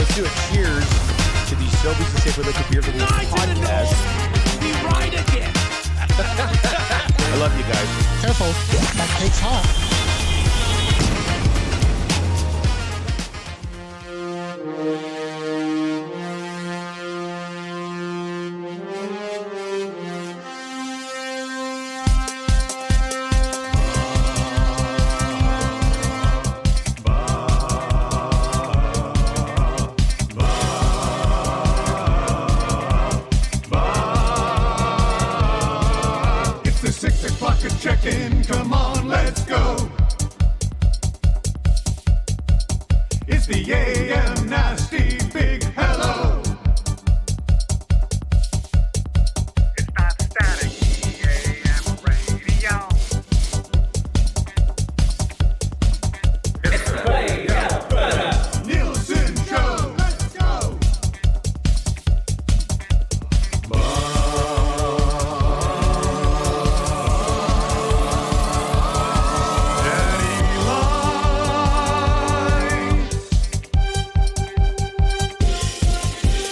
let's do a cheers to the Sobeys and Safeway Liquid Beer for the podcast. We ride again. I love you guys. Careful, that takes hot. Check-in, come on, let's go. It's the AM Nasty Big Hello. It's not static, AM radio. It's the Way Out Better Nielson Show. Let's go.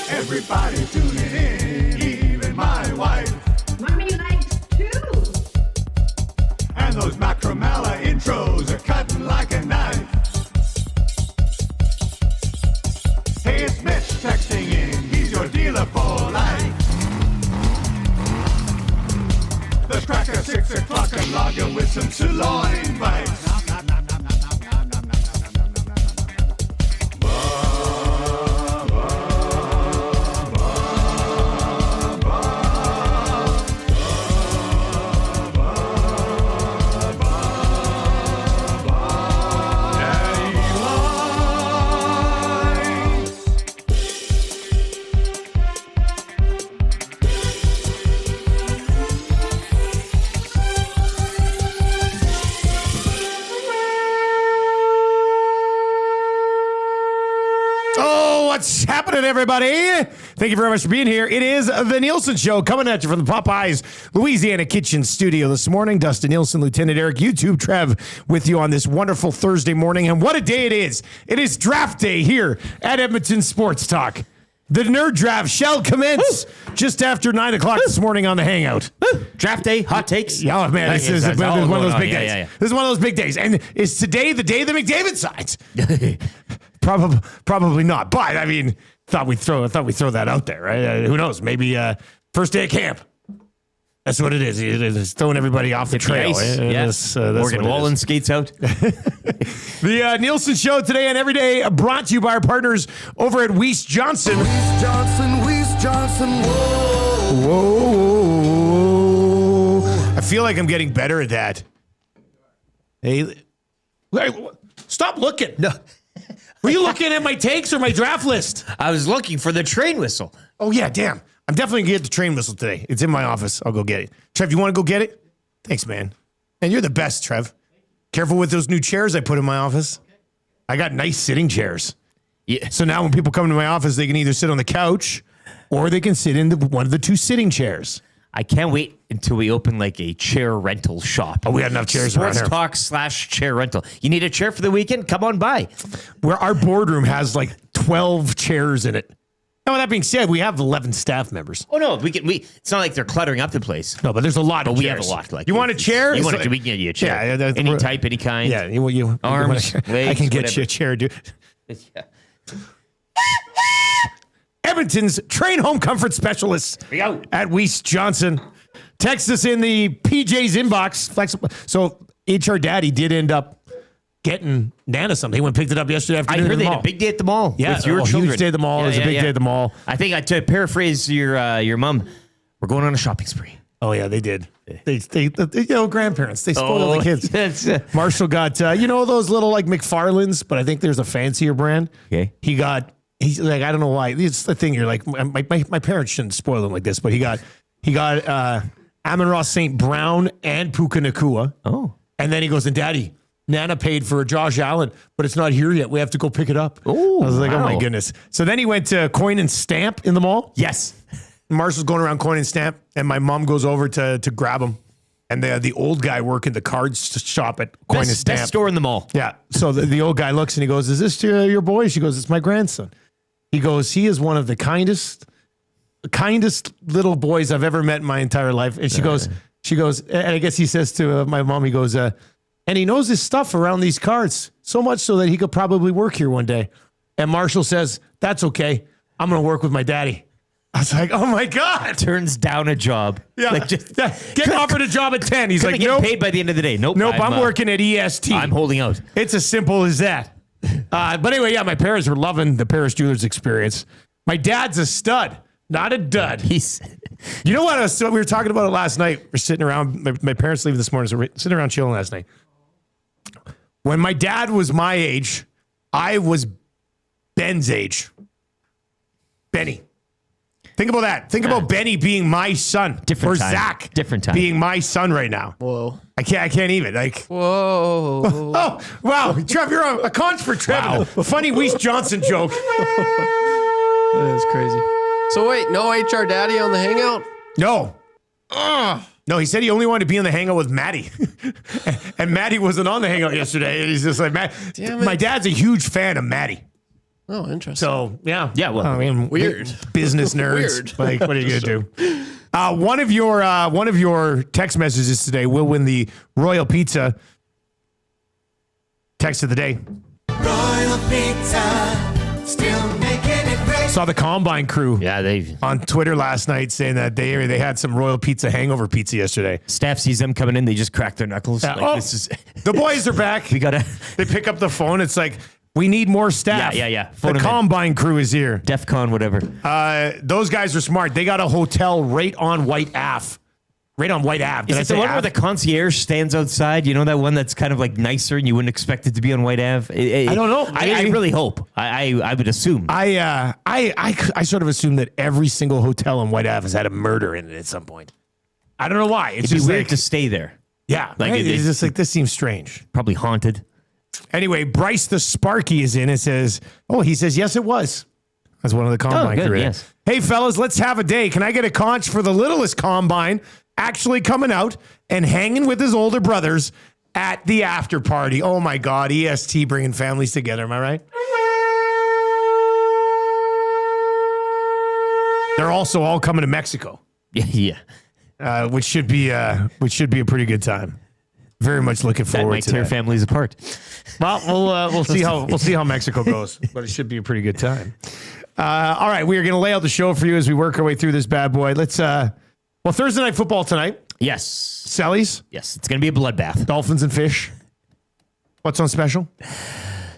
Everybody tuning in, even my wife. Mommy likes too. And those Macromella intros are cutting like a knife. Hey, it's Mitch texting in, he's your dealer for life. Let's crack a 6 o'clock and lager with some sirloin bites. What's happening, everybody? Thank you very much for being here. It is the Nielson Show coming at you from the Popeyes Louisiana Kitchen Studio this morning. Dustin Nielsen, Lieutenant Eric, YouTube, Trev, with you on this wonderful Thursday morning. And what a day it is. It is draft day here at Edmonton Sports Talk. The nerd draft shall commence just after 9 o'clock this morning on the Hangout. Draft day, hot takes. Oh, man, this is one of those big days. Yeah. This is one of those big days. And is today the day that McDavid signs? Probably not. But I mean, thought we'd throw that out there, right? Who knows? Maybe first day of camp. That's what it is. It's throwing everybody off the trail. Yes. Morgan Wallen skates out. The Nielsen Show today and every day brought to you by our partners over at Weiss Johnson. Weiss Johnson, whoa. I feel like I'm getting better at that. Hey, stop looking. No. Were you looking at my takes or my draft list? I was looking for the train whistle. Oh, yeah, damn. I'm definitely going to get the train whistle today. It's in my office. I'll go get it. Trev, you want to go get it? Thanks, man. And you're the best, Trev. Careful with those new chairs I put in my office. I got nice sitting chairs. Yeah. So now when people come to my office, they can either sit on the couch or they can sit in one of the two sitting chairs. I can't wait until we open like a chair rental shop. Oh, we got enough chairs around here. Sports Talk / chair rental. You need a chair for the weekend? Come on by. Where our boardroom has like 12 chairs in it. Now, with that being said, we have 11 staff members. Oh, no. It's not like they're cluttering up the place. No, but there's a lot of chairs. We have a lot. Like, you want a chair? We can get you a chair. Yeah, any type, any kind. Yeah, you arms, legs, I can get whatever. you a chair, dude. Yeah. Edmonton's train home comfort specialists at Weiss Johnson. Text us in the PJ's inbox. Flexible. So HR Daddy did end up getting Nana something. He went and picked it up yesterday afternoon. I heard they had a big day at the mall. Yeah, with your children. Huge day at the mall. It was a big day at the mall. I think to paraphrase your mom, we're going on a shopping spree. Oh yeah, they did. They grandparents. They spoil the kids. Marshall got those little like McFarland's, but I think there's a fancier brand. Okay. He's like, I don't know why. It's the thing. You're like, my parents shouldn't spoil them like this, but he got Amon Ross St. Brown and Puka Nakua. Oh. And then he goes, and Daddy, Nana paid for Josh Allen, but it's not here yet. We have to go pick it up. Oh, I was like, wow. oh my goodness. So then he went to Coin and Stamp in the mall. Yes. Marshall's going around Coin and Stamp, and my mom goes over to grab him. And the old guy working the cards shop at Coin and Stamp. Best store in the mall. Yeah. So the old guy looks and he goes, is this your boy? She goes, it's my grandson. He goes, he is one of the kindest little boys I've ever met in my entire life. And she goes, and I guess he says to my mom, he goes, and he knows his stuff around these carts so much so that he could probably work here one day. And Marshall says, that's okay. I'm going to work with my daddy. I was like, oh my God. Turns down a job. Yeah. Like Getting offered a job at 10. He's like, get nope. paid by the end of the day. Nope. I'm working at EST. I'm holding out. It's as simple as that. But anyway, yeah, my parents were loving the Paris Jewelers experience. My dad's a stud, not a dud. You know what? We were talking about it last night. We're sitting around. My parents leaving this morning, so we're sitting around chilling last night. When my dad was my age, I was Ben's age. Benny. Think about that. Think about Benny being my son. Different or time. Zach Different time. being my son right now. Whoa. I can't even. Like, Whoa. oh, wow. Trev, you're a conch for Trev. Wow. A funny Weiss Johnson joke. That is crazy. So wait, no HR daddy on the hangout? No. No, he said he only wanted to be on the hangout with Maddie. And Maddie wasn't on the hangout yesterday. And he's just like, Damn it. my dad's a huge fan of Maddie. Oh, interesting. So, yeah. Yeah, well, I mean, weird. Business nerds. Weird. Like, what are you going to do? One of your text messages today will win the Royal Pizza text of the day. Royal Pizza, still making it great. Saw the Combine crew yeah, they on Twitter last night saying that they had some Royal Pizza hangover pizza yesterday. staff sees them coming in, they just crack their knuckles. This is The boys are back. we gotta They pick up the phone. It's like, we need more staff. Yeah. The Phone 'em in. Combine crew is here. DEF CON, whatever. Those guys are smart. They got a hotel right on White Ave. Right on White Ave. Did Is I it say the one where Ave? the concierge stands outside? You know that one that's kind of like nicer and you wouldn't expect it to be on White Ave? I don't know. I really hope. I would assume. I sort of assume that every single hotel on White Ave has had a murder in it at some point. I don't know why. It's It'd be just weird like, to stay there. yeah. like Right? it- It's just like, this seems strange. Probably haunted. Anyway, Bryce the Sparky is in and says, he says, yes, it was. That's one of the Combine good, crew. yes. Hey, fellas, let's have a day. Can I get a conch for the littlest Combine actually coming out and hanging with his older brothers at the after party? Oh, my God. EST bringing families together. Am I right? They're also all coming to Mexico, Yeah. which should be a pretty good time. Very much looking That forward might to tear that. families apart. Well, we'll see how Mexico goes, but it should be a pretty good time. All right, we are going to lay out the show for you as we work our way through this bad boy. Let's Thursday night football tonight. Yes. Sally's, Yes. It's going to be a bloodbath. Dolphins and fish. What's on special?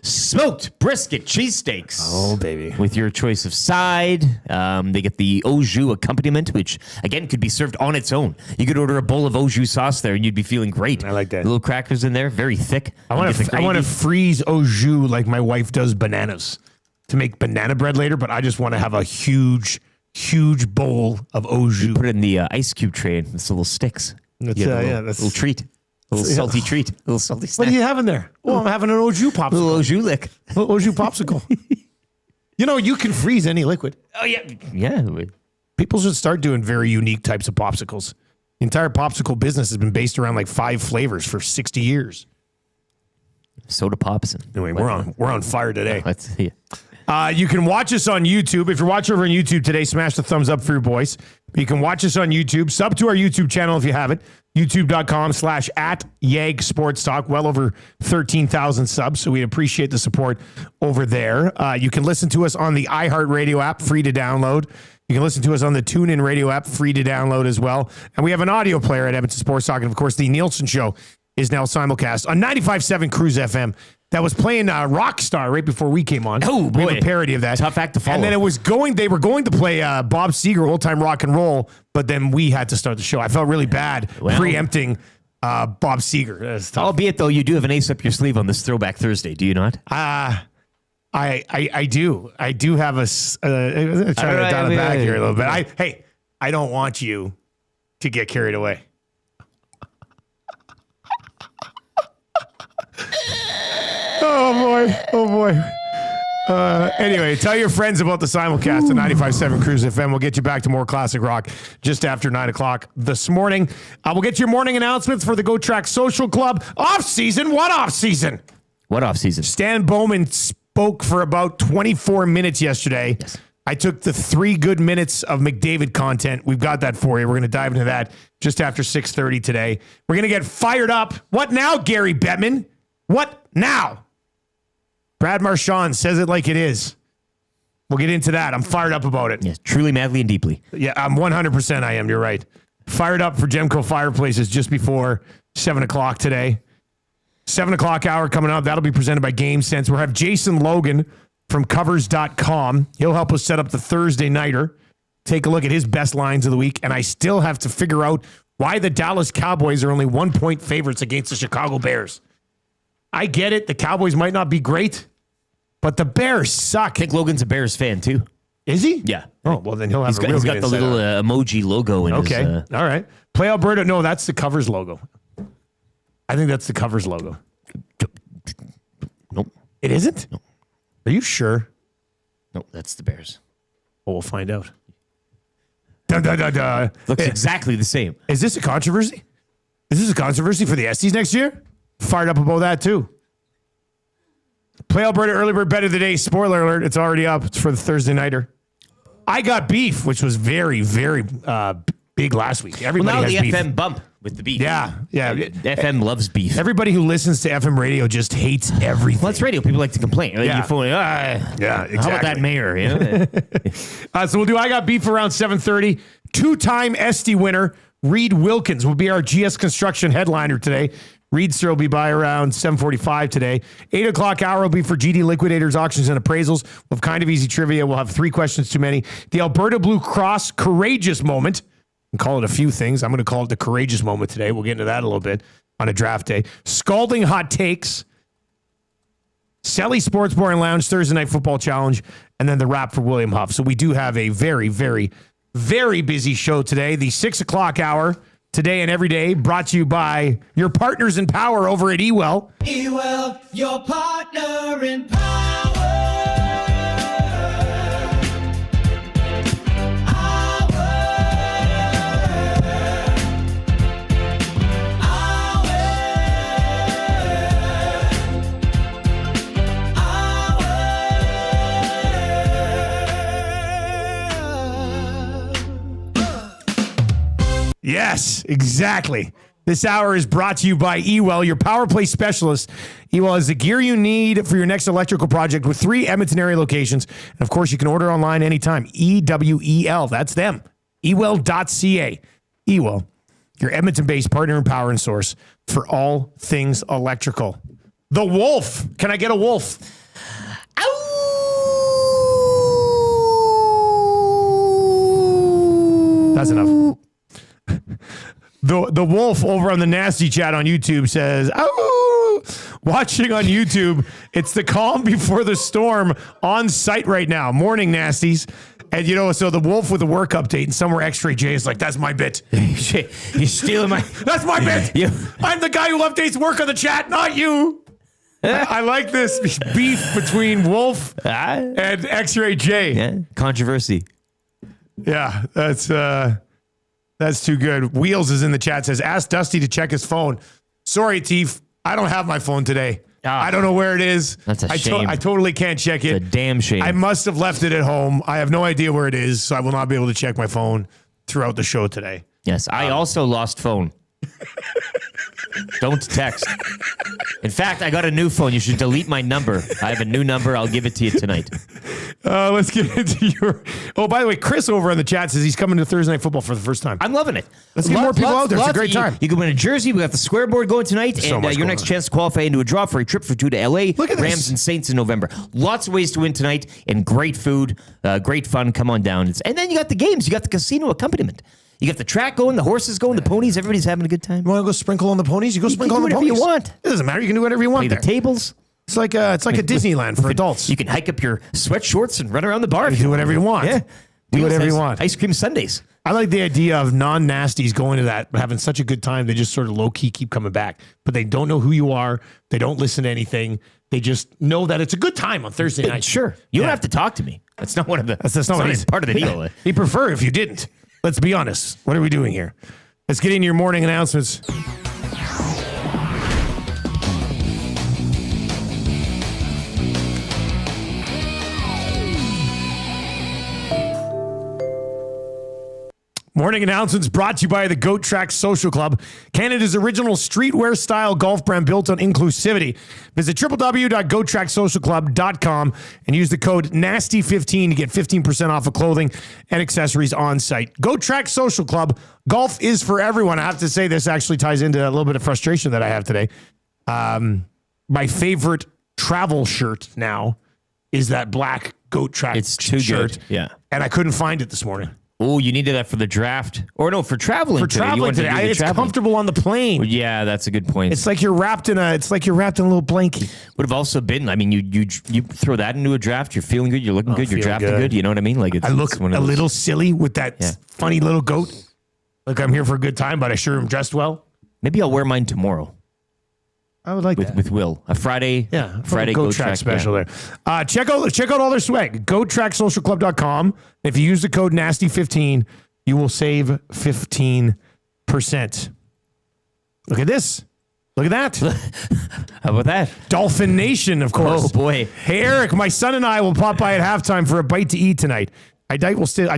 Smoked brisket cheesesteaks. Oh, baby. With your choice of side. They get the au jus accompaniment, which, again, could be served on its own. You could order a bowl of au jus sauce there, and you'd be feeling great. I like that. Little crackers in there, very thick. I want to freeze au jus like my wife does bananas to make banana bread later, but I just want to have a huge bowl of au jus. Put it in the ice cube tray with some little sticks. That's, You get a yeah, little, that's- little treat. A little salty treat. A little salty snack. What are you having there? Oh, I'm having an au jus popsicle. little au jus lick. Au jus popsicle. You know, you can freeze any liquid. Oh, yeah. Yeah. People should start doing very unique types of popsicles. The entire popsicle business has been based around like 5 flavors for 60 years. Soda pops. Anyway, we're on fire today. Yeah. You can watch us on YouTube. If you're watching over on YouTube today, smash the thumbs up for your boys. You can watch us on YouTube. Sub to our YouTube channel if you haven't. YouTube.com/@Yag Sports Talk. Well over 13,000 subs, so we appreciate the support over there. You can listen to us on the iHeartRadio app, free to download. You can listen to us on the TuneIn Radio app, free to download as well. And we have an audio player at Edmonton Sports Talk. And, of course, the Nielson Show is now simulcast on 95.7 Cruise FM. That was playing Rockstar right before we came on. Oh, We have boy. a parody of that. Tough act to follow. And then they were going to play Bob Seger, Old Time Rock and Roll, but then we had to start the show. I felt really bad preempting Bob Seger. That's tough. Albeit, though, you do have an ace up your sleeve on this Throwback Thursday, do you not? I do. I do have a trying to dial it back here a little bit. I don't want you to get carried away. Oh boy. Anyway, tell your friends about the simulcast at 95.7 Cruise FM. We'll get you back to more classic rock just after 9 o'clock this morning. We'll get your morning announcements for the Go Track Social Club. Off season? What off season? What off season? Stan Bowman spoke for about 24 minutes yesterday. Yes. I took the 3 good minutes of McDavid content. We've got that for you. We're going to dive into that just after 6:30 today. We're going to get fired up. What now, Gary Bettman? What now? Brad Marchand says it like it is. We'll get into that. I'm fired up about it. Yes, truly, madly, and deeply. Yeah, I'm 100% I am. You're right. Fired up for Gemco Fireplaces just before 7 o'clock today. 7 o'clock hour coming up. That'll be presented by Game Sense. We'll have Jason Logan from covers.com. He'll help us set up the Thursday nighter. Take a look at his best lines of the week. And I still have to figure out why the Dallas Cowboys are only 1-point favorites against the Chicago Bears. I get it. The Cowboys might not be great, but the Bears suck. I think Logan's a Bears fan, too. Is he? Yeah. Oh, well, then he'll have He's got the little emoji logo in Okay. his... All right. Play Alberta. No, that's the Covers logo. I think that's the Covers logo. Nope. It isn't? No. Are you sure? No, that's the Bears. Well, we'll find out. Dun, dun, dun, dun. Looks exactly the same. Is this a controversy? Is this a controversy for the Esties next year? Fired up about that, too. Play Alberta early bird bet of the day. Spoiler alert, it's already up. It's for the Thursday nighter. I got beef, which was very, very big last week. Everybody Well, now has the beef. FM bump with the beef. Yeah. FM loves beef. Everybody who listens to FM radio just hates everything. Well, it's radio. People like to complain. Like Yeah. your phone, Yeah, How about exactly. that mayor? You know? So we'll do I Got Beef around 7:30. 2-time Esty winner, Reid Wilkins, will be our GS Construction headliner today. Reed Sir will be by around 7:45 today. 8 o'clock hour will be for GD Liquidators, Auctions, and Appraisals. We'll have kind of easy trivia. We'll have 3 questions too many. The Alberta Blue Cross Courageous Moment. And call it a few things. I'm going to call it the Courageous Moment today. We'll get into that a little bit on a draft day. Scalding Hot Takes. Selly Sports Bar and Lounge, Thursday Night Football Challenge, and then the wrap for William Huff. So we do have a very, very, very busy show today. The 6 o'clock hour, today and every day, brought to you by your partners in power over at Ewell. Ewell, your partner in power. Yes, exactly. This hour is brought to you by Ewell, your power play specialist. Ewell has the gear you need for your next electrical project with 3 Edmonton area locations. And of course, you can order online anytime. EWEL, that's them. Ewell.ca. Ewell, your Edmonton-based partner in power and source for all things electrical. The Wolf. Can I get a wolf? That's enough. The Wolf over on the Nasty Chat on YouTube says, "Oh, watching on YouTube, it's the calm before the storm on site right now. Morning, Nasties." And you know, so the Wolf with the work update and somewhere X-Ray J is like, "That's my bit. You're stealing my... That's my bit. You- I'm the guy who updates work on the chat, not you." I like this beef between Wolf and X-Ray J. Yeah, controversy. Yeah, that's too good. Wheels is in the chat, says, "Ask Dusty to check his phone." Sorry, Teef. I don't have my phone today. I don't know where it is. That's a shame. I totally can't check it. It's a damn shame. I must have left it at home. I have no idea where it is, so I will not be able to check my phone throughout the show today. Yes, I also lost phone. Don't text. In fact, I got a new phone. You should delete my number. I have a new number. I'll give it to you tonight. Let's get into your... Oh, by the way, Chris over on the chat says he's coming to Thursday Night Football for the first time. I'm loving it. Let's get more people out there. It's a great time. You can win a jersey. We got the square board going tonight. So and much your going next on. chance to qualify into a draw for a trip for 2 to L.A. Look at Rams this. and Saints in November. Lots of ways to win tonight and great food, great fun. Come on down. And then you got the games. You got the casino accompaniment. You got the track going, the horses going, the ponies. Everybody's having a good time. You want to go sprinkle on the ponies? You go sprinkle do on the whatever you ponies. want. It doesn't matter. You can do whatever you want Play the there. tables. It's like a Disneyland for adults. You can hike up your sweat shorts and run around the bar. You do whatever you want. Yeah. Do whatever you Nice want. Ice cream sundaes. I like the idea of non-nasties going to that, but having such a good time. They just sort of low-key keep coming back. But they don't know who you are. They don't listen to anything. They just know that it's a good time on Thursday night. Sure. You don't Yeah. have to talk to me. That's not one of the. That's not what it's he's part of the deal. He'd prefer if you didn't. Let's be honest. What are we doing here? Let's get into your morning announcements. Morning announcements brought to you by the Goat Track Social Club, Canada's original streetwear-style golf brand built on inclusivity. Visit www.goattracksocialclub.com and use the code NASTY15 to get 15% off of clothing and accessories on site. Goat Track Social Club, golf is for everyone. I have to say this actually ties into a little bit of frustration that I have today. My favorite travel shirt now is that black Goat Track It's too shirt. good. Yeah. And I couldn't find it this morning. Oh, you needed that for the draft. Or no, for traveling today. You Traveling wanted to today, do the it's traveling. comfortable on the plane. Yeah, that's a good point. It's like you're wrapped in a little blankie. Would have also been, I mean, you throw that into a draft, you're feeling good, you're looking good, you're feeling drafting good. good. You know what I mean? Like it's, I look it's one a of those- little silly with that Yeah. funny little goat. Like I'm here for a good time, but I sure am dressed well. Maybe I'll wear mine tomorrow I would like with that. with Will. A Friday, Yeah, Friday Goat Goat Track Track special yeah. there. Check out all their swag. GoTrackSocialClub.com. If you use the code NASTY15, you will save 15%. Look at this. Look at that. How about that? Dolphin Nation, of course. Oh boy. Hey, Eric, my son and I will pop by at halftime for a bite to eat tonight. I doubt we'll stick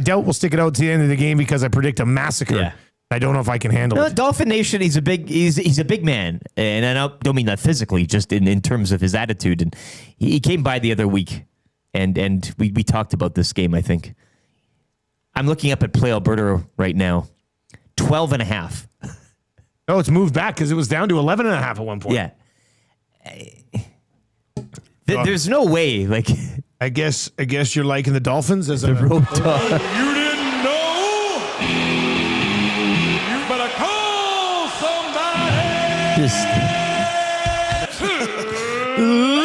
it out to the end of the game because I predict a massacre. Yeah. I don't know if I can handle No, it. Dolphin Nation, he's a big man, and I don't mean that physically, just in terms of his attitude. And he came by the other week, and we talked about this game. I think I'm looking up at Play Alberta right now, 12.5. Oh, it's moved back because it was down to 11.5 at one point. Yeah, there's no way. Like I guess you're liking the Dolphins as a Road Dogg. You didn't know? You better call somebody. Just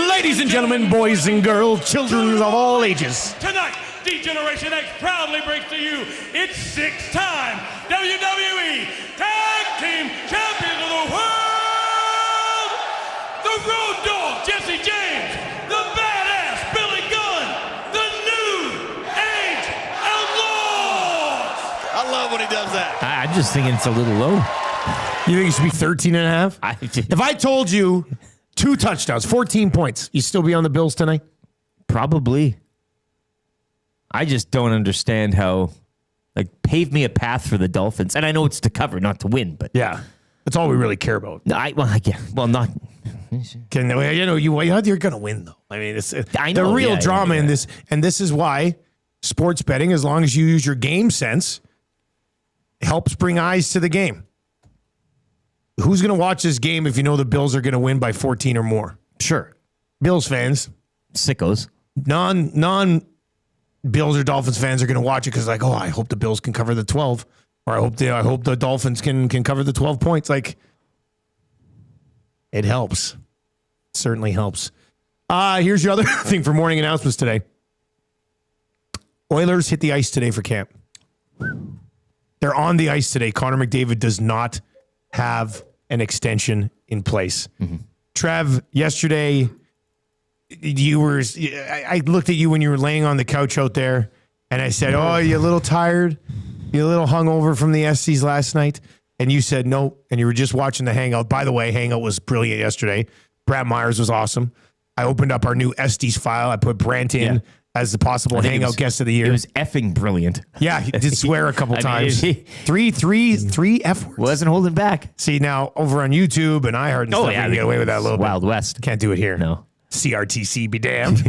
Ladies and gentlemen, boys and girls, children of all ages. Tonight, D-Generation X proudly brings to you its six-time WWE Tag Team Champions of the World, the Road Dogg, Jesse James, the Badass Billy Gunn, the New Age Outlaws. I love when he does that. I'm just thinking it's a little low. You think it should be 13.5? If I told you 2 touchdowns, 14 points, you still be on the Bills tonight? Probably. I just don't understand how, like, pave me a path for the Dolphins. And I know it's to cover, not to win, but Yeah. That's all we really care about. not. You're going to win, though. I mean, it's I know, the real yeah, drama yeah, in yeah. this. And this is why sports betting, as long as you use your game sense, helps bring eyes to the game. Who's going to watch this game if you know the Bills are going to win by 14 or more? Sure. Bills fans, Sickos. non Bills or Dolphins fans are going to watch it because like, oh, I hope the Bills can cover the 12, or I hope the Dolphins can cover the 12 points. Like, it helps. It certainly helps. Here's your other thing for morning announcements today. Oilers hit the ice today for camp. They're on the ice today. Connor McDavid does not have an extension in place. Trev, yesterday, I looked at you when you were laying on the couch out there, and I said, "Oh, you a little tired? You a little hungover from the SCs last night?" And you said no, and you were just watching the Hangout. By the way, Hangout was brilliant yesterday. Brad Myers was awesome. I opened up our new SDs file. I put Brant in as the possible think it Hangout was- guest of the year. It was effing brilliant. Yeah, he did swear a couple I mean, times. he- Three F words. Wasn't holding back. See, now over on YouTube and iHeart and stuff, you can get away with that a little Wild bit. West. Can't do it here. No. CRTC be damned.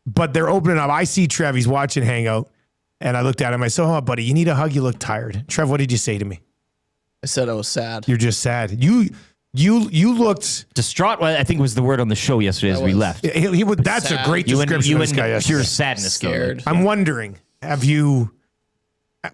But they're opening up. I see Trev. He's watching Hangout. And I looked at him. I said, "Oh, buddy, you need a hug. You look tired." Trev, what did you say to me? I said I was sad. You're just sad. You looked. Distraught, I think was the word on the show yesterday as we was- left. He would. That's Sad. a great You and description of this guy. pure yesterday. sadness. though. Scared. I'm wondering, have you?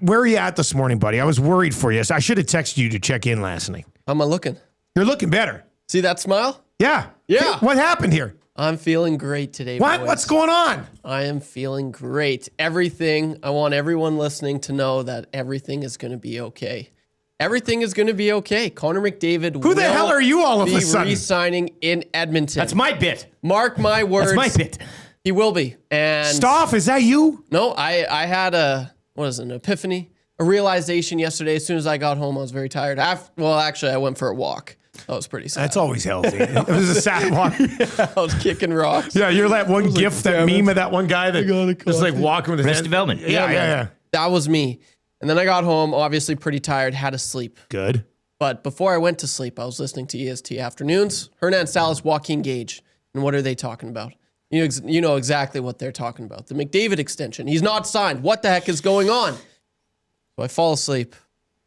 Where are you at this morning, buddy? I was worried for you. So I should have texted you to check in last night. How am I looking? You're looking better. See that smile? Yeah. Yeah. What happened here? I'm feeling great today. What? boys. What's going on? I am feeling great. Everything. I want everyone listening to know that everything is going to be okay. Everything is going to be okay. Connor McDavid. Who the hell are you all of a sudden? Re-signing in Edmonton. That's my bit. Mark my words. That's my bit. He will be. And Stoff, is that you? no, I had an epiphany, a realization yesterday. As soon as I got home, I was very tired. Actually, I went for a walk. That was pretty sad. That's always healthy. It was a sad one. I was kicking rocks. Yeah, you're that one gif, that meme of that one guy that was like walking with his Rest hand. development. Yeah. That was me. And then I got home, obviously pretty tired, had to sleep. Good. But before I went to sleep, I was listening to EST Afternoons. Hernan Salas, Joaquin Gage. And what are they talking about? You know exactly what they're talking about. The McDavid extension. He's not signed. What the heck is going on? So I fall asleep.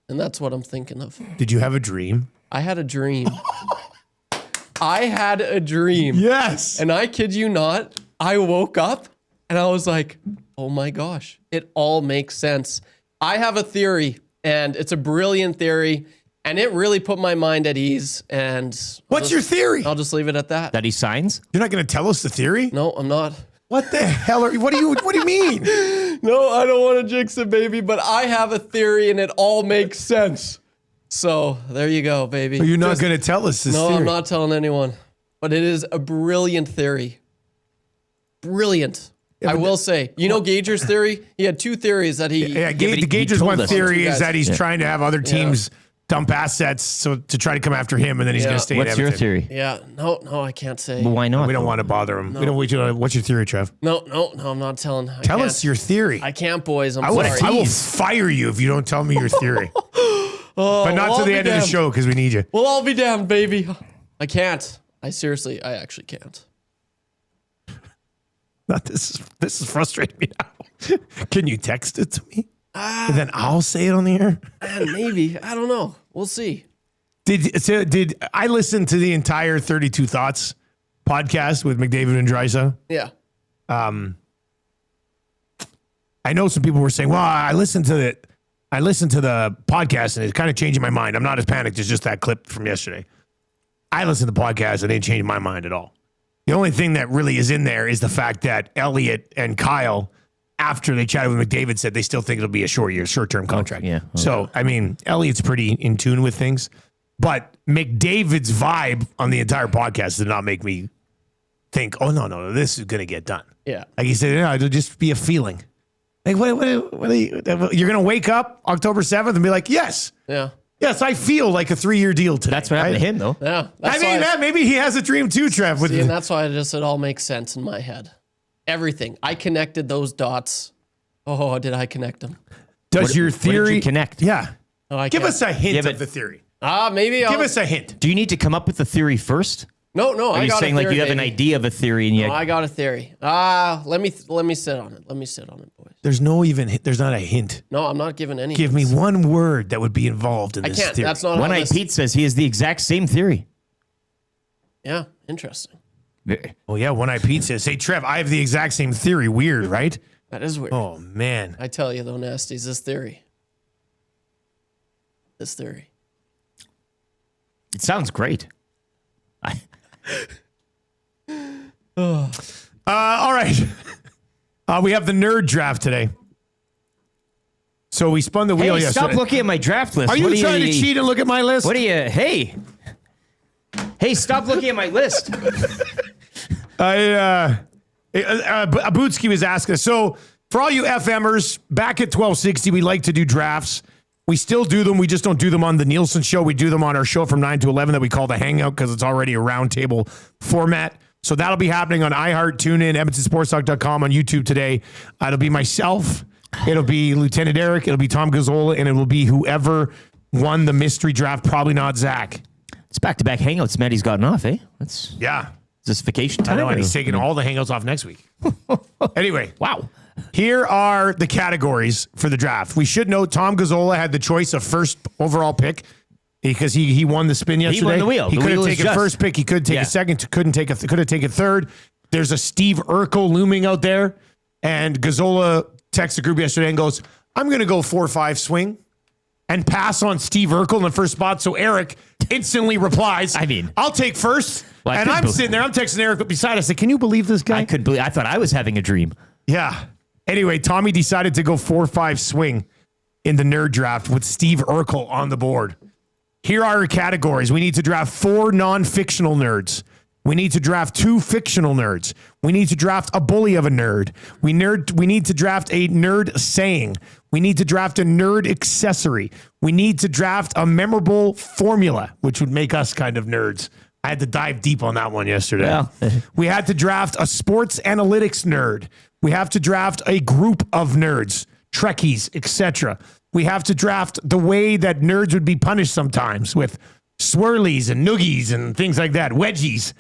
And that's what I'm thinking of. Did you have a dream? I had a dream. I had a dream. Yes. And I kid you not, I woke up and I was like, oh my gosh, it all makes sense. I have a theory, and it's a brilliant theory, and it really put my mind at ease. And What's your theory? I'll just leave it at that. That he signs? You're not going to tell us the theory? No, I'm not. What the hell are you? What do you mean? No, I don't want to jinx it, baby, but I have a theory, and it all makes sense. So there you go, baby. You're not going to tell us this No, theory? I'm not telling anyone. But it is a brilliant theory. Brilliant. I will say, you know Gager's theory? He had two theories that he... Yeah, but he Gager's told one us. theory You is guys- that he's trying to have other teams dump assets so to try to come after him, and then he's going to stay What's in your Edmonton. theory? Yeah, no, I can't say. Well, why not? We don't want to bother him. We don't. What's your theory, Trev? No, I'm not telling. Tell us your theory. I can't, boys. I'm I will sorry. fire you if you don't tell me your theory. But not I'll to the be end of the damned. show because we need you. Well, I'll be damned, baby. I can't. I actually can't. This is frustrating me now. Can you text it to me? And then I'll say it on the air. Man, maybe. I don't know. We'll see. Did I listen to the entire 32 Thoughts podcast with McDavid and Draisaitl? Yeah. I know some people were saying, "Well, I listened to the podcast and it's kind of changing my mind. I'm not as panicked as just that clip from yesterday." I listened to the podcast and it didn't change my mind at all. The only thing that really is in there is the fact that Elliott and Kyle, after they chatted with McDavid, said they still think it'll be a short-term contract. yeah. So, I mean, Elliott's pretty in tune with things, but McDavid's vibe on the entire podcast did not make me think, "Oh no, this is going to get done." Yeah. Like he said, it'll just be a feeling. Like, what are you, you're going to wake up October 7th and be like, yes, I feel like a 3-year deal today. That's what happened to him, though. Yeah. I mean, maybe he has a dream too, Trev. With And that's why it all makes sense in my head. Everything. I connected those dots. Oh, did I connect them? Does your What theory did you connect? Yeah. Oh, I Give can't. us a hint Yeah, of but- the theory. Maybe Give us a hint. Do you need to come up with the theory first? No, Are I you got saying a like theory, you have an baby. idea of a theory and you... No, I got a theory. Let me sit on it. Let me sit on it, boys. There's not a hint. No, I'm not giving any. Give me hints. one word that would be involved in I this can't. theory. That's not One how Eye this- Pete says he has the exact same theory. Yeah, interesting. Oh yeah, One Eye Pete says, "Hey Trev, I have the exact same theory. Weird, right?" That is weird. Oh man. I tell you though, nasties, this theory. It sounds great. All right. We have the nerd draft today. So we spun the wheel Hey, yesterday. stop looking at my draft list. Are you trying to cheat and look at my list? What are you... Hey, stop looking at my list. Abutski was asking us. So for all you FMers, back at 1260, we like to do drafts. We still do them. We just don't do them on the Nielson Show. We do them on our show from 9 to 11 that we call the Hangout because it's already a roundtable format. So that'll be happening on iHeart, TuneIn, EdmontonSportsTalk.com, on YouTube today. It'll be myself. It'll be Lieutenant Eric. It'll be Tom Gazzola. And it will be whoever won the mystery draft. Probably not Zach. It's back-to-back hangouts Maddie's gotten off, eh? That's Yeah. this vacation I time. know, and or- he's taking all the Hangouts off next week. Anyway. Wow. Here are the categories for the draft. We should note Tom Gazzola had the choice of first overall pick because he won the spin yesterday. won the wheel. He The could have wheel is taken just. first pick. He could take Yeah. a second. Could have taken third. There's a Steve Urkel looming out there. And Gazzola texted the group yesterday and goes, "I'm going to go 4-5 swing and pass on Steve Urkel in the first spot." So Eric instantly replies, I mean- I'll take first. Well, I and couldn't I'm believe- sitting there. I'm texting Eric beside us. Like, can you believe this guy? I thought I was having a dream. Yeah. Anyway, Tommy decided to go 4-5 swing in the nerd draft with Steve Urkel on the board. Here are our categories. We need to draft 4 non-fictional nerds. We need to draft 2 fictional nerds. We need to draft a bully of a nerd. We need to draft a nerd saying. We need to draft a nerd accessory. We need to draft a memorable formula, which would make us kind of nerds. I had to dive deep on that one yesterday. Yeah. We had to draft a sports analytics nerd. We have to draft a group of nerds, Trekkies, etc. We have to draft the way that nerds would be punished sometimes with swirlies and noogies and things like that, wedgies.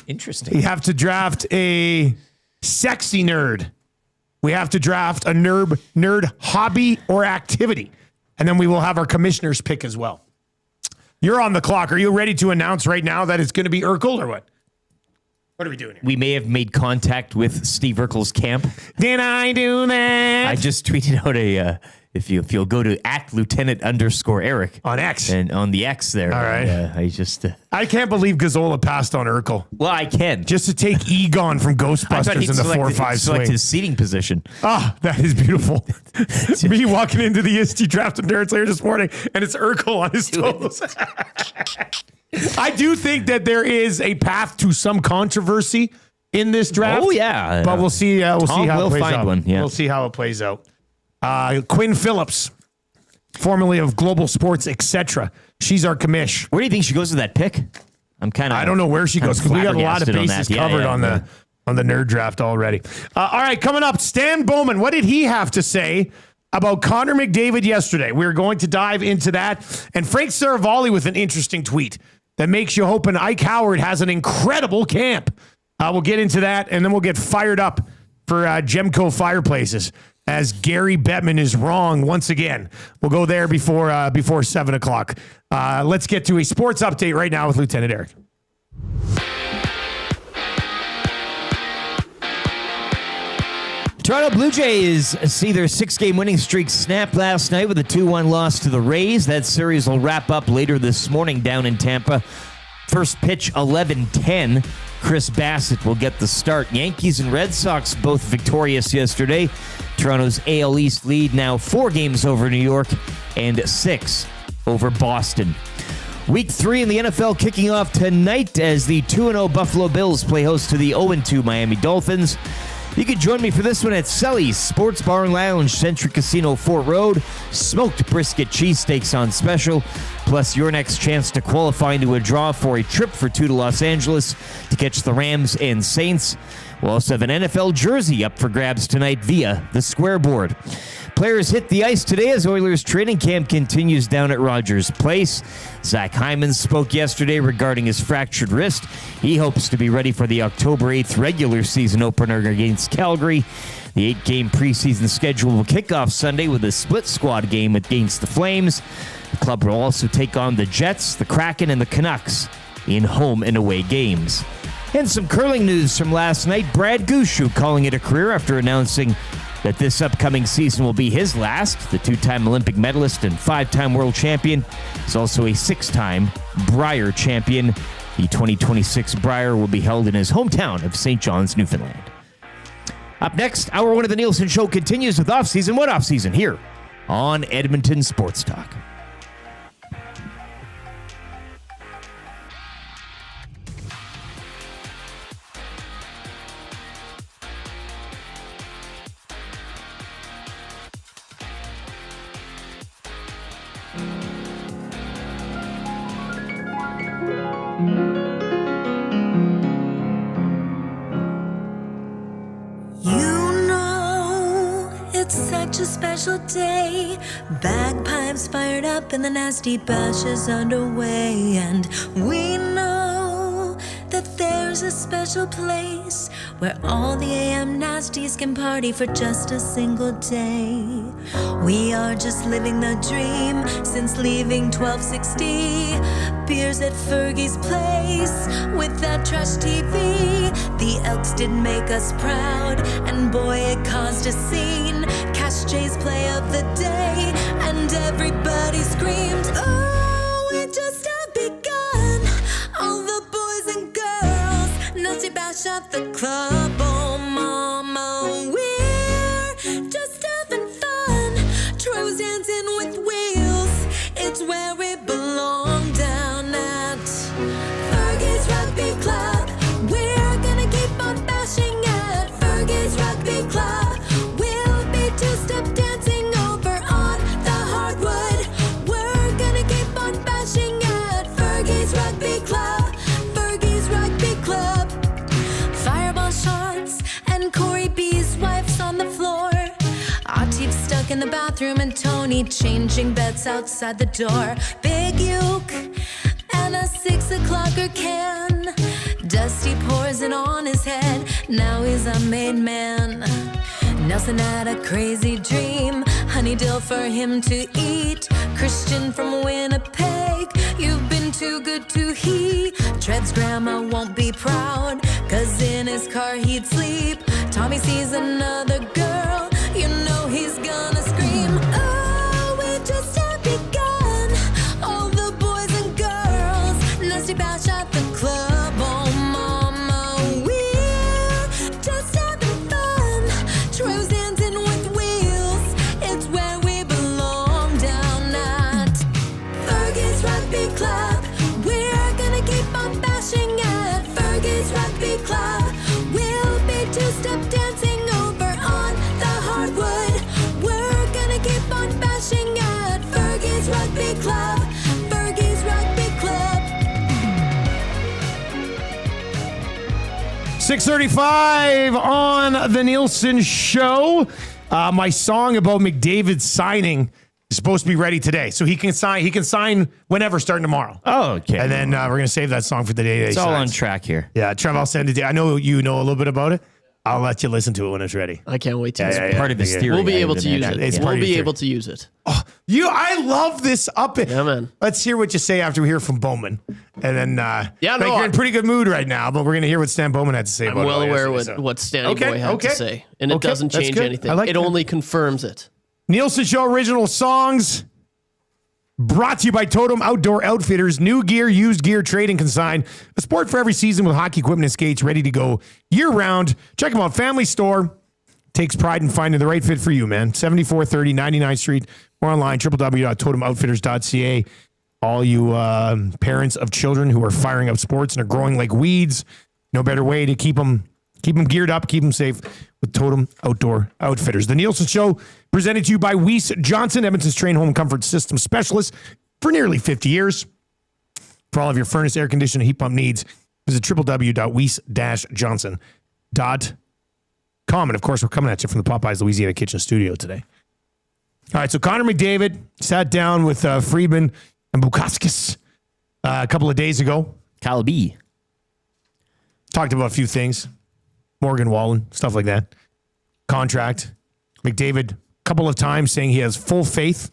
Interesting. We have to draft a sexy nerd. We have to draft a nerd hobby or activity. And then we will have our commissioner's pick as well. You're on the clock. Are you ready to announce right now that it's going to be Urkel or what? What are we doing here? We may have made contact with Steve Urkel's camp. Did I do that? I just tweeted out if you'll go to @Lieutenant_Eric On X. and on the X there. All right. And, I can't believe Gazzola passed on Urkel. well, I can. Just to take Egon from I thought Ghostbusters he'd in the select 4-5 select swing. his seating position. Ah, that is beautiful. Me walking into the EST draft of Nerds later this morning, and it's Urkel on his toes. I do think that there is a path to some controversy in this draft. Oh yeah, But we'll see. We'll see how will it plays find out. one, yeah. We'll see how it plays out. Quinn Phillips, formerly of Global Sports, etc. She's our commish. Where do you think she goes with that pick? I'm kind of. I don't know where she goes because we got a lot of flabbergasted on bases that. Yeah, covered yeah, on the nerd draft already. All right, coming up, Stan Bowman. What did he have to say about Connor McDavid yesterday? We're going to dive into that. And Frank Saravalli with an interesting tweet that makes you hope Ike Howard has an incredible camp. We'll get into that, and then we'll get fired up for Gemco Fireplaces as Gary Bettman is wrong once again. We'll go there before 7 o'clock. Let's get to a sports update right now with Lieutenant Eric. Toronto Blue Jays see their 6-game winning streak snap last night with a 2-1 loss to the Rays. That series will wrap up later this morning down in Tampa. First pitch, 11:10. Chris Bassett will get the start. Yankees and Red Sox both victorious yesterday. Toronto's AL East lead now 4 games over New York and 6 over Boston. Week 3 in the NFL kicking off tonight as the 2-0 Buffalo Bills play host to the 0-2 Miami Dolphins. You can join me for this one at Sully's Sports Bar and Lounge, Century Casino, Fort Road. Smoked brisket cheesesteaks on special, plus your next chance to qualify into a draw for a trip for 2 to Los Angeles to catch the Rams and Saints. We'll also have an NFL jersey up for grabs tonight via the Squareboard. Players hit the ice today as Oilers training camp continues down at Rogers Place. Zach Hyman spoke yesterday regarding his fractured wrist. He hopes to be ready for the October 8th regular season opener against Calgary. The 8-game preseason schedule will kick off Sunday with a split squad game against the Flames. The club will also take on the Jets, the Kraken, and the Canucks in home and away games. And some curling news from last night. Brad Gushue calling it a career after announcing that this upcoming season will be his last. The 2-time Olympic medalist and 5-time world champion is also a 6-time Brier champion. The 2026 Brier will be held in his hometown of St. John's, Newfoundland. Up next, Hour 1 of the Nielson Show continues with Offseason. What offseason? Here on Edmonton Sports Talk. Such a special day. Bagpipes fired up and the nasty bash is underway. And we know that there's a special place where all the AM nasties can party for just a single day. We are just living the dream since leaving 1260. Beers at Fergie's place with that trash TV. The Elks did make us proud, and boy, it caused a scene. Cash J's play of the day, and everybody screamed, oh, it just have begun. All the boys and girls, nasty bash at the club. Oh, mama, we're just having fun. Troy was dancing with wheels. It's where we belong down at Fergie's Rugby Rugby Club. We'll be two-step dancing over on the hardwood. We're gonna keep on bashing at Fergie's Rugby Club. Fergie's Rugby Club. Fireball shots and Corey B's wife's on the floor. Atif stuck in the bathroom and Tony changing beds outside the door. Big Uke and a 6 o'clocker can. Dusty pours it on his head. Now he's a made man. Nelson had a crazy dream. Honey dill for him to eat. Christian from Winnipeg, you've been too good to he. Trev's grandma won't be proud, 'cause in his car he'd sleep. Tommy sees another girl, you know he's gonna scream. Oh, we just have begun. All the boys and girls, nasty bash at the club. Oh, mama, we're just having fun. Trev's dancing with wheels. It's where we belong down at Fergie's Rugby Club. We're gonna keep on bashing at Fergie's Rugby Club. We'll be two-step dancing over on the hardwood. We're gonna keep on bashing at Fergie's Rugby Club. Fergie's Rugby Club. 6:35 on the Nielson Show. My song about McDavid signing is supposed to be ready today, so he can sign. He can sign whenever, starting tomorrow. Oh, okay. And then we're gonna save that song for the day. It's all on track here. Yeah, Trev, I'll send it to you. I know you know a little bit about it. I'll let you listen to it when it's ready. I can't wait to use it. Part of his theory. We'll be I able would to use imagine. it. It's part We'll of your be theory. able to use it. I love this up. Yeah, man. Let's hear what you say after we hear from Bowman, and then Yeah, no, you're in pretty good mood right now. But we're gonna hear what Stan Bowman had to say I'm about well it. aware yesterday, what so. Stanley Boy had to say. And it Okay, doesn't that's change good. anything. I like It that. only confirms it. Nielson Show original songs brought to you by Totem Outdoor Outfitters. New gear, used gear, trade and consign. A sport for every season with hockey equipment and skates ready to go year round. Check them out. Family store. Takes pride in finding the right fit for you, man. 7430 99th Street or online, www.totemoutfitters.ca. All you parents of children who are firing up sports and are growing like weeds, no better way to keep them geared up, keep them safe with Totem Outdoor Outfitters. The Nielsen Show presented to you by Weiss Johnson, Edmonton's train home comfort system specialist for nearly 50 years. For all of your furnace, air conditioning, heat pump needs, visit www.weiss-johnson.com. And of course, we're coming at you from the Popeyes Louisiana Kitchen Studio today. All right, so Connor McDavid sat down with Friedman and Bukauskas a couple of days ago. Calabi. Talked about a few things. Morgan Wallen, stuff like that. Contract. McDavid, a couple of times saying he has full faith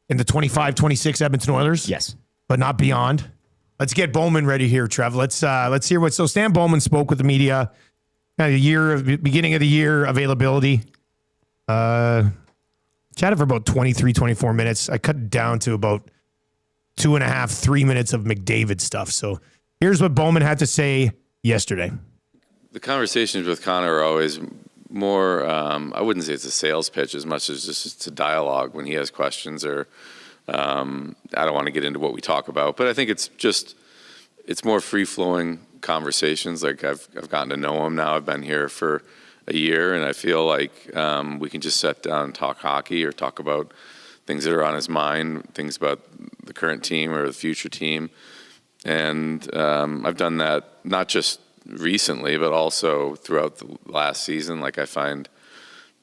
in the 25-26 Edmonton Oilers. Yes. But not beyond. Let's get Bowman ready here, Trev. Let's hear what. So Stan Bowman spoke with the media. Beginning of the year availability. Chatted for about 23, 24 minutes. I cut it down to about 2.5, 3 minutes of McDavid stuff. So here's what Bowman had to say yesterday. The conversations with Connor are always more, I wouldn't say it's a sales pitch as much as just it's a dialogue when he has questions or I don't want to get into what we talk about, but I think it's more free-flowing conversations. Like I've gotten to know him now. I've been here for a year, and I feel like we can just sit down and talk hockey or talk about things that are on his mind, things about the current team or the future team. And I've done that not just recently, but also throughout the last season. Like I find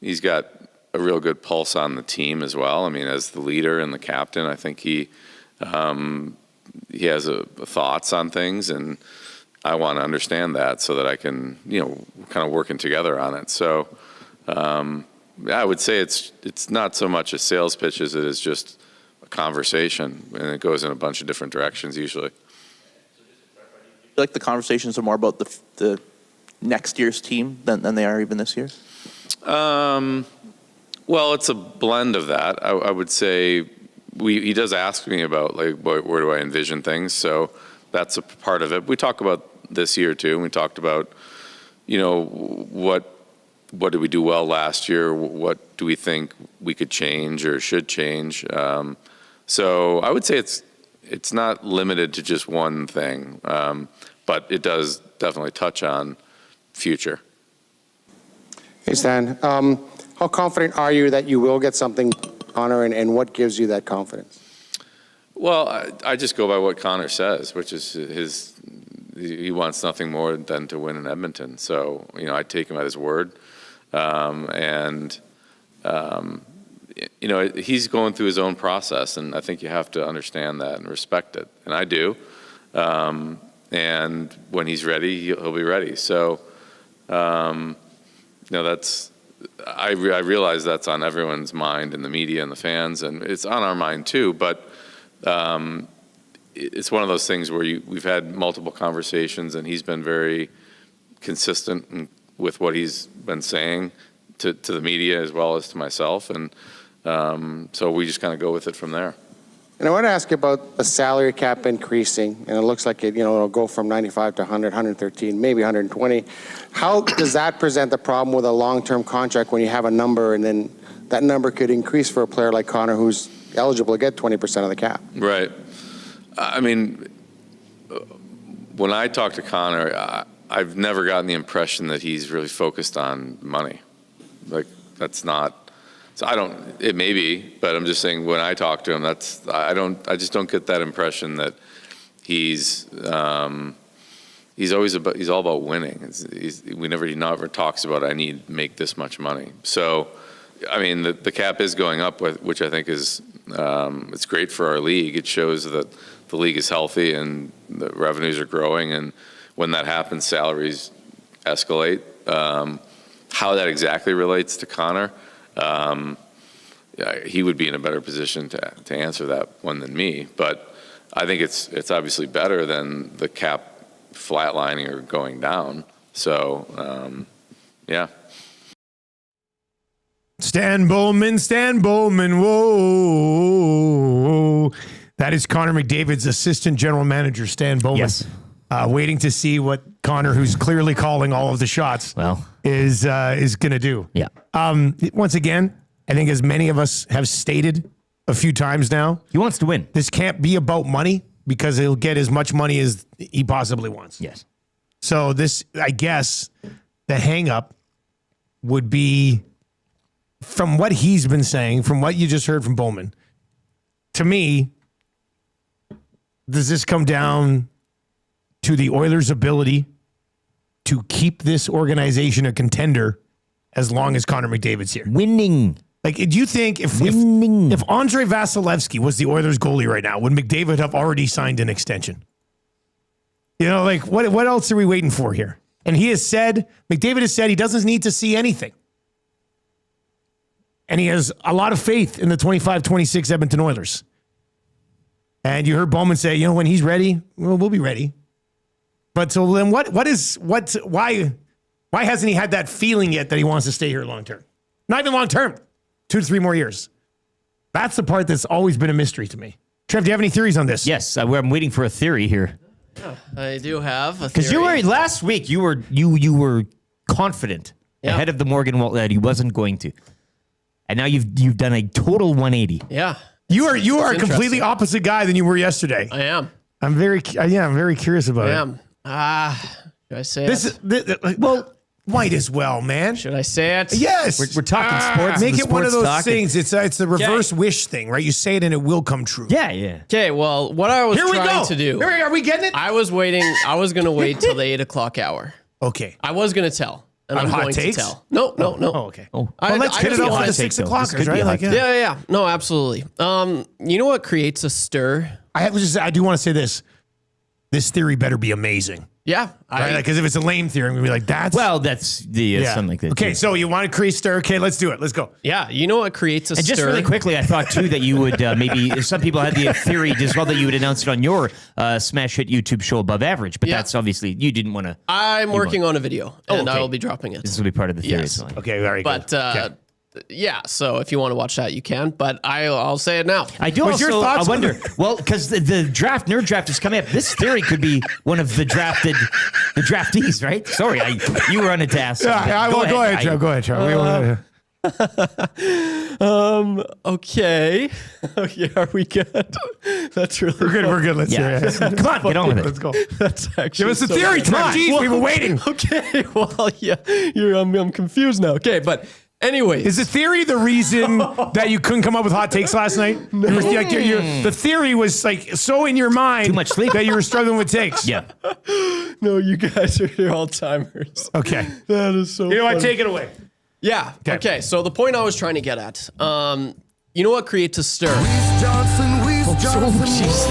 he's got a real good pulse on the team as well. I mean, as the leader and the captain, I think he has thoughts on things, and I want to understand that so that I can, kind of working together on it. So I would say it's not so much a sales pitch as it is just a conversation, and it goes in a bunch of different directions usually. Like the conversations are more about the next year's team than they are even this year? Well, it's a blend of that. I would say he does ask me about like where do I envision things, so that's a part of it. We talk about this year too, and we talked about what did we do well last year, what do we think we could change or should change. So I would say it's not limited to just one thing, but it does definitely touch on future. Hey, Stan. How confident are you that you will get something, Connor, and what gives you that confidence? Well, I just go by what Connor says, which is he wants nothing more than to win in Edmonton. So, I take him at his word. He's going through his own process, and I think you have to understand that and respect it. And I do. And when he's ready, he'll be ready. So, I realize that's on everyone's mind in the media and the fans, and it's on our mind too. But it's one of those things where we've had multiple conversations, and he's been very consistent with what he's been saying to the media as well as to myself, and so we just kind of go with it from there. And I want to ask you about the salary cap increasing, and it looks like it'll go from 95 to 100, 113, maybe 120. How does that present the problem with a long-term contract when you have a number, and then that number could increase for a player like Connor, who's eligible to get 20% of the cap? Right. I mean, when I talk to Connor, I've never gotten the impression that he's really focused on money. Like, that's not. So it may be, but I'm just saying when I talk to him, I just don't get that impression that he's all about winning. He never talks about, I need to make this much money. So, I mean, the cap is going up, which I think is, it's great for our league. It shows that the league is healthy and the revenues are growing. And when that happens, salaries escalate. How that exactly relates to Connor, he would be in a better position to answer that one than me. But I think it's obviously better than the cap flatlining or going down. So, yeah. Stan Bowman, whoa. That is Connor McDavid's assistant general manager, Stan Bowman. Yes. Waiting to see what Connor, who's clearly calling all of the shots, is going to do. Yeah. Once again, I think as many of us have stated a few times now, he wants to win. This can't be about money because he'll get as much money as he possibly wants. Yes. So this, I guess, the hang up would be from what he's been saying, from what you just heard from Bowman. To me, does this come down to the Oilers' ability to keep this organization a contender as long as Connor McDavid's here? Winning. Like, do you think if Andrei Vasilevsky was the Oilers goalie right now, would McDavid have already signed an extension? Like, what else are we waiting for here? And McDavid has said he doesn't need to see anything. And he has a lot of faith in the 25-26 Edmonton Oilers. And you heard Bowman say, when he's ready, we'll be ready. But so then why hasn't he had that feeling yet that he wants to stay here long term? Not even long term, 2 to 3 more years. That's the part that's always been a mystery to me. Trev, do you have any theories on this? Yes, I'm waiting for a theory here. I do have a theory. Because you were last week, you were confident ahead of the Morgan Walt that he wasn't going to, and now you've done a total 180. Yeah, you are a completely opposite guy than you were yesterday. I am. I'm very curious about it. I am. Should I say it? Well, might as well, man. Should I say it? Yes. We're talking sports. Make it one of those talk. things. It's the reverse wish thing, right? You say it and it will come true. Yeah. Okay, well, what I was trying to do. Are we getting it? I was waiting. I was going to wait till the 8 o'clock hour. Okay. I was going to tell. And On I'm hot going takes? to tell. No. Oh, okay. Oh. Well, let's get it I over hot the take, 6 though. o'clockers, This could be right? a hot Yeah. No, absolutely. You know what creates a stir? I do want to say this. This theory better be amazing. Yeah. Right? Because if it's a lame theory, I'm going to be like, that's... Well, that's something like that. Okay, too. so you want to create stir? Okay, let's do it. Let's go. Yeah. You know what creates a And stir? just really quickly, I thought too that you would maybe some people had the theory as well that you would announce it on your smash hit YouTube show Above Average, but that's obviously you didn't want to. I'm working on a video, and okay. I will be dropping it. This will be part of the theory. Yes. So. Okay, very good. But yeah, so if you want to watch that, you can. But I'll say it now. I do What's also. your thoughts I wonder. Well, because the nerd draft is coming up. This theory could be one of the draftees, right? Sorry, you were on a task. Go ahead, Trev. Okay. Okay, are we good? That's really We're good. We're good. Let's hear it. Come on, get on with it. Let's go. That's actually Give us a so theory, funny. Trev. Jeez, we've been waiting. Okay, well, yeah, I'm confused now. Okay, but anyways. Is the theory the reason that you couldn't come up with hot takes last night? No. The theory was like so in your mind Too much sleep. that you were struggling with takes. Yeah. No, you guys are your all-timers. Okay. That is so You know what? funny. Take it away. Yeah. Okay, so the point I was trying to get at, you know what creates a stir?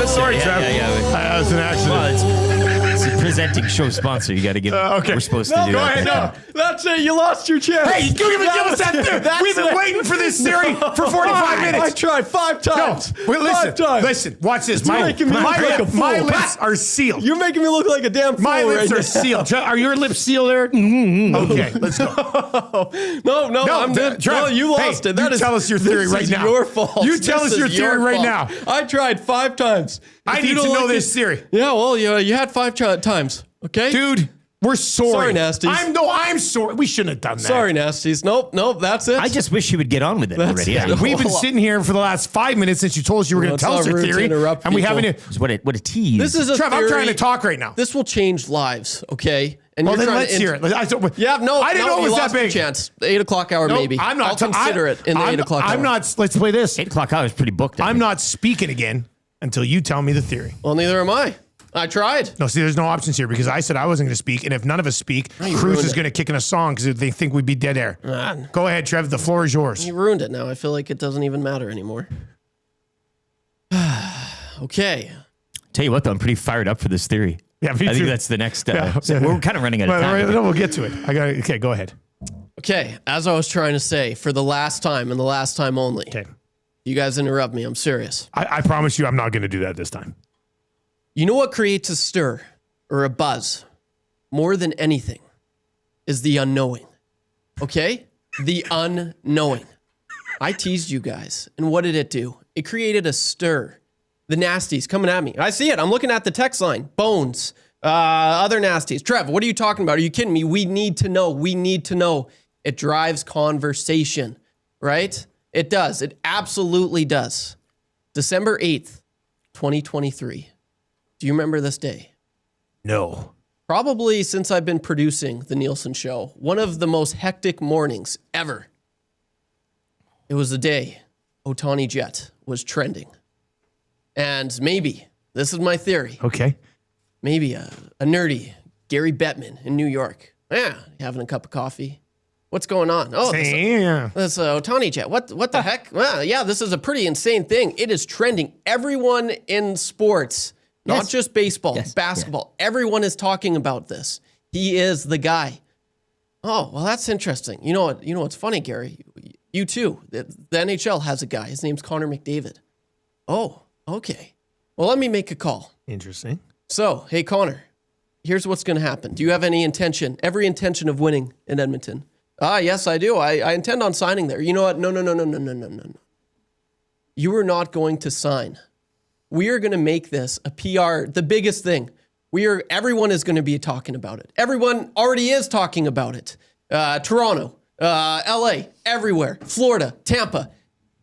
Sorry, Trev. Yeah. That was an accident. Well, it's a presenting show sponsor. You got to give. Okay. We're supposed to do Go that. ahead. No. That's it. You lost your chance. Hey, give us that theory. We've been waiting for this theory for 45 minutes. I tried 5 times. No, wait, Five times. listen. Watch this. You're making me look like a fool. My lips are sealed. You're making me look like a damn fool. My lips right are sealed. Are your lips sealed there? Okay, let's go. No, I'm good. Trev, No, you lost hey, it. That you is, tell us your theory this right is now. Your fault. You tell This us your is theory right fault. now. I tried 5 times. I If you need to don't know like this theory. Yeah, well, you had 5 times. Okay, Dude, we're sorry. Sorry, nasties. I'm sorry. We shouldn't have done that. Sorry, nasties. Nope. That's it. I just wish you would get on with it already. it. Yeah. We've been sitting here for the last 5 minutes since you told us you were going to Well, tell us it's your not rude to theory, interrupt and we people. haven't. What a tease. This is a Trev, I'm theory. trying to talk right now. This will change lives. Okay. And Well, you're then trying let's to hear it. Yeah, no, I didn't know it you was that lost your big. chance. The 8 o'clock hour, Nope, maybe. I'm not. I'll consider it in the 8 o'clock hour. I'm not. Let's play this. 8 o'clock hour is pretty booked. I I'm think. not speaking again until you tell me the theory. Well, neither am I. I tried. No, see, there's no options here because I said I wasn't going to speak, and if none of us speak, you Cruz ruined is it. going to kick in a song because they think we'd be dead air. Go ahead, Trev. The floor is yours. You ruined it now. I feel like it doesn't even matter anymore. Okay. Tell you what, though, I'm pretty fired up for this theory. Yeah, me I think too. that's the next. Yeah. We're kind of running out of time. No, we'll get to it. Okay, go ahead. Okay. As I was trying to say, for the last time and the last time only, Okay. you guys interrupt me. I'm serious. I promise you I'm not going to do that this time. You know what creates a stir or a buzz more than anything is the unknowing. Okay? The unknowing. I teased you guys. And what did it do? It created a stir. The nasties coming at me. I see it. I'm looking at the text line. Bones. Other nasties. Trev, what are you talking about? Are you kidding me? We need to know. We need to know. It drives conversation, right? It does. It absolutely does. December 8th, 2023. Do you remember this day? No. Probably since I've been producing the Nielson Show, one of the most hectic mornings ever. It was the day Ohtani Jet was trending. And maybe, this is my theory, Okay. maybe a nerdy Gary Bettman in New York. Yeah, having a cup of coffee. What's going on? Oh, this Ohtani Jet. What the heck? Well, yeah, this is a pretty insane thing. It is trending. Everyone in sports, not just baseball, basketball, everyone is talking about this. He is the guy. Oh, well, that's interesting. You know what's funny, Gary? You too. The NHL has a guy. His name's Connor McDavid. Oh, okay. Well, let me make a call. Interesting. So, hey, Connor, here's what's going to happen. Do you have any intention, every intention of winning in Edmonton? Yes, I do. I intend on signing there. You know what? No. You are not going to sign. We are going to make this a PR, the biggest thing. Everyone is going to be talking about it. Everyone already is talking about it. Toronto, LA, everywhere, Florida, Tampa.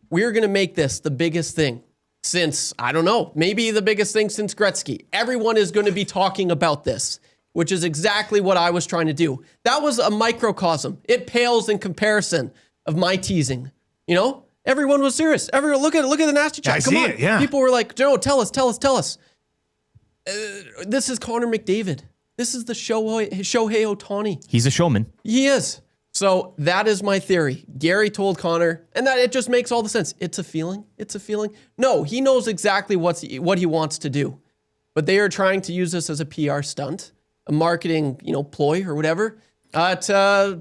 We are going to make this the biggest thing since, I don't know, maybe the biggest thing since Gretzky. Everyone is going to be talking about this, which is exactly what I was trying to do. That was a microcosm. It pales in comparison of my teasing. You know, everyone was serious. Everyone, look at the nasty chat. I Come see on. it, yeah. People were like, no, tell us. This is Connor McDavid. This is the Shohei Ohtani. He's a showman. He is. So that is my theory. Gary told Connor, and that it just makes all the sense. It's a feeling. No, he knows exactly what he wants to do. But they are trying to use this as a PR stunt, a marketing, ploy or whatever, to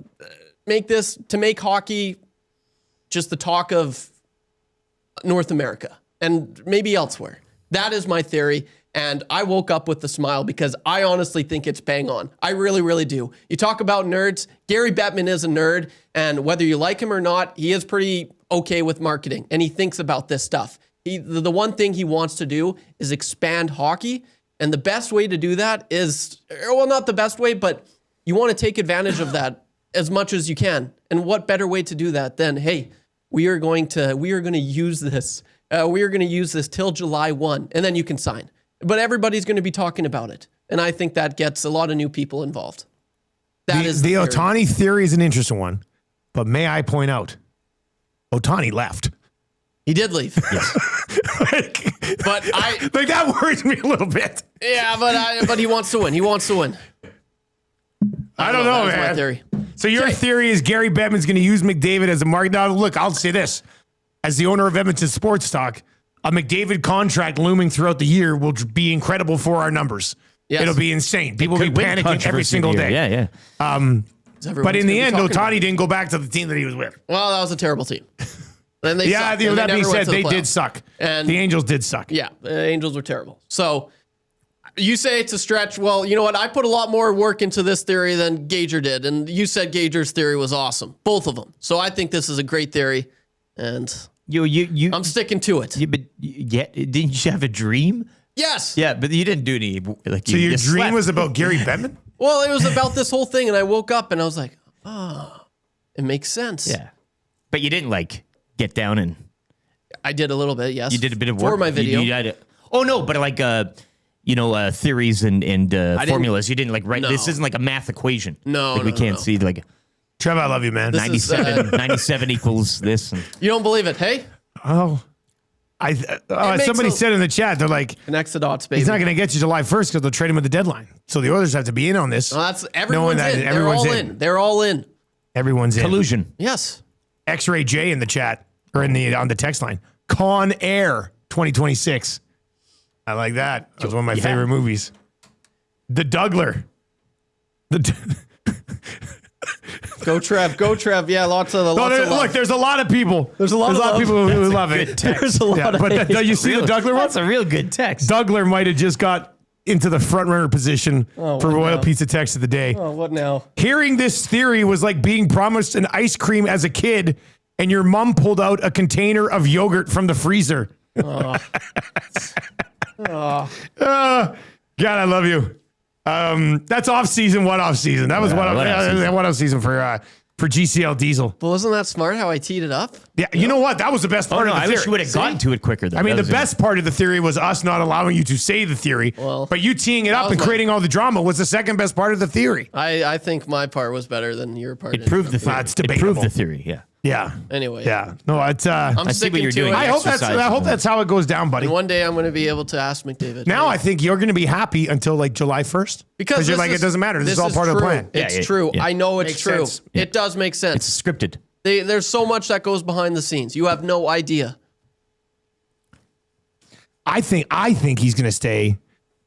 make hockey just the talk of North America and maybe elsewhere. That is my theory. And I woke up with a smile because I honestly think it's bang on. I really, really do. You talk about nerds. Gary Bettman is a nerd. And whether you like him or not, he is pretty okay with marketing. And he thinks about this stuff. The one thing he wants to do is expand hockey. And the best way to do that is, well, not the best way, but you want to take advantage of that as much as you can. And what better way to do that than, hey, we are going to use this. We are going to use this till July 1, and then you can sign. But everybody's going to be talking about it. And I think that gets a lot of new people involved. That is the theory. Ohtani theory is an interesting one. But may I point out, Ohtani left. He did leave. Yes. But that worries me a little bit. Yeah, but he wants to win. He wants to win. I don't know, That is man. my theory. So your theory is Gary Bettman's going to use McDavid as a market. Now, look, I'll say this. As the owner of Edmonton Sports Talk, a McDavid contract looming throughout the year will be incredible for our numbers. Yes. It'll be insane. People will be panicking every single day. Yeah. But in the end, Ohtani didn't go back to the team that he was with. Well, that was a terrible team. And they Yeah, sucked, and that they being never went said, to the they did playoffs. suck. And The Angels did suck. yeah, the Angels were terrible. So you say it's a stretch. Well, you know what? I put a lot more work into this theory than Gager did. And you said Gager's theory was awesome. Both of them. So I think this is a great theory. And I'm sticking to it. Didn't you have a dream? Yes. Yeah, but you didn't do any. Like, So your you dream slept. was about Gary Bettman? Well, it was about this whole thing. And I woke up and I was like, oh, it makes sense. Yeah, but you didn't like get down and. I did a little bit, yes. You did a bit of work for my video. You had it. Oh no, but like theories and formulas. You didn't like write. No. This isn't like a math equation. No, like we no, can't no. see like Trev, I love you, man. This is, 97 equals this. And, You don't believe it, hey? Somebody makes said in the chat, they're like, Connects the dots, baby. he's not going to get you July 1st because they'll trade him at the deadline. So the Oilers have to be in on this. Well, that's knowing everyone's that in. everyone's They're all in. They're all in. Everyone's in. collusion. Yes. X-Ray J in the chat or on the text line. Con Air 2026. I like that. That's one of my favorite movies. The Dougler. Go Trev. Go Trev. Yeah, lots of love. Look, there's a lot of people. There's a lot of people who love it. There's a lot of hate. You see the Dougler one? That's a real good text. Dougler might have just got into the front runner position for what Royal now? Pizza Text of the Day. Oh, what now? Hearing this theory was like being promised an ice cream as a kid and your mom pulled out a container of yogurt from the freezer. God, I love you. That's off season, one off season. That was one off season for GCL Diesel. Well, wasn't that smart how I teed it up? Yeah, you know what? That was the best part of the I theory. wish you would have gotten to it quicker. Though. I mean, That the was best part of the theory was us not allowing you to say the theory, Well, but you teeing it up was and my- creating all the drama was the second best part of the theory. I think my part was better than your part. It proved the theory. It's It proved debatable. the theory. Yeah. Yeah. Anyway. Yeah. No, it's. I'm I see what sticking you're to doing. it. I hope that's how it goes down, buddy. And one day I'm going to be able to ask McDavid. Now hey, I think you're going to be happy until like July 1st because you're this like, is- it doesn't matter. This is all part of the true. plan. It's Yeah, true. yeah. I know it's Makes true. sense. It does make sense. It's scripted. There's so much that goes behind the scenes. You have no idea. I think he's going to stay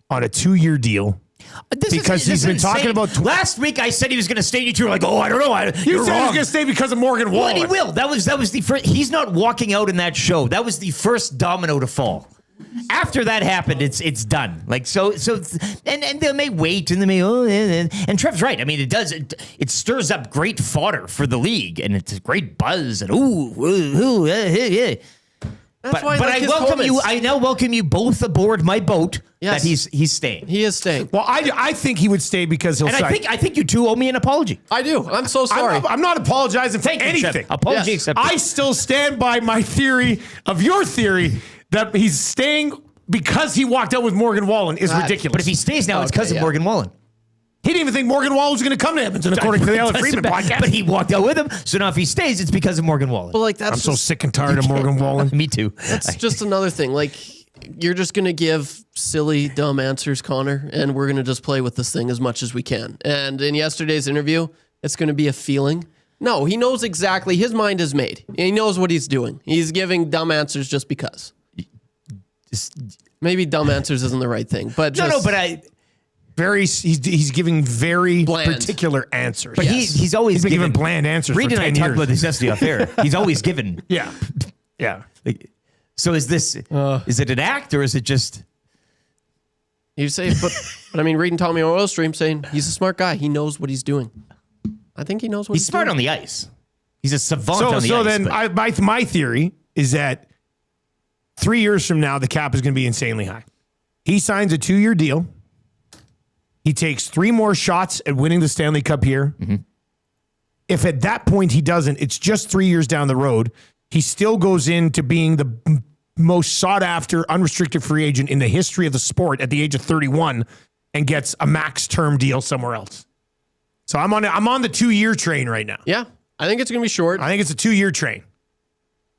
on a 2-year deal. Because he's been talking about last week. I said he was going to stay. You were like, "Oh, I don't know." You You're said he was wrong. going to stay because of Morgan Well, Wallen. and he will. That was the first. He's not walking out in that show. That was the first domino to fall. After that happened, it's done. Like so, and they may wait and they may and Trev's right. I mean, it stirs up great fodder for the league and it's a great buzz and yeah. That's why I But like I his welcome you. comments. I now welcome you both aboard my boat. Yes. That he's staying. He is staying. Well, I think he would stay because he'll And sign. I think you two owe me an apology. I do. I'm so sorry. I'm not apologizing for Thank you, Trev. anything. Apology Yes. accepted. I still stand by my theory of your theory that he's staying because he walked out with Morgan Wallen is ridiculous. But if he stays now, it's because of yeah. Morgan Wallen. he didn't even think Morgan Wallen was going to come to Edmonton, according to the Ellen Friedman podcast. But he walked out with him. So now if he stays, it's because of Morgan Wallen. But like that's I'm so just, sick and tired of Morgan Wallen. Me too. that's just another thing. Like you're just gonna give silly, dumb answers, Connor, and we're gonna just play with this thing as much as we can. And in yesterday's interview, it's gonna be a feeling. No, he knows exactly. His mind is made. He knows what he's doing. He's giving dumb answers just because. Maybe dumb answers isn't the right thing, but just, He's giving very Bland. particular answers. But he's always been given giving bland answers Reed for and I 10 talked years. about this yesterday off air. He's always given. Yeah. So is this? Is it an act or is it just? you say, but I mean, reading Tommy on Oil Stream saying he's a smart guy. He knows what he's doing. I think he knows what He's smart doing. on the ice. He's a savant So on the ice. then but- my theory is that 3 years from now, the cap is going to be insanely high. He signs a 2-year deal. He takes 3 more shots at winning the Stanley Cup here. Mm-hmm. if at that point he doesn't, it's just 3 years down the road, he still goes into being the most sought after unrestricted free agent in the history of the sport at the age of 31 and gets a max term deal somewhere else. So I'm on the 2-year train right now. Yeah, I think it's going to be short. I think it's a 2-year train.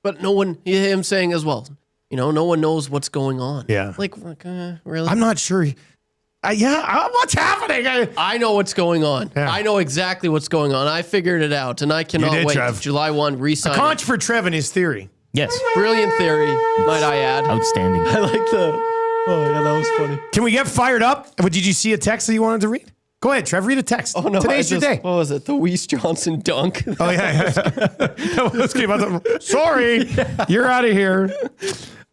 But no one, him saying as well, no one knows what's going on. Yeah. Like really? I'm not sure. What's happening? I know what's going on. Yeah. I know exactly what's going on. I figured it out, and I cannot wait. Trev. July 1, re-sign. A conch for Trev and his theory. Yes. Brilliant theory, might I add. Outstanding. I like the. Oh yeah, that was funny. Can we get fired up? Did you see a text that you wanted to read? Go ahead, Trev. Read a text. Oh no, Today's your day. What was it? The Weiss Johnson dunk. Oh yeah. Sorry, you're out of here.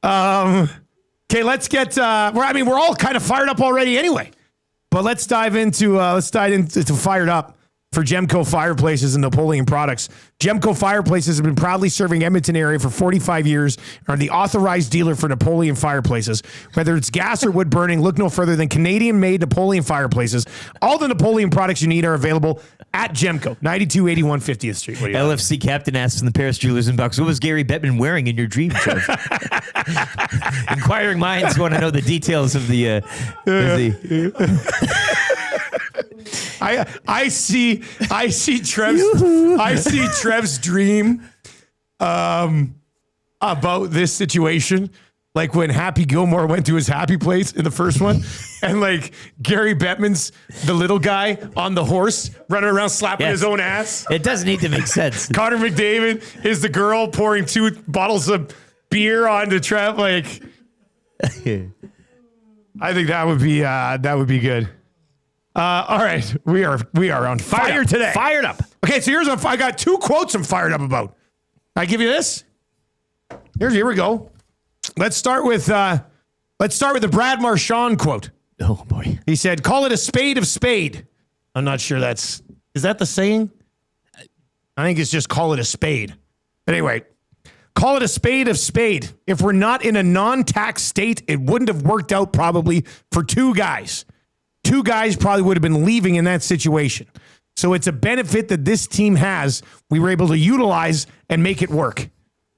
Okay, let's get. We're all kind of fired up already anyway. But let's dive into fired up for Gemco Fireplaces and Napoleon Products. Gemco Fireplaces have been proudly serving Edmonton area for 45 years and are the authorized dealer for Napoleon Fireplaces. Whether it's gas or wood burning, look no further than Canadian-made Napoleon Fireplaces. All the Napoleon products you need are available at Gemco, 9281 50th Street. What do you got? LFC captain asks from the Paris Jewelers inbox, what was Gary Bettman wearing in your dream, Trev? Inquiring minds want to know the details of the... I see Trev's dream about this situation, like when Happy Gilmore went to his happy place in the first one, and like Gary Bettman's the little guy on the horse running around slapping his own ass. It doesn't need to make sense. Connor McDavid is the girl pouring 2 bottles of beer onto Trev. Like, I think that would be good. All right, we are on fire today. Fired up. Okay, so I got 2 quotes I'm fired up about. I give you this. Here we go. Let's start with the Brad Marchand quote. Oh boy. He said, "Call it a spade of spade." I'm not sure is that the saying? I think it's just call it a spade. But anyway, call it a spade of spade. If we're not in a non-tax state, it wouldn't have worked out probably for 2 guys. 2 guys probably would have been leaving in that situation. So it's a benefit that this team has. We were able to utilize and make it work.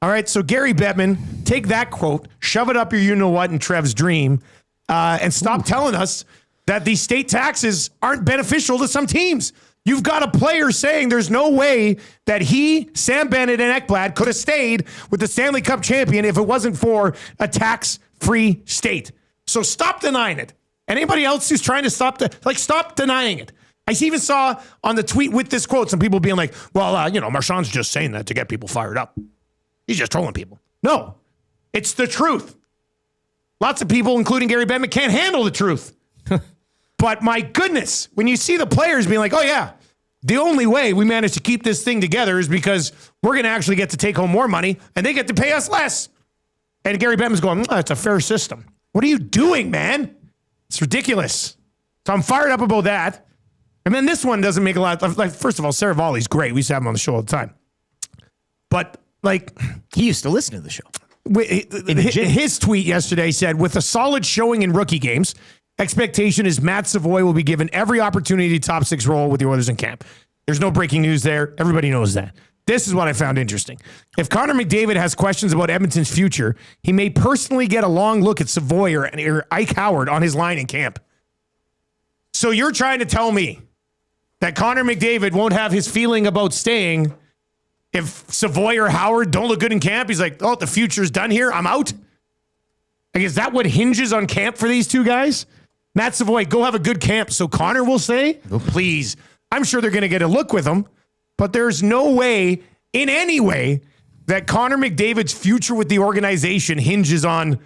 All right, so Gary Bettman, take that quote, shove it up your you-know-what in Trev's dream, and stop telling us that these state taxes aren't beneficial to some teams. You've got a player saying there's no way that he, Sam Bennett, and Ekblad could have stayed with the Stanley Cup champion if it wasn't for a tax-free state. So stop denying it. Anybody else who's trying to stop denying it. I even saw on the tweet with this quote some people being like, well, Marchand's just saying that to get people fired up. He's just trolling people. No, it's the truth. Lots of people, including Gary Bettman, can't handle the truth. But my goodness, when you see the players being like, oh yeah, the only way we managed to keep this thing together is because we're going to actually get to take home more money and they get to pay us less. And Gary Bettman's going, it's a fair system. What are you doing, man? It's ridiculous. So I'm fired up about that. And then this one doesn't make a lot of, first of all, Sarah Volley's great. We used to have him on the show all the time. But he used to listen to the show. His tweet yesterday said, with a solid showing in rookie games, expectation is Matt Savoy will be given every opportunity to top 6 role with the Oilers in camp. There's no breaking news there. Everybody knows that. This is what I found interesting. If Connor McDavid has questions about Edmonton's future, he may personally get a long look at Savoy or Ike Howard on his line in camp. So you're trying to tell me that Connor McDavid won't have his feeling about staying if Savoy or Howard don't look good in camp? He's like, the future's done here. I'm out. Is that what hinges on camp for these 2 guys? Matt Savoy, go have a good camp so Connor will stay? Oh, please. I'm sure they're going to get a look with him, but there's no way, in any way, that Connor McDavid's future with the organization hinges on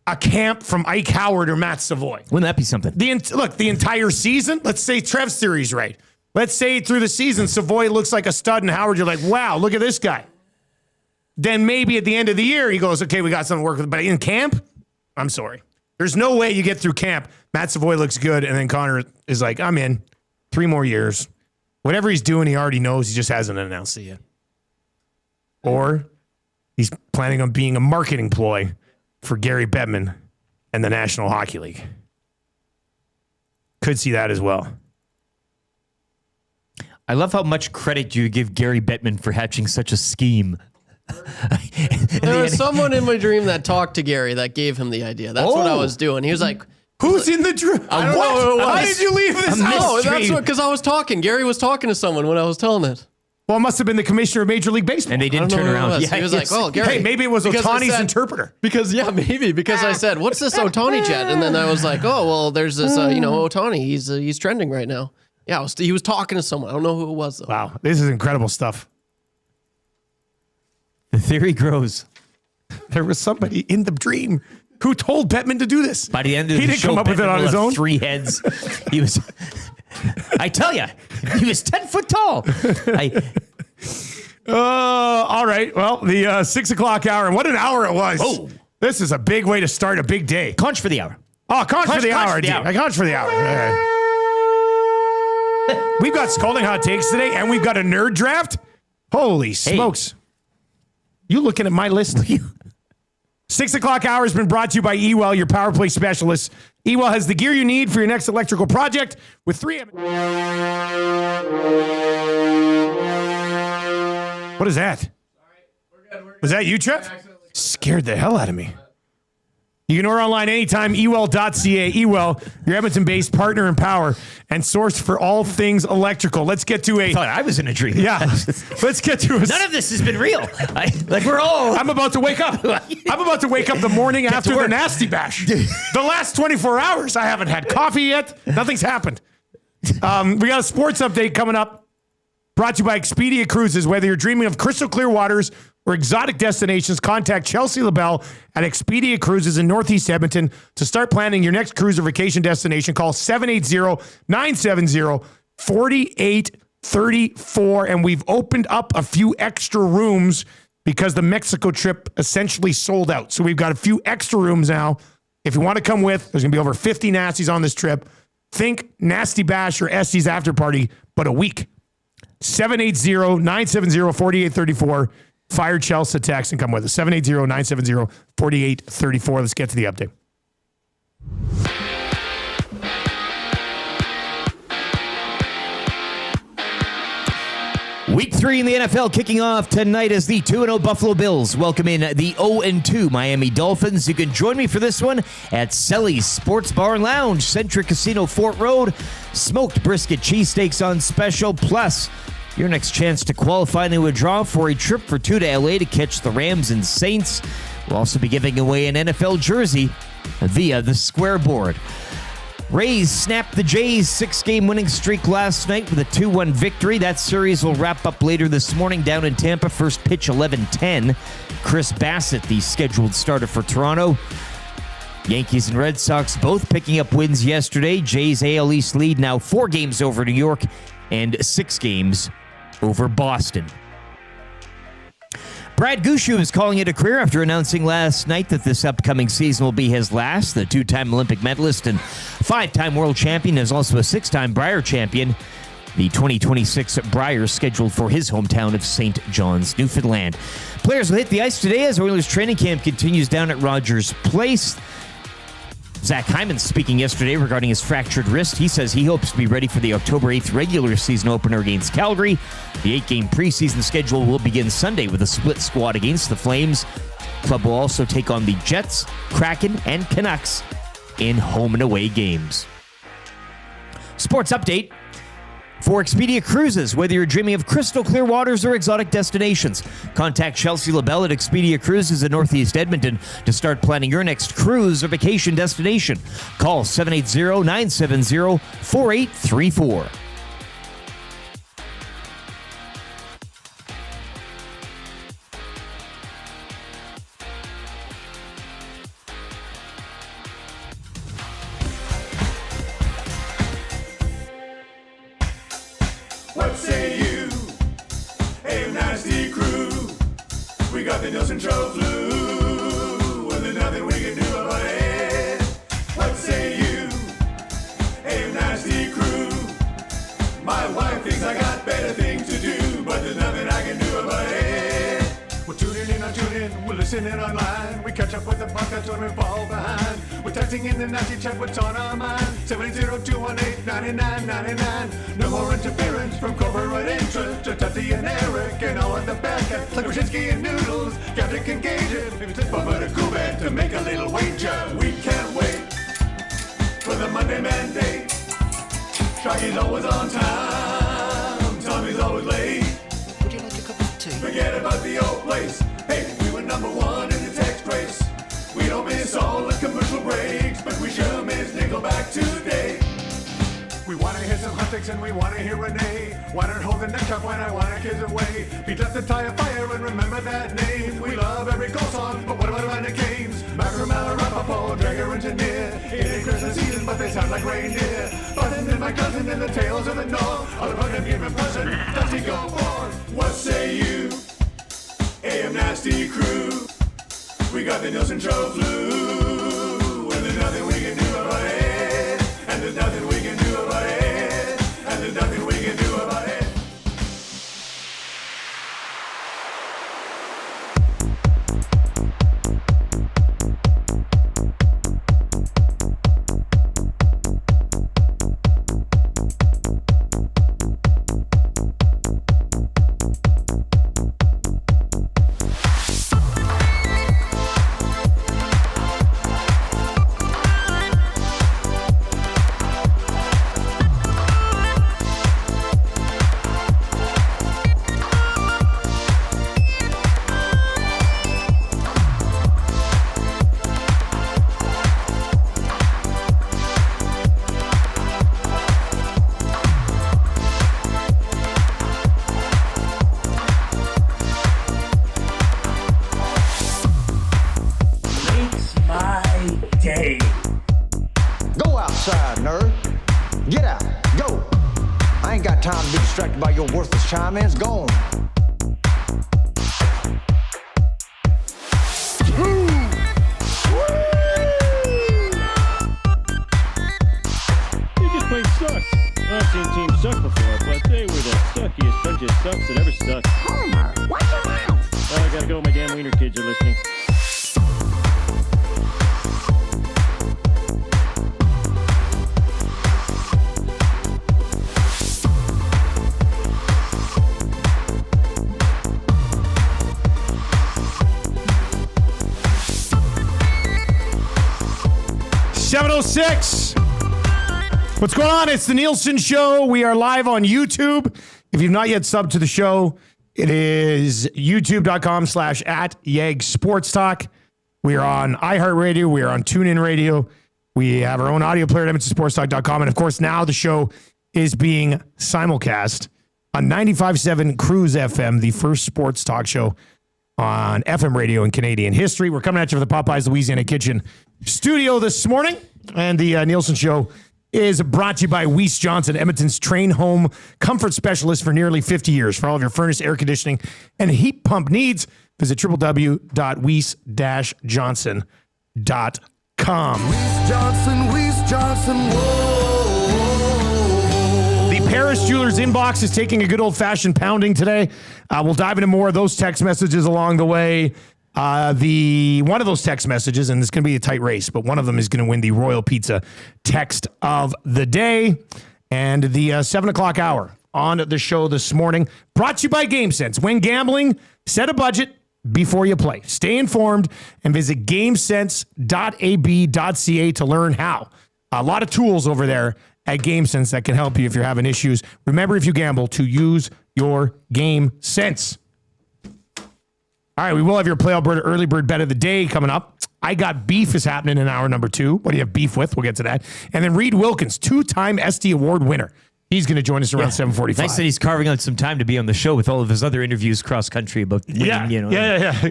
a camp from Ike Howard or Matt Savoy. Wouldn't that be something? The entire season, let's say Trev's theory's right. Let's say through the season, Savoy looks like a stud, and Howard, you're like, wow, look at this guy. Then maybe at the end of the year, he goes, okay, we got something to work with. But in camp, I'm sorry. There's no way you get through camp. Matt Savoy looks good, and then Connor is like, I'm in. 3 more years. Whatever he's doing, he already knows. He just hasn't announced it yet. Or he's planning on being a marketing ploy for Gary Bettman and the National Hockey League. Could see that as well. I love how much credit you give Gary Bettman for hatching such a scheme. There was someone in my dream that talked to Gary that gave him the idea. That's what I was doing. He was like, Who's in the dream? I don't know who it was. How did you leave this out? "Oh, that's what." Because I was talking. Gary was talking to someone when I was telling it. Well, it must have been the commissioner of Major League Baseball. And they didn't turn around. Yeah, he was like, "Oh, Gary." Hey, maybe it was Because I Ohtani's said- interpreter. Because I said, "What's this Ohtani chat?" And then I was like, "Oh, well, there's this, Ohtani. He's trending right now." Yeah, he was talking to someone. I don't know who it was though. Wow, this is incredible stuff. The theory grows. There was somebody in the dream who told Bettman to do this. By the end of he the didn't show, come up with it Bettman on will his have own. 3 heads. He was. I tell you, he was 10 foot tall. All right. Well, the 6 o'clock hour, and what an hour it was. Oh. This is a big way to start a big day. Conch for the hour. Oh, conch for the Conch hour. for the dude. hour. Conch for the hour. All right. We've got Scalding Hot Takes today, and we've got a nerd draft. Holy smokes. You looking at my list? 6 o'clock hour has been brought to you by Ewell, your power play specialist. Ewell has the gear you need for your next electrical project with 3. What is that? Was that you, Trev? Scared the hell out of me. You can order online anytime, ewell.ca. Ewell, your Edmonton-based partner in power and source for all things electrical. Let's get to I thought I was in a dream. Yeah. Let's get to a... None of this has been real. We're all... I'm about to wake up. I'm about to wake up the morning after the nasty bash. The last 24 hours, I haven't had coffee yet. Nothing's happened. We got a sports update coming up. Brought to you by Expedia Cruises. Whether you're dreaming of crystal clear waters or exotic destinations, contact Chelsea LaBelle at Expedia Cruises in Northeast Edmonton to start planning your next cruise or vacation destination. Call 780-970-4834. And we've opened up a few extra rooms because the Mexico trip essentially sold out. So we've got a few extra rooms now. If you want to come with, there's going to be over 50 nasties on this trip. Think Nasty Bash or Estes After Party, but a week. 780-970-4834. Fire Chelsea text and come with us. 780-970-4834. Let's get to the update. Week 3 in the NFL kicking off tonight as the 2-0 Buffalo Bills welcome in the 0-2 Miami Dolphins. You can join me for this one at Selly's Sports Bar and Lounge, Centric Casino, Fort Road. Smoked brisket cheesesteaks on special, plus your next chance to qualify into a draw for a trip for 2 to LA to catch the Rams and Saints. We'll also be giving away an NFL jersey via the Square Board. Rays snapped the Jays' 6-game winning streak last night with a 2-1 victory. That series will wrap up later this morning down in Tampa. First pitch 11:10. Chris Bassett, the scheduled starter for Toronto. Yankees and Red Sox both picking up wins yesterday. Jays' AL East lead now 4 games over New York and 6 games over Boston. Brad Gushue is calling it a career after announcing last night that this upcoming season will be his last. The 2-time Olympic medalist and 5-time world champion is also a 6-time Brier champion. The 2026 Brier scheduled for his hometown of St. John's, Newfoundland. Players will hit the ice today as Oilers training camp continues down at Rogers Place. Zach Hyman speaking yesterday regarding his fractured wrist. He says he hopes to be ready for the October 8th regular season opener against Calgary. The 8-game preseason schedule will begin Sunday with a split squad against the Flames. Club will also take on the Jets, Kraken, and Canucks in home and away games. Sports update. For Expedia Cruises, whether you're dreaming of crystal clear waters or exotic destinations, contact Chelsea LaBelle at Expedia Cruises in Northeast Edmonton to start planning your next cruise or vacation destination. Call 780-970-4834. What say you? Hey, nasty crew. We got the Nielson Show flu. Well, there's nothing we can do about it. What say you? Hey, nasty crew. My wife thinks I got better things to do, but there's nothing I can do about it. Well, tune in, I'm tuning in. We'll listen in online. We catch up with the podcast when we fall behind. We're texting in the nasty chat, what's on our mind. 780-218-9999. No more interference from corporate interest. Just Dusty and Eric and all of the bad cats. Like Brzezinski and Noodles, Captain can gauge it. Maybe it's Bubba to Gooooooood to make a little wager. We can't wait for the Monday mandate. Shaggy's always on time. Tommy's always late. Would you like a cup of tea? Forget about the old place. Hey, we were number one in the text race. We don't miss all the commercial breaks, but we sure miss Nickelback today. We want to hear some hot takes and we want to hear Renee. Why not hold the neck up when I want to kiss away? Beat left the tire fire and remember that name. We love every goal song, but what about the games? Macramel, Rapaport, Dragger, Engineer. It ain't Christmas season, but they sound like reindeer. Button and my cousin and the tales of the North. All about them giving present, Dusty go forth. What say you? AM Nasty crew. We got the Nielson Show flu. And there's nothing we can do about it. And there's nothing we can do about it. And there's nothing we can do about it. Go outside, nerd. Get out. Go. I ain't got time to be distracted by your worthless chime-ins. Go on. They just plain suck. I've seen teams suck before, but they were the suckiest bunch of sucks that ever sucked. Homer, watch your mouth. Well, I gotta go. My damn wiener kids are listening. $7:06. What's going on? It's the Nielson Show. We are live on YouTube. If you've not yet subbed to the show, it is youtube.com/@YegSportsTalk. We are on iHeartRadio. We are on TuneIn Radio. We have our own audio player at EdmontonSportsTalk.com. And of course, now the show is being simulcast on 95.7 Cruise FM, the first sports talk show on FM radio in Canadian history. We're coming at you from the Popeyes Louisiana Kitchen studio this morning. And the Nielsen Show is brought to you by Weiss Johnson, Edmonton's train home comfort specialist for nearly 50 years. For all of your furnace, air conditioning, and heat pump needs, visit www.weiss-johnson.com. Weiss Johnson, whoa. The Paris Jewelers inbox is taking a good old-fashioned pounding today. We'll dive into more of those text messages along the way. One of those text messages, and it's going to be a tight race, but one of them is going to win the Royal Pizza text of the day. And the 7 o'clock hour on the show this morning, brought to you by GameSense. When gambling, set a budget before you play. Stay informed and visit gamesense.ab.ca to learn how. A lot of tools over there at GameSense that can help you if you're having issues. Remember, if you gamble, to use your GameSense. All right, we will have your Play Alberta Early Bird Bet of the Day coming up. I Got Beef is happening in hour number 2. What do you have beef with? We'll get to that. And then Reid Wilkins, 2-time SD Award winner. He's going to join us around 7:45. Nice that he's carving out some time to be on the show with all of his other interviews cross country about winning, Yeah.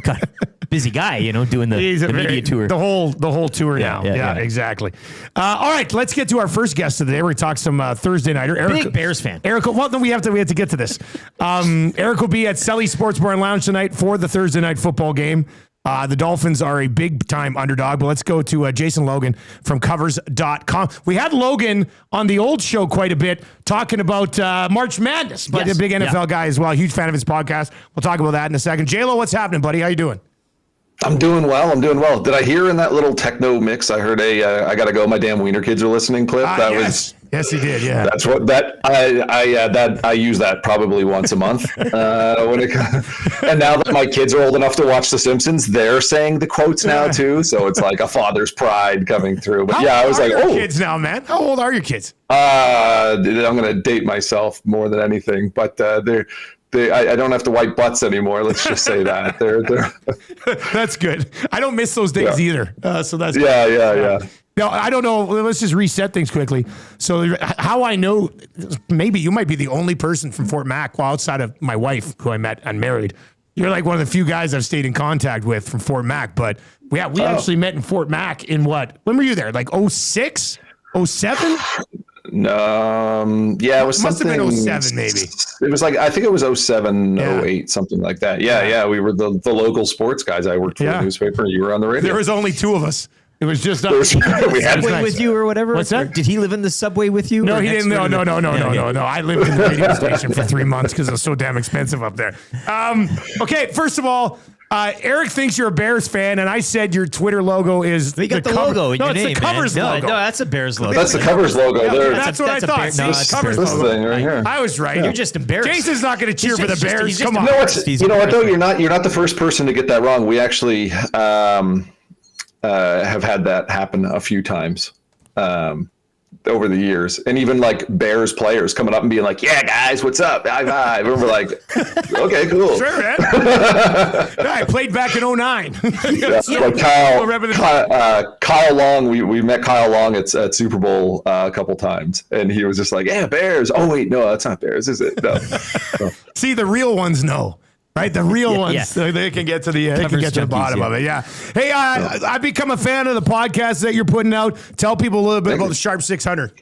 God, busy guy, doing the media tour. The whole tour now. Yeah, exactly. All right, let's get to our first guest of the day. We're talk some Thursday nighter. Big Bears fan. Eric, well, no, we have to get to this. Eric will be at Selly Sports Bar and Lounge tonight for the Thursday night football game. The Dolphins are a big-time underdog, but let's go to Jason Logan from Covers.com. We had Logan on the old show quite a bit talking about March Madness, but a big NFL guy as well. Huge fan of his podcast. We'll talk about that in a second. J-Lo, what's happening, buddy? How you doing? I'm doing well. Did I hear in that little techno mix? I heard I gotta go. My damn wiener kids are listening clip. Yes, he did. Yeah, that's what I use that probably once a month. And now that my kids are old enough to watch The Simpsons, they're saying the quotes now too. So it's like a father's pride coming through. But I was like, kids now, man. How old are your kids? I'm gonna date myself more than anything, but I don't have to wipe butts anymore. Let's just say that. They're That's good. I don't miss those days either. So that's yeah. No, I don't know. Let's just reset things quickly. So how I know, maybe you might be the only person from Fort Mac, well, outside of my wife, who I met and married. You're like one of the few guys I've stayed in contact with from Fort Mac. But we actually met in Fort Mac in what? When were you there? Like 06? 07? No, it was must something. Have been 07, maybe. It was like, I think it was 07, 08, something like that. Yeah. We were the local sports guys. I worked for the newspaper. You were on the radio. There was only two of us. It was just us. We had subway with you or whatever. What's that? Or did he live in the subway with you? No, he didn't. No. I lived in the radio station for 3 months because it was so damn expensive up there. Okay, first of all, Eric thinks you're a Bears fan, and I said your Twitter logo is the logo in your name, the Covers logo. No, that's a Bears logo. That's the Covers logo. That's what I thought. It's Covers this logo. thing right here. I was right. You're just embarrassed. Jason's not going to cheer for the Bears. Come on. You know what though? You're not the first person to get that wrong. We actually have had that happen a few times over the years, and even like Bears players coming up and being like, "Yeah, guys, what's up? High five." And we're like, "Okay, cool." Sure, man. I played back in 09. Like Kyle Long. We met Kyle Long at Super Bowl a couple times, and he was just like, "Yeah, Bears." Oh wait, no, that's not Bears, is it? No. See, the real ones know. Right, the real ones, so they can get to the bottom of it. Yeah. Hey, I've become a fan of the podcast that you're putting out. Tell people a little bit about the Sharp 600.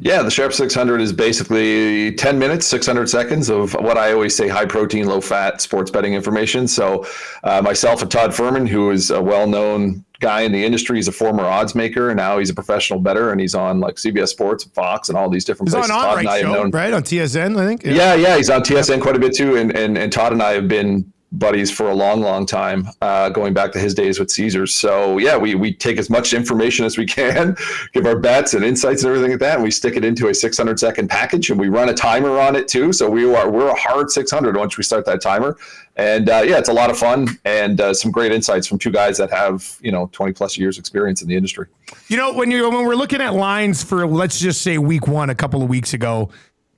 Yeah, the Sharp 600 is basically 10 minutes, 600 seconds of what I always say, high protein, low fat sports betting information. So myself and Todd Furman, who is a well-known guy in the industry, he's a former odds maker, and now he's a professional bettor, and he's on like CBS Sports, Fox, and all these different places. He's on Right Show, right? On TSN, I think. Yeah, he's on TSN quite a bit too, and Todd and I have been buddies for a long time, going back to his days with Caesars. So yeah, we take as much information as we can, give our bets and insights and everything like that, and we stick it into a 600-second package, and we run a timer on it too. So we're a hard 600 once we start that timer. And it's a lot of fun and some great insights from two guys that have 20 plus years experience in the industry. When we're looking at lines for, let's just say, week one a couple of weeks ago,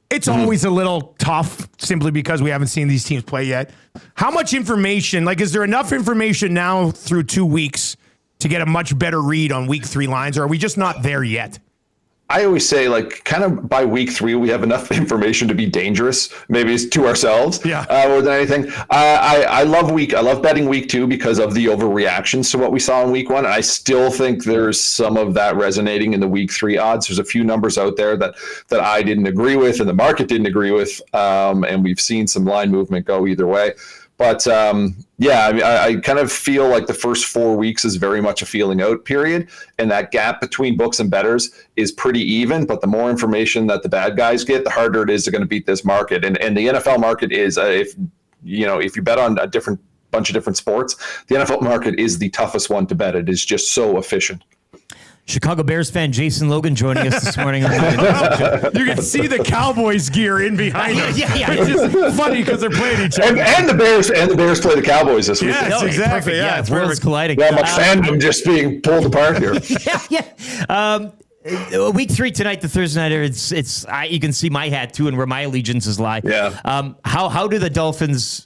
it's always a little tough simply because we haven't seen these teams play yet. How much information, is there enough information now through 2 weeks to get a much better read on week 3 lines, or are we just not there yet? I always say, kind of by week 3, we have enough information to be dangerous, maybe it's to ourselves, more than anything. I love betting week 2 because of the overreactions to what we saw in week 1. And I still think there's some of that resonating in the week 3 odds. There's a few numbers out there that I didn't agree with and the market didn't agree with. And we've seen some line movement go either way. But I kind of feel like the first 4 weeks is very much a feeling out period. And that gap between books and bettors is pretty even. But the more information that the bad guys get, the harder it is to going to beat this market. And the NFL market is, if you bet on a different bunch of different sports, the NFL market is the toughest one to bet. It is just so efficient. Chicago Bears fan Jason Logan joining us this morning. On the you can see the Cowboys gear in behind him. Yeah. It's just funny because they're playing each other. And the Bears play the Cowboys this week. Yes, exactly. Perfect. Yeah, it's worlds colliding. Yeah, my fandom just being pulled apart here. Week 3 tonight, the Thursday nighter. It's you can see my hat too, and where my allegiances lie. Yeah. How do the Dolphins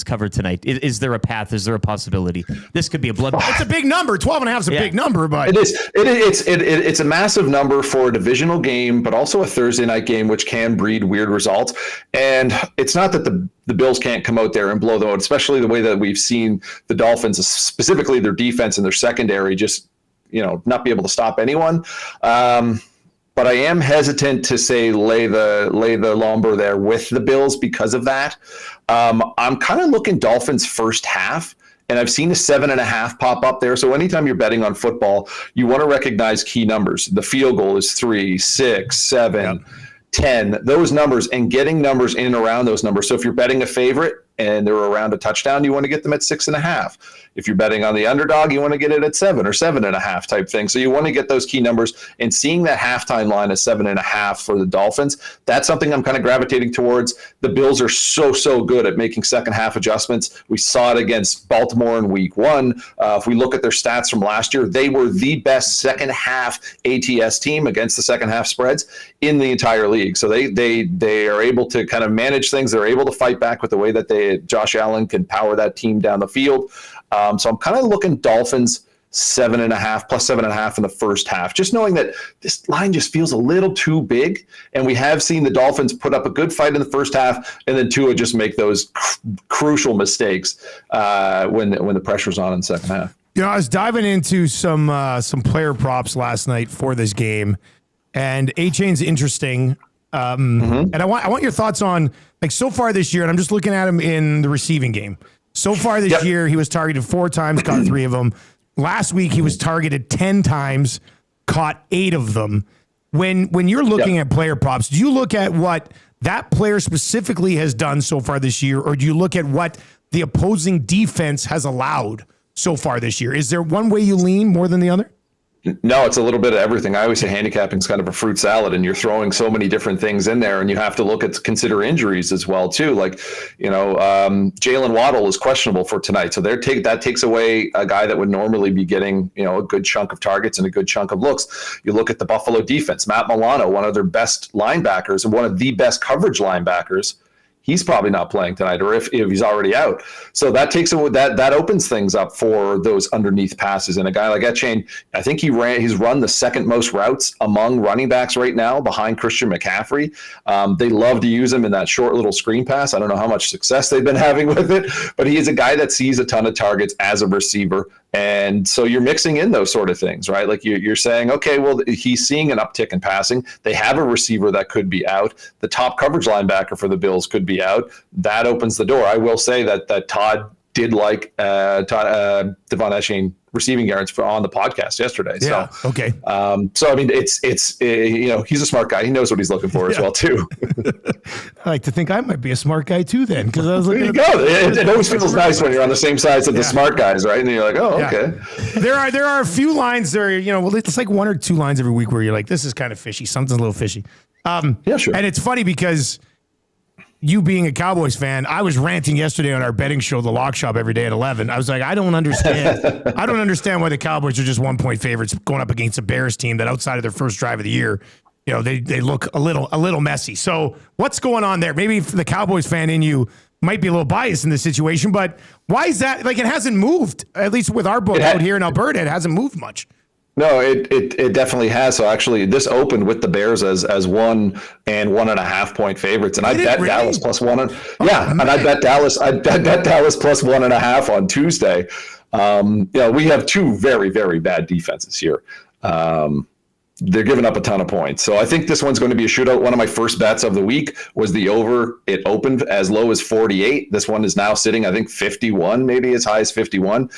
cover tonight? Is there a path? Is there a possibility? This could be a bloodbath. It's a big number. 12.5 is a big number, but it is. It's a massive number for a divisional game, but also a Thursday night game, which can breed weird results. And it's not that the Bills can't come out there and blow them out, especially the way that we've seen the Dolphins, specifically their defense and their secondary, just not be able to stop anyone. But I am hesitant to say lay the lumber there with the Bills because of that. I'm kind of looking Dolphins first half and I've seen a 7.5 pop up there. So anytime you're betting on football, you want to recognize key numbers. The field goal is 3, 6, 7, 10, those numbers, and getting numbers in and around those numbers. So if you're betting a favorite and they're around a touchdown, you want to get them at 6.5. If you're betting on the underdog, you want to get it at 7 or 7.5 type thing. So you want to get those key numbers, and seeing that halftime line of 7.5 for the Dolphins, that's something I'm kind of gravitating towards. The Bills are so good at making second half adjustments. We saw it against Baltimore in week 1. If we look at their stats from last year, they were the best second half ATS team against the second half spreads in the entire league. So they are able to kind of manage things. They're able to fight back with the way that Josh Allen can power that team down the field. So I'm kind of looking Dolphins 7.5 plus 7.5 in the first half, just knowing that this line just feels a little too big. And we have seen the Dolphins put up a good fight in the first half, and then Tua just make those crucial mistakes when the pressure's on in the second half. You know, I was diving into some player props last night for this game, and A-Chain's interesting. And I want your thoughts on, like, so far this year, and I'm just looking at him in the receiving game. So far this year, he was targeted 4 times, caught 3 of them. Last week, he was targeted 10 times, caught 8 of them. When you're looking at player props, do you look at what that player specifically has done so far this year, or do you look at what the opposing defense has allowed so far this year? Is there one way you lean more than the other? No, it's a little bit of everything. I always say handicapping is kind of a fruit salad, and you're throwing so many different things in there, and you have to consider injuries as well too. Like, Jalen Waddle is questionable for tonight, so that takes away a guy that would normally be getting a good chunk of targets and a good chunk of looks. You look at the Buffalo defense, Matt Milano, one of their best linebackers and one of the best coverage linebackers. He's probably not playing tonight, or if he's already out. So that takes that opens things up for those underneath passes. And a guy like Etienne, I think he's run the second most routes among running backs right now, behind Christian McCaffrey. They love to use him in that short little screen pass. I don't know how much success they've been having with it, but he is a guy that sees a ton of targets as a receiver. And so you're mixing in those sort of things, right? Like you're saying, okay, well, he's seeing an uptick in passing. They have a receiver that could be out. The top coverage linebacker for the Bills could be out. That opens the door. I will say that Todd did like Devon Etienne receiving yards on the podcast yesterday. Yeah, so, okay. So, I mean, it's he's a smart guy. He knows what he's looking for as well, too. I like to think I might be a smart guy, too, then. Because I was looking it always feels nice when you're on the same side as the smart guys, right? And you're like, oh, okay. There are a few lines there, it's like 1 or 2 lines every week where you're like, this is kind of fishy. Something's a little fishy. Yeah, sure. And it's funny because you being a Cowboys fan, I was ranting yesterday on our betting show, The Lock Shop, every day at 11. I was like, I don't understand. I don't understand why the Cowboys are just 1-point favorites going up against a Bears team that outside of their first drive of the year, they look a little messy. So what's going on there? Maybe the Cowboys fan in you might be a little biased in this situation, but why is that? Like, it hasn't moved, at least with our book out here in Alberta. It hasn't moved much. No, it definitely has. So actually, this opened with the Bears as 1 and 1.5 point favorites, and I bet Dallas plus 1. And I bet Dallas. I bet Dallas plus 1.5 on Tuesday. We have 2 very, very bad defenses here. They're giving up a ton of points. So I think this one's going to be a shootout. One of my first bets of the week was the over. It opened as low as 48. This one is now sitting, I think, 51, maybe as high as 51,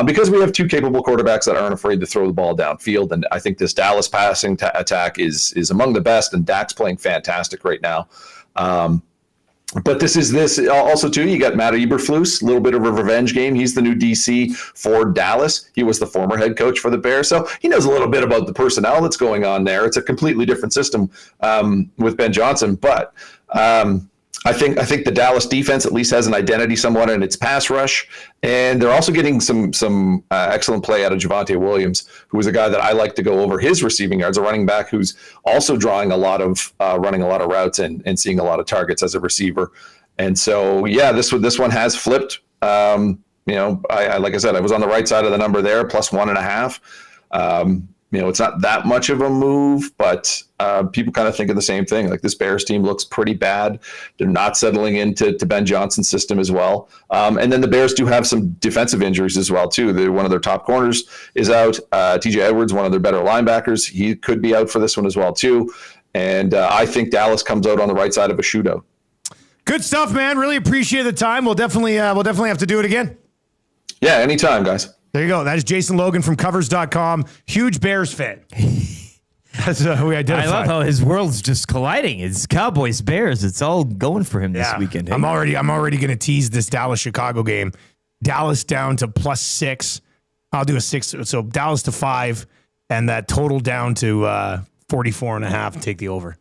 because we have 2 capable quarterbacks that aren't afraid to throw the ball downfield. And I think this Dallas passing attack is among the best, and Dak's playing fantastic right now. But this also too. You got Matt Eberflus, a little bit of a revenge game. He's the new DC for Dallas. He was the former head coach for the Bears, so he knows a little bit about the personnel that's going on there. It's a completely different system with Ben Johnson, but I think the Dallas defense at least has an identity somewhat in its pass rush, and they're also getting some excellent play out of Javonte Williams, who is a guy that I like to go over his receiving yards, a running back who's also drawing running a lot of routes and seeing a lot of targets as a receiver. And so, this one has flipped. Like I said, I was on the right side of the number there, plus 1.5. It's not that much of a move, but people kind of think of the same thing. Like, this Bears team looks pretty bad. They're not settling into Ben Johnson's system as well. And then the Bears do have some defensive injuries as well, too. One of their top corners is out. TJ Edwards, one of their better linebackers, he could be out for this one as well, too. And I think Dallas comes out on the right side of a shootout. Good stuff, man. Really appreciate the time. We'll definitely have to do it again. Yeah, anytime, guys. There you go. That is Jason Logan from covers.com. Huge Bears fan. That's we identified. I love how his world's just colliding. It's Cowboys, Bears. It's all going for him this weekend. Hey? I'm already going to tease this Dallas-Chicago game. Dallas down to +6. I'll do a 6. So Dallas to 5, and that total down to 44.5 and take the over.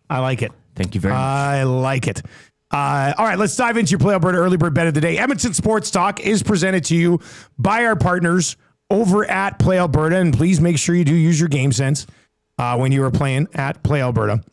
I like it. Thank you very much. I like it. All right, let's dive into your Play Alberta Early Bird Bet of the Day. Edmonton Sports Talk is presented to you by our partners over at Play Alberta, and please make sure you do use your game sense when you are playing at Play Alberta.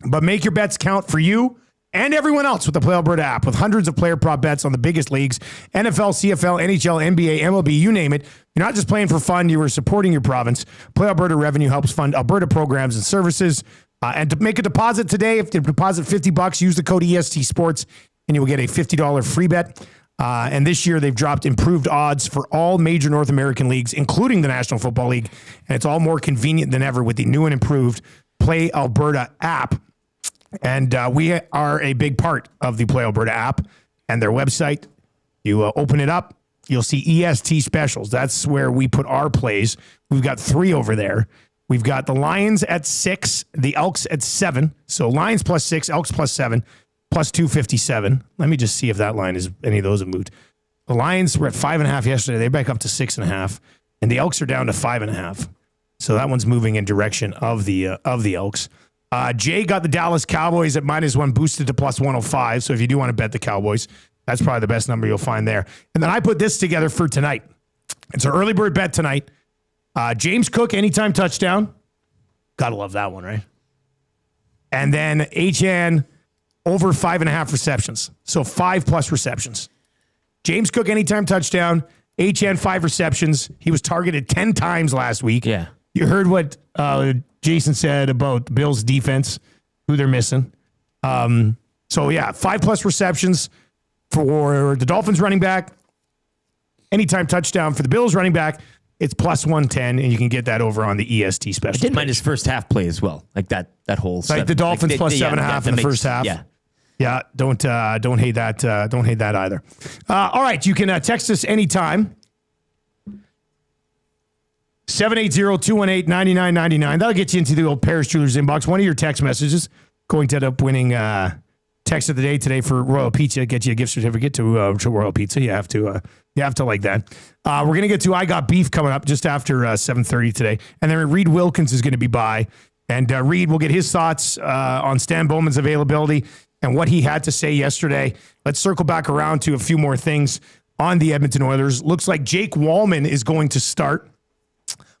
But make your bets count for you and everyone else with the Play Alberta app. With hundreds of player prop bets on the biggest leagues, NFL, CFL, NHL, NBA, MLB, you name it. You're not just playing for fun, you are supporting your province. Play Alberta revenue helps fund Alberta programs and services. And to make a deposit today, if you deposit $50, use the code EST Sports, and you will get a $50 free bet. And this year, they've dropped improved odds for all major North American leagues, including the National Football League. And it's all more convenient than ever with the new and improved Play Alberta app. And we are a big part of the Play Alberta app and their website. You open it up, you'll see EST specials. That's where we put our plays. We've got 3 over there. We've got the Lions at 6, the Elks at 7. So Lions +6, Elks +7, +257. Let me just see if that line is any of those have moved. The Lions were at 5.5 yesterday. They're back up to 6.5, and the Elks are down to 5.5. So that one's moving in direction of the Elks. Jay got the Dallas Cowboys at -1, boosted to +105. So if you do want to bet the Cowboys, that's probably the best number you'll find there. And then I put this together for tonight. It's an early bird bet tonight. James Cook, anytime touchdown. Gotta love that one, right? And then HN over 5.5 receptions. So 5+ receptions. James Cook, anytime touchdown. HN 5 receptions. He was targeted 10 times last week. Yeah. You heard what Jason said about the Bills defense, who they're missing. So yeah, 5+ receptions for the Dolphins running back. Anytime touchdown for the Bills running back. It's +110, and you can get that over on the EST special. I didn't mind his first half play as well, like that whole. Like the Dolphins +7.5 in the first half. Yeah, yeah. Don't hate that. Don't hate that either. All right, you can text us anytime. 780-218-9999. That'll get you into the old Paris Jewelers inbox. One of your text messages going to end up winning text of the day today for Royal Pizza. Get you a gift certificate to Royal Pizza. You have to like that. We're going to get to I Got Beef coming up just after 7:30 today. And then Reid Wilkins is going to be by. And Reid will get his thoughts on Stan Bowman's availability and what he had to say yesterday. Let's circle back around to a few more things on the Edmonton Oilers. Looks like Jake Wallman is going to start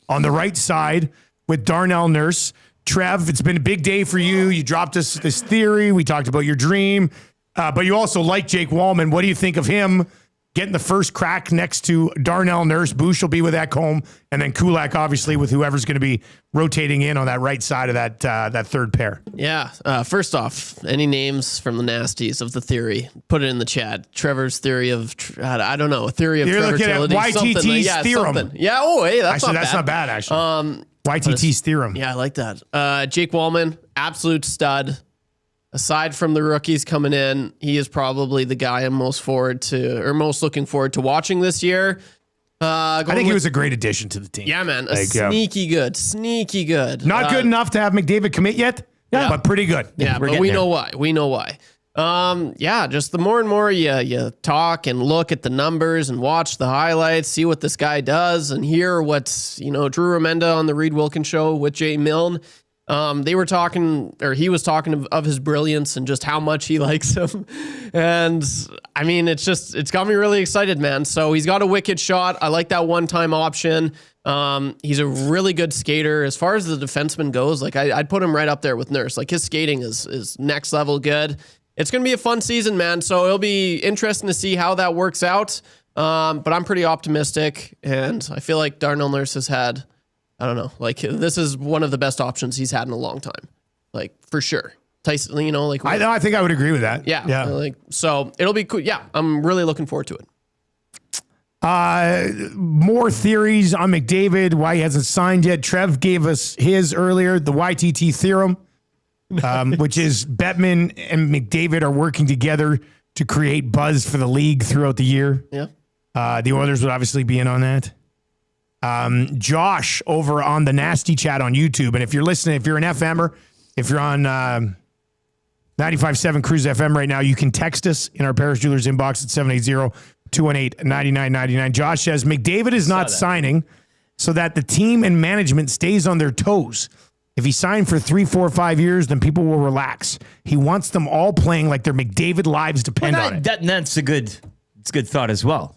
on the right side with Darnell Nurse. Trev, it's been a big day for you. You dropped us this theory. We talked about your dream, but you also like Jake Wallman. What do you think of him getting the first crack next to Darnell Nurse? Boosh will be with Ekholm, and then Kulak, obviously, with whoever's going to be rotating in on that right side of that third pair. Yeah. First off, any names from the nasties of the theory, put it in the chat. Trevor's theory of, I don't know, a theory of You're Trevor looking at YTT's theorem. Something. Yeah. Oh, hey, that's actually, not that's bad. not bad, actually. YTT's theorem. Yeah, I like that. Jake Wallman, absolute stud. Aside from the rookies coming in, he is probably the guy I'm most looking forward to watching this year. I think he was a great addition to the team. Yeah, man. Sneaky good. Not good enough to have McDavid commit yet, but pretty good. Yeah, but we know why. Just the more and more you talk and look at the numbers and watch the highlights, see what this guy does, and hear what's, Drew Remenda on the Reid Wilkins show with Jay Milne. He was talking of his brilliance and just how much he likes him. And I mean, it's got me really excited, man. So he's got a wicked shot. I like that one-time option. He's a really good skater. As far as the defenseman goes, like I'd put him right up there with Nurse. Like his skating is next level good. It's going to be a fun season, man. So it'll be interesting to see how that works out. But I'm pretty optimistic, and I feel like Darnell Nurse has had, I don't know, like this is one of the best options he's had in a long time, like for sure. Tyson, I think I would agree with that. Yeah. So it'll be cool. Yeah, I'm really looking forward to it. More theories on McDavid, why he hasn't signed yet. Trev gave us his earlier, the YTT theorem, which is Bettman and McDavid are working together to create buzz for the league throughout the year. Yeah. The Oilers would obviously be in on that. Josh over on the Nasty Chat on YouTube. And if you're listening, if you're an FMer, if you're on 95.7 Cruise FM right now, you can text us in our Paris Jewelers inbox at 780-218-9999. Josh says, McDavid is not signing so that the team and management stays on their toes. If he signed for 3, 4, 5 years, then people will relax. He wants them all playing like their McDavid lives depend on it. That's a good thought as well.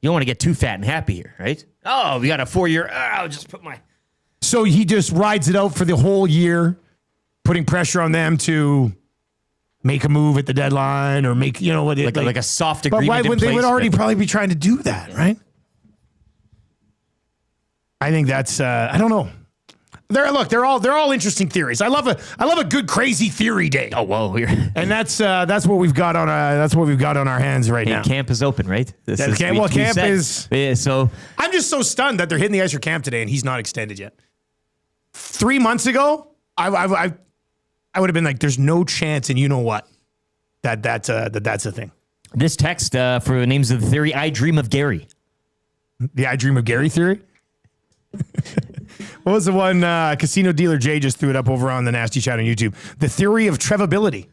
You don't want to get too fat and happy here, right? Oh, we got a 4-year. I'll just put my. So he just rides it out for the whole year, putting pressure on them to make a move at the deadline or make, like a soft agreement. But why would they would already probably be trying to do that, right? I think that's I don't know. They're all interesting theories. I love a good crazy theory day. Oh well, and that's what we've got on our hands right now. Camp is open, right? Camp is. Yeah, so I'm just so stunned that they're hitting the ice for camp today and he's not extended yet. 3 months ago, I would have been like, "There's no chance," and you know what? That's a thing. This text for names of the theory: I dream of Gary. The I dream of Gary theory. What was the one? Casino Dealer Jay just threw it up over on the Nasty Chat on YouTube. The theory of Trevability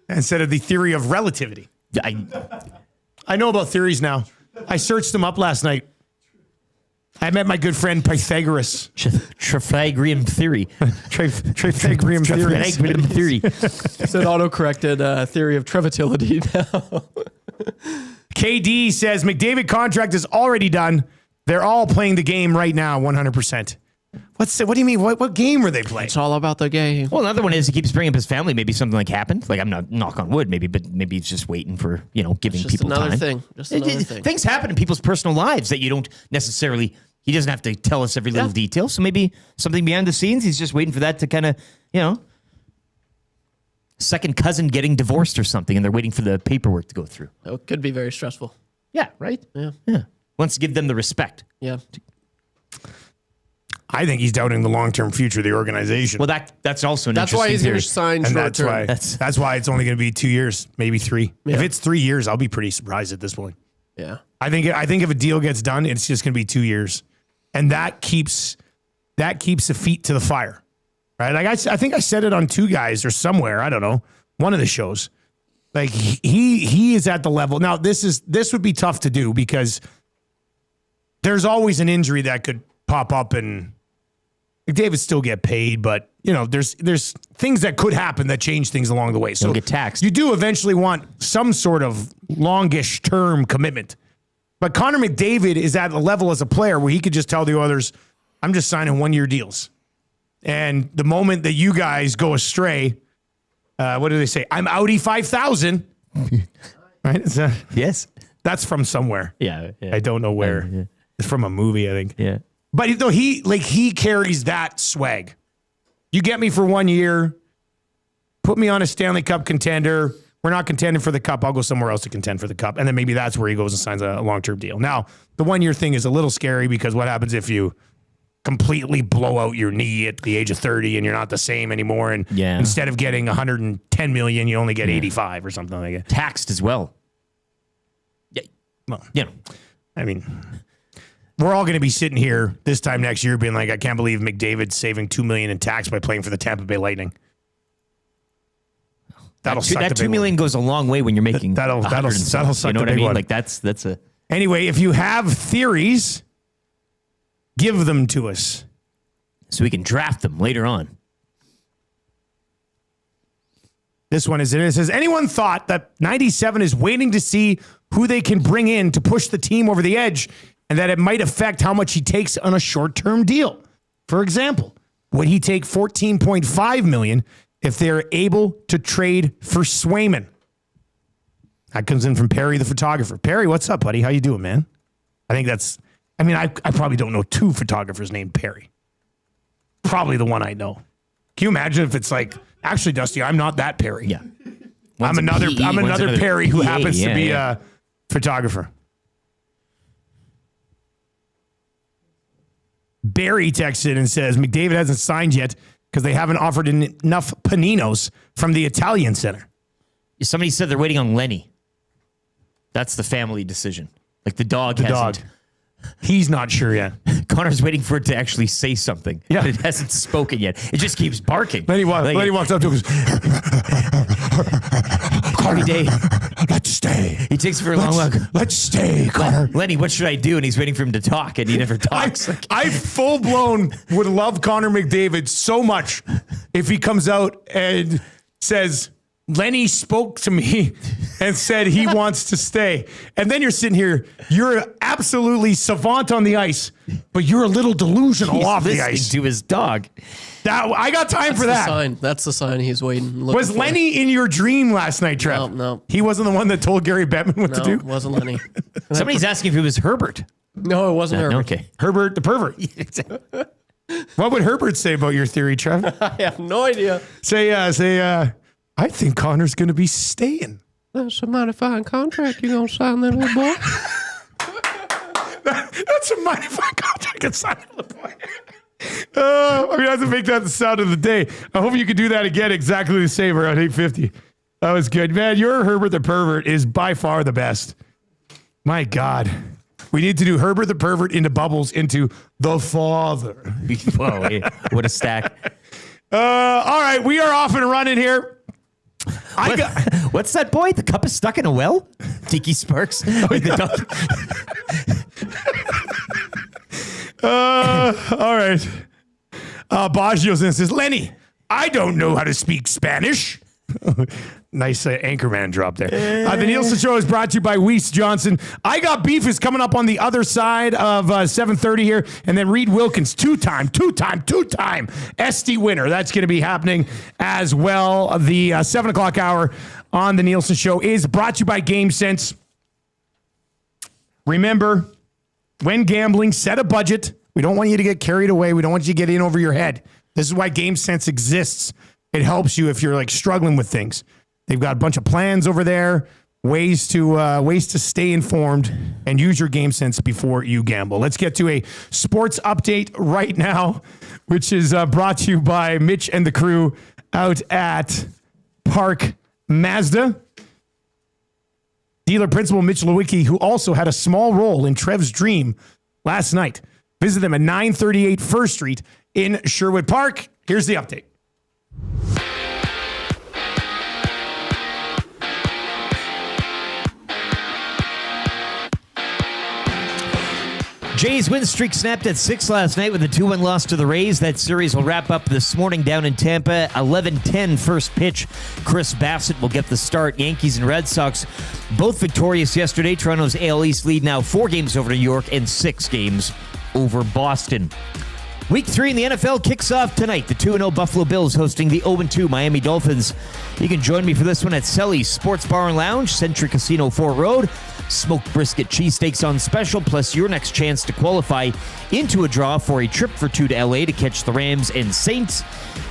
instead of the theory of relativity. I know about theories now. I searched them up last night. I met my good friend Pythagoras. Trifagrium theory. Trifagrium theory. It's an auto-corrected theory of trevatility now. KD says McDavid contract is already done. They're all playing the game right now, 100%. What do you mean? What game are they playing? It's all about the game. Well, another one is he keeps bringing up his family. Maybe something like happened. Like, I'm not knock on wood, maybe, but maybe he's just waiting for, giving people time. Just another thing. Things happen in people's personal lives that you don't necessarily, he doesn't have to tell us every little detail. So maybe something behind the scenes, he's just waiting for that to kind of, second cousin getting divorced or something, and they're waiting for the paperwork to go through. It could be very stressful. Yeah, right? Yeah. Wants to give them the respect. Yeah. I think he's doubting the long-term future of the organization. Well, that's also an That's why he's going to sign and short term. that's why it's only going to be 2 years, maybe 3. Yeah. If it's 3 years, I'll be pretty surprised at this point. Yeah. I think if a deal gets done, it's just going to be 2 years, and that keeps the feet to the fire, right? Like I think I said it on Two Guys or somewhere. I don't know, one of the shows. Like he is at the level now. This would be tough to do because there's always an injury that could pop up and McDavid still get paid, but there's things that could happen that change things along the way. So you'll get taxed. You do eventually want some sort of longish term commitment. But Connor McDavid is at a level as a player where he could just tell the others, I'm just signing 1-year deals. And the moment that you guys go astray, what do they say? I'm outie 5,000. Right? Yes. That's from somewhere. Yeah. I don't know where. Yeah. It's from a movie, I think. Yeah. But he carries that swag. You get me for 1 year, put me on a Stanley Cup contender. We're not contending for the cup. I'll go somewhere else to contend for the cup. And then maybe that's where he goes and signs a long-term deal. Now, the 1 year thing is a little scary because what happens if you completely blow out your knee at the age of 30 and you're not the same anymore? And instead of getting 110 million, you only get 85 or something like that. Taxed as well. Yeah. Well, I mean, we're all going to be sitting here this time next year being like, I can't believe McDavid's saving $2 million in tax by playing for the Tampa Bay Lightning. That'll suck. That $2 million goes a long way when you're making that'll suck. You know what the I big mean? one. Like that's a. Anyway, if you have theories, give them to us so we can draft them later on. This one is it. It says, anyone thought that 97 is waiting to see who they can bring in to push the team over the edge and that it might affect how much he takes on a short-term deal? For example, would he take $14.5 million if they're able to trade for Swayman? That comes in from Perry, the photographer. Perry, what's up, buddy? How you doing, man? I probably don't know 2 photographers named Perry. Probably the one I know. Can you imagine if it's like, actually, Dusty, I'm not that Perry. Yeah. I'm another Perry who happens to be a photographer. Barry texts in and says, McDavid hasn't signed yet. because they haven't offered enough paninos from the Italian Center. Somebody said they're waiting on Lenny. That's the family decision. Like the dog hasn't. He's not sure yet. Connor's waiting for it to actually say something. Yeah. But it hasn't spoken yet. It just keeps barking. Lenny walks up to him and goes, Every day. Let's stay. He takes it for a long look. Let's stay, Connor. Lenny, what should I do? And he's waiting for him to talk, and he never talks. I full-blown would love Connor McDavid so much if he comes out and says, Lenny spoke to me and said he wants to stay. And then you're sitting here, you're absolutely savant on the ice, but you're a little delusional off the ice. To his dog. I got time for that. That's the sign he's waiting. Was Lenny in your dream last night, Trev? No. He wasn't the one that told Gary Bettman what to do? No, it wasn't Lenny. Somebody's asking if it was Herbert. No, it wasn't Herbert. Okay. Herbert the pervert. What would Herbert say about your theory, Trev? I have no idea. Say, I think Connor's going to be staying. That's a mighty fine contract you're going to sign there, little boy. That's a mighty fine contract to sign, little boy. I'm going to have to make that the sound of the day. I hope you can do that again exactly the same around 8:50. That was good. Man, your Herbert the Pervert is by far the best. My God. We need to do Herbert the Pervert into Bubbles into the Father. Whoa, yeah. What a stack. All right, we are off and running here. What's that boy? The cup is stuck in a well? Tiki Sparks? All right. Baggio's in and says, Lenny, I don't know how to speak Spanish. Nice Anchorman drop there. The Nielson Show is brought to you by Weiss Johnson. I Got Beef is coming up on the other side of 7:30 here. And then Reid Wilkins, two-time SD winner. That's going to be happening as well. The 7 o'clock hour on the Nielsen Show is brought to you by GameSense. Remember, when gambling, set a budget. We don't want you to get carried away. We don't want you to get in over your head. This is why GameSense exists. It helps you if you're like struggling with things. They've got a bunch of plans over there, ways to stay informed and use your GameSense before you gamble. Let's get to a sports update right now, which is brought to you by Mitch and the crew out at Park Mazda. Dealer principal Mitch Lewicki, who also had a small role in Trev's dream last night. Visit them at 938 First Street in Sherwood Park. Here's the update. Jays win streak snapped at 6 last night with a 2-1 loss to the Rays. That series will wrap up this morning down in Tampa. 11:10 first pitch. Chris Bassett will get the start. Yankees and Red Sox both victorious yesterday. Toronto's AL East lead now 4 games over New York and 6 games over Boston. Week 3 in the NFL kicks off tonight. The 2-0 Buffalo Bills hosting the 0-2 Miami Dolphins. You can join me for this one at Selly's Sports Bar and Lounge, Century Casino Fort Road. Smoked brisket cheesesteaks on special, plus your next chance to qualify into a draw for a trip for 2 to LA to catch the Rams and Saints.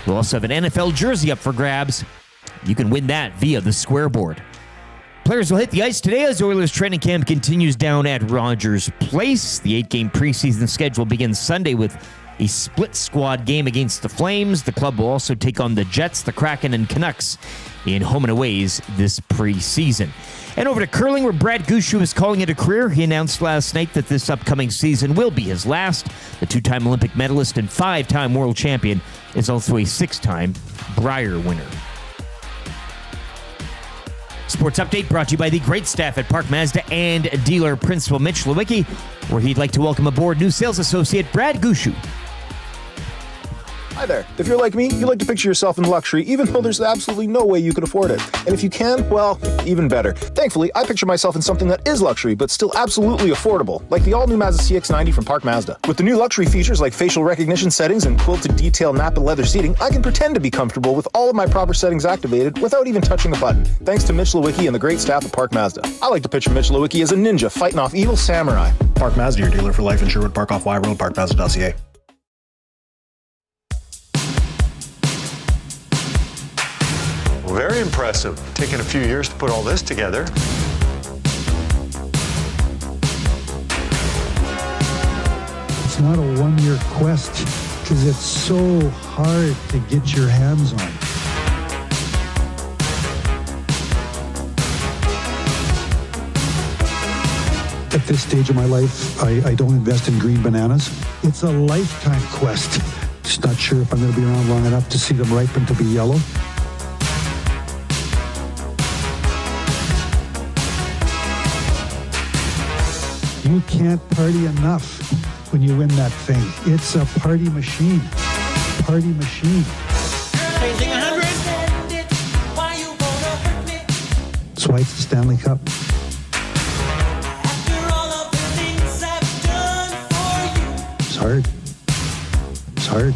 We'll also have an NFL jersey up for grabs. You can win that via the scoreboard. Players will hit the ice today as Oilers training camp continues down at Rogers Place. The 8-game preseason schedule begins Sunday with a split squad game against the Flames. The club will also take on the Jets, the Kraken, and Canucks in home and aways this preseason. And over to curling, where Brad Gooooooood is calling it a career. He announced last night that this upcoming season will be his last. The 2-time Olympic medalist and 5-time world champion is also a 6-time Brier winner. Sports Update brought to you by the great staff at Park Mazda and dealer principal Mitch Lewicki, where he'd like to welcome aboard new sales associate Brad Gooooooood. Hi there. If you're like me, you like to picture yourself in luxury, even though there's absolutely no way you could afford it. And if you can, well, even better. Thankfully, I picture myself in something that is luxury, but still absolutely affordable, like the all-new Mazda CX-90 from Park Mazda. With the new luxury features like facial recognition settings and quilted detail Napa leather seating, I can pretend to be comfortable with all of my proper settings activated without even touching a button, thanks to Mitch Lewicki and the great staff at Park Mazda. I like to picture Mitch Lewicki as a ninja fighting off evil samurai. Park Mazda, your dealer for life in Sherwood Park off Y Road, parkmazda.ca. Very impressive. Taken a few years to put all this together. It's not a one-year quest because it's so hard to get your hands on. At this stage of my life, I don't invest in green bananas. It's a lifetime quest. Just not sure if I'm going to be around long enough to see them ripen to be yellow. You can't party enough when you win that thing. It's a party machine. Party machine. That's why it's the Stanley Cup. It's hard. It's hard.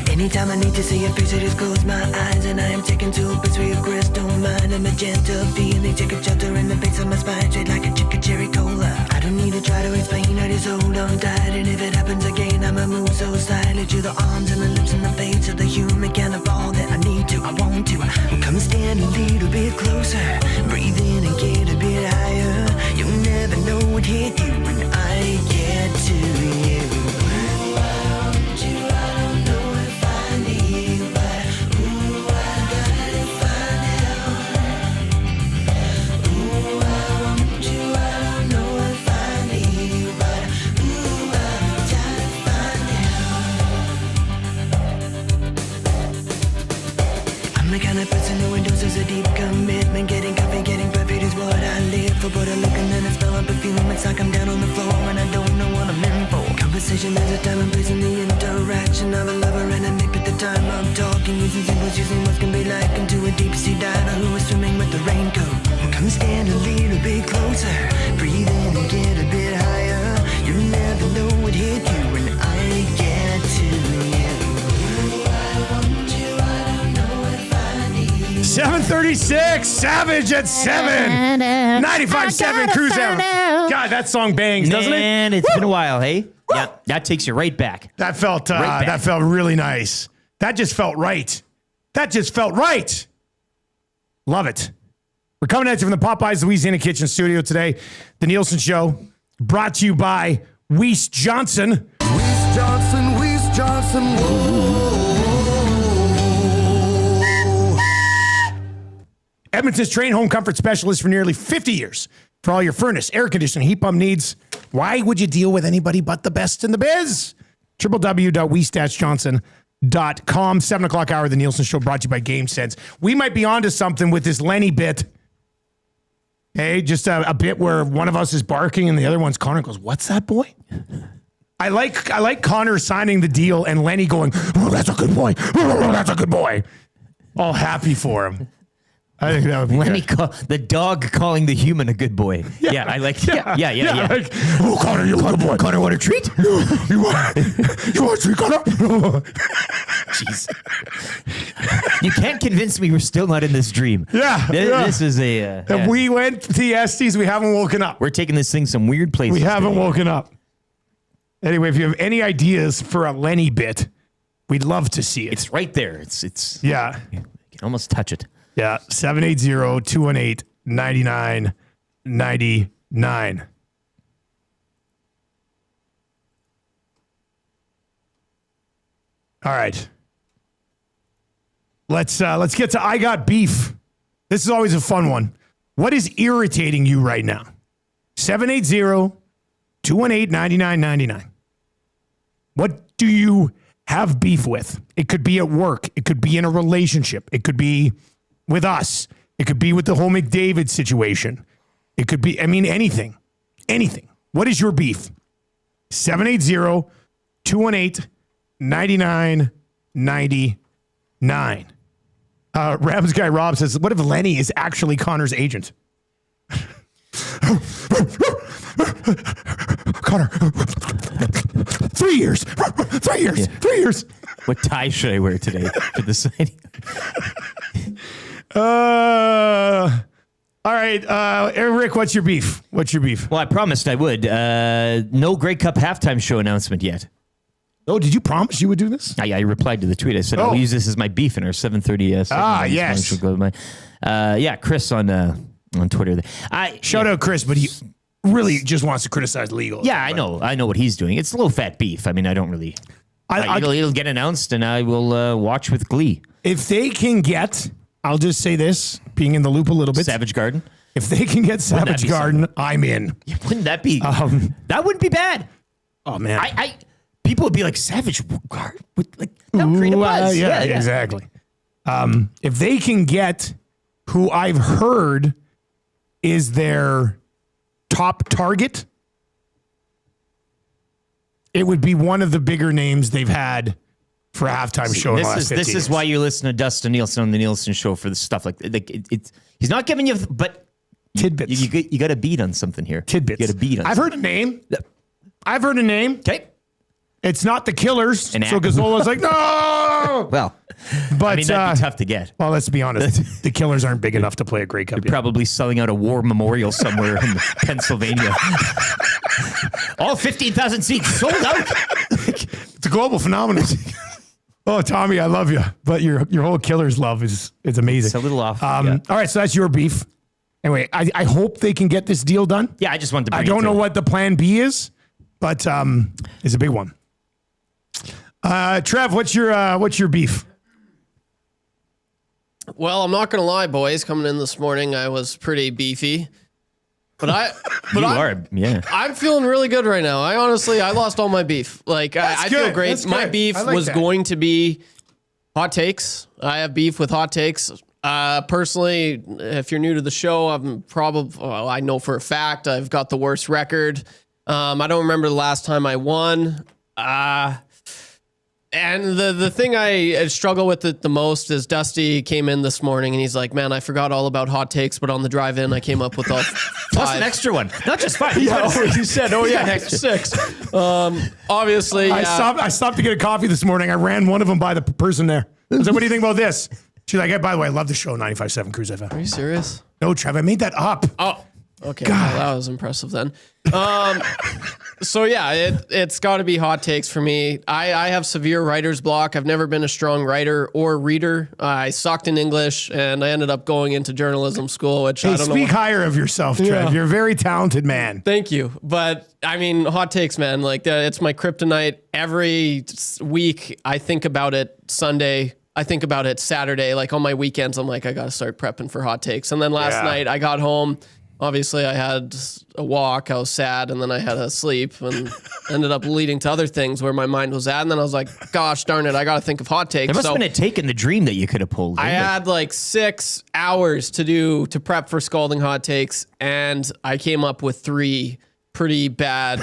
Anytime I need to see your face, I just close my eyes and I am taken to a place where your crystal mind and magenta feeling take a shelter in the face of my spine, straight like a chicken cherry cola. I don't need to try to explain, I just hold on tight, and if it happens again, I'ma move so silently to the arms and the lips and the face of the human kind of all that I need to, I want to. Come stand a little bit closer, breathe in and get a bit higher. You'll never know what hit you when I get to you. The kind of person who endorses a deep commitment. Getting coffee, getting perfect is what I live for. But I look and then I smell a perfume. It's like I'm down on the floor and I don't know what I'm in for. Conversation, there's a time and place in the interaction of a lover and a mate at the time of talking. Using symbols, using what can be like into a deep sea diver who is swimming with the raincoat. Come stand a little bit closer, breathe in and get a bit higher. You'll never know what hit you when I get to you. 7:36, Savage at 7. 95.7 Cruise Hour. God, that song bangs, doesn't it? Man, it's been a while, hey? Yeah, that takes you right back. That felt really nice. That just felt right. That just felt right. Love it. We're coming at you from the Popeyes Louisiana Kitchen Studio today. The Nielson Show, brought to you by Weiss Johnson. Weiss Johnson, Weiss Johnson, whoa. Edmonton's trained home comfort specialist for nearly 50 years. For all your furnace, air conditioning, heat pump needs, why would you deal with anybody but the best in the biz? www.weiss-johnson.com. 7 o'clock hour of the Nielson Show, brought to you by Game Sense. We might be onto something with this Lenny bit. Hey, just a bit where one of us is barking and the other one's Connor goes, "What's that, boy?" I like Connor signing the deal and Lenny going, "Oh, that's a good boy. Oh, that's a good boy." All happy for him. I think that would be Lenny the dog calling the human a good boy. Yeah, I like. Yeah. Like, "Oh, Connor, you're a good boy. Connor, want a treat? You want a treat, Connor?" Jeez. You can't convince me we're still not in this dream. This is a. If we went to the Estes, we haven't woken up. We're taking this thing some weird places. We haven't woken up. Anyway, if you have any ideas for a Lenny bit, we'd love to see it. It's right there. It's yeah. You can almost touch it. Yeah, 780-218-9999. All right. Let's get to I Got Beef. This is always a fun one. What is irritating you right now? 780-218-9999. What do you have beef with? It could be at work. It could be in a relationship. It could be with us. It could be with the whole McDavid situation. It could be, anything. Anything. What is your beef? 780-218-9999. Rams guy Rob says, what if Lenny is actually Connor's agent? Connor, 3 years, 3 years, 3 years. What tie should I wear today for the signing? All right, Rick, what's your beef? What's your beef? Well, I promised I would. No Grey Cup halftime show announcement yet. Oh, did you promise you would do this? I replied to the tweet. I said, I'll use this as my beef in our 7:30 segment. Yes. Chris on Twitter. Shout out Chris, but he really just wants to criticize legal. Yeah, I know what he's doing. It's low-fat beef. I mean, I don't really... it'll get announced, and I will watch with glee. If they can get... I'll just say this, being in the loop a little bit. Savage Garden? If they can get Savage Garden, I'm in. Yeah, wouldn't that be... that wouldn't be bad. Oh, man. People would be like, Savage Garden? That would create a buzz. Yeah, exactly. If they can get who I've heard is their top target, it would be one of the bigger names they've had for a halftime show in the last 15 This is why you listen to Dustin Nielsen on the Nielsen Show for the stuff like it's. He's not giving you, but tidbits. You got a beat on something here. Tidbits. You got a beat on. I've heard a name. Okay. It's not the Killers. So Gazzola's like, no. Well, but I mean, that'd be tough to get. Well, let's be honest. The Killers aren't big enough to play a Grey Cup. They're probably selling out a war memorial somewhere in Pennsylvania. All 15,000 seats sold out. It's a global phenomenon. Oh, Tommy, I love you, but your whole Killers love is amazing. It's a little off. All right, so that's your beef. Anyway, I hope they can get this deal done. Yeah, I just wanted to bring I don't know what the plan B is, but it's a big one. Trev, what's your beef? Well, I'm not gonna lie, boys. Coming in this morning, I was pretty beefy, but I'm feeling really good right now. I lost all my beef. Like I feel great. That's my good. beef was going to be hot takes. I have beef with hot takes. Personally, if you're new to the show, I know for a fact I've got the worst record. I don't remember the last time I won. And the thing I struggle with it the most is Dusty came in this morning and he's like, man, I forgot all about hot takes, but on the drive in, I came up with all 5. Plus an extra one, not just 5. You said, next 6. Obviously, I stopped to get a coffee this morning. I ran one of them by the person there. I was like, what do you think about this? She's like, hey, by the way, I love the show 95.7 Cruise FM. Are you serious? No, Trev, I made that up. Oh, okay. Well, that was impressive then. So yeah, it's got to be hot takes for me. I have severe writer's block. I've never been a strong writer or reader. I sucked in English, and I ended up going into journalism school, which I don't know. Speak higher of yourself, Trev. Yeah. You're a very talented man. Thank you. But I mean, hot takes, man. Like it's my kryptonite. Every week, I think about it. Sunday, I think about it Saturday. Like on my weekends, I'm like, I got to start prepping for hot takes. And then last night, I got home. Obviously, I had a walk. I was sad, and then I had a sleep, and ended up leading to other things where my mind was at. And then I was like, "Gosh darn it, I got to think of hot takes." There must have been a take in the dream that you could have pulled. I had like 6 hours to prep for Scalding Hot Takes, and I came up with 3 pretty bad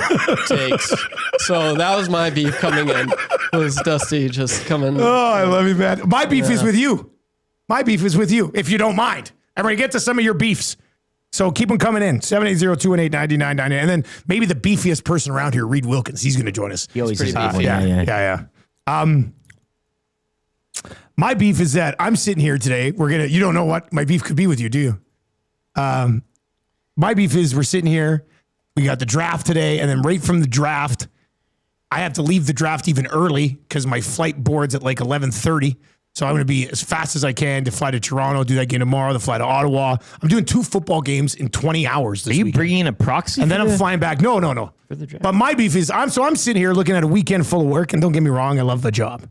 takes. So that was my beef coming in. Was Dusty just coming? Oh, I love you, man. My beef is with you. My beef is with you, if you don't mind. I'm going to get to some of your beefs. So keep them coming in. 780-218-9999. And then maybe the beefiest person around here, Reid Wilkins. He's going to join us. He always is beefy. Yeah. My beef is that I'm sitting here today. You don't know what my beef could be with you, do you? My beef is we're sitting here. We got the draft today. And then right from the draft, I have to leave the draft even early because my flight boards at like 11:30. So I'm going to be as fast as I can to fly to Toronto, do that game tomorrow, to fly to Ottawa. I'm doing 2 football games in 20 hours this week. Are you bringing in a proxy? And then I'm flying back. No. For the draft. But my beef is, I'm sitting here looking at a weekend full of work, and don't get me wrong, I love the job.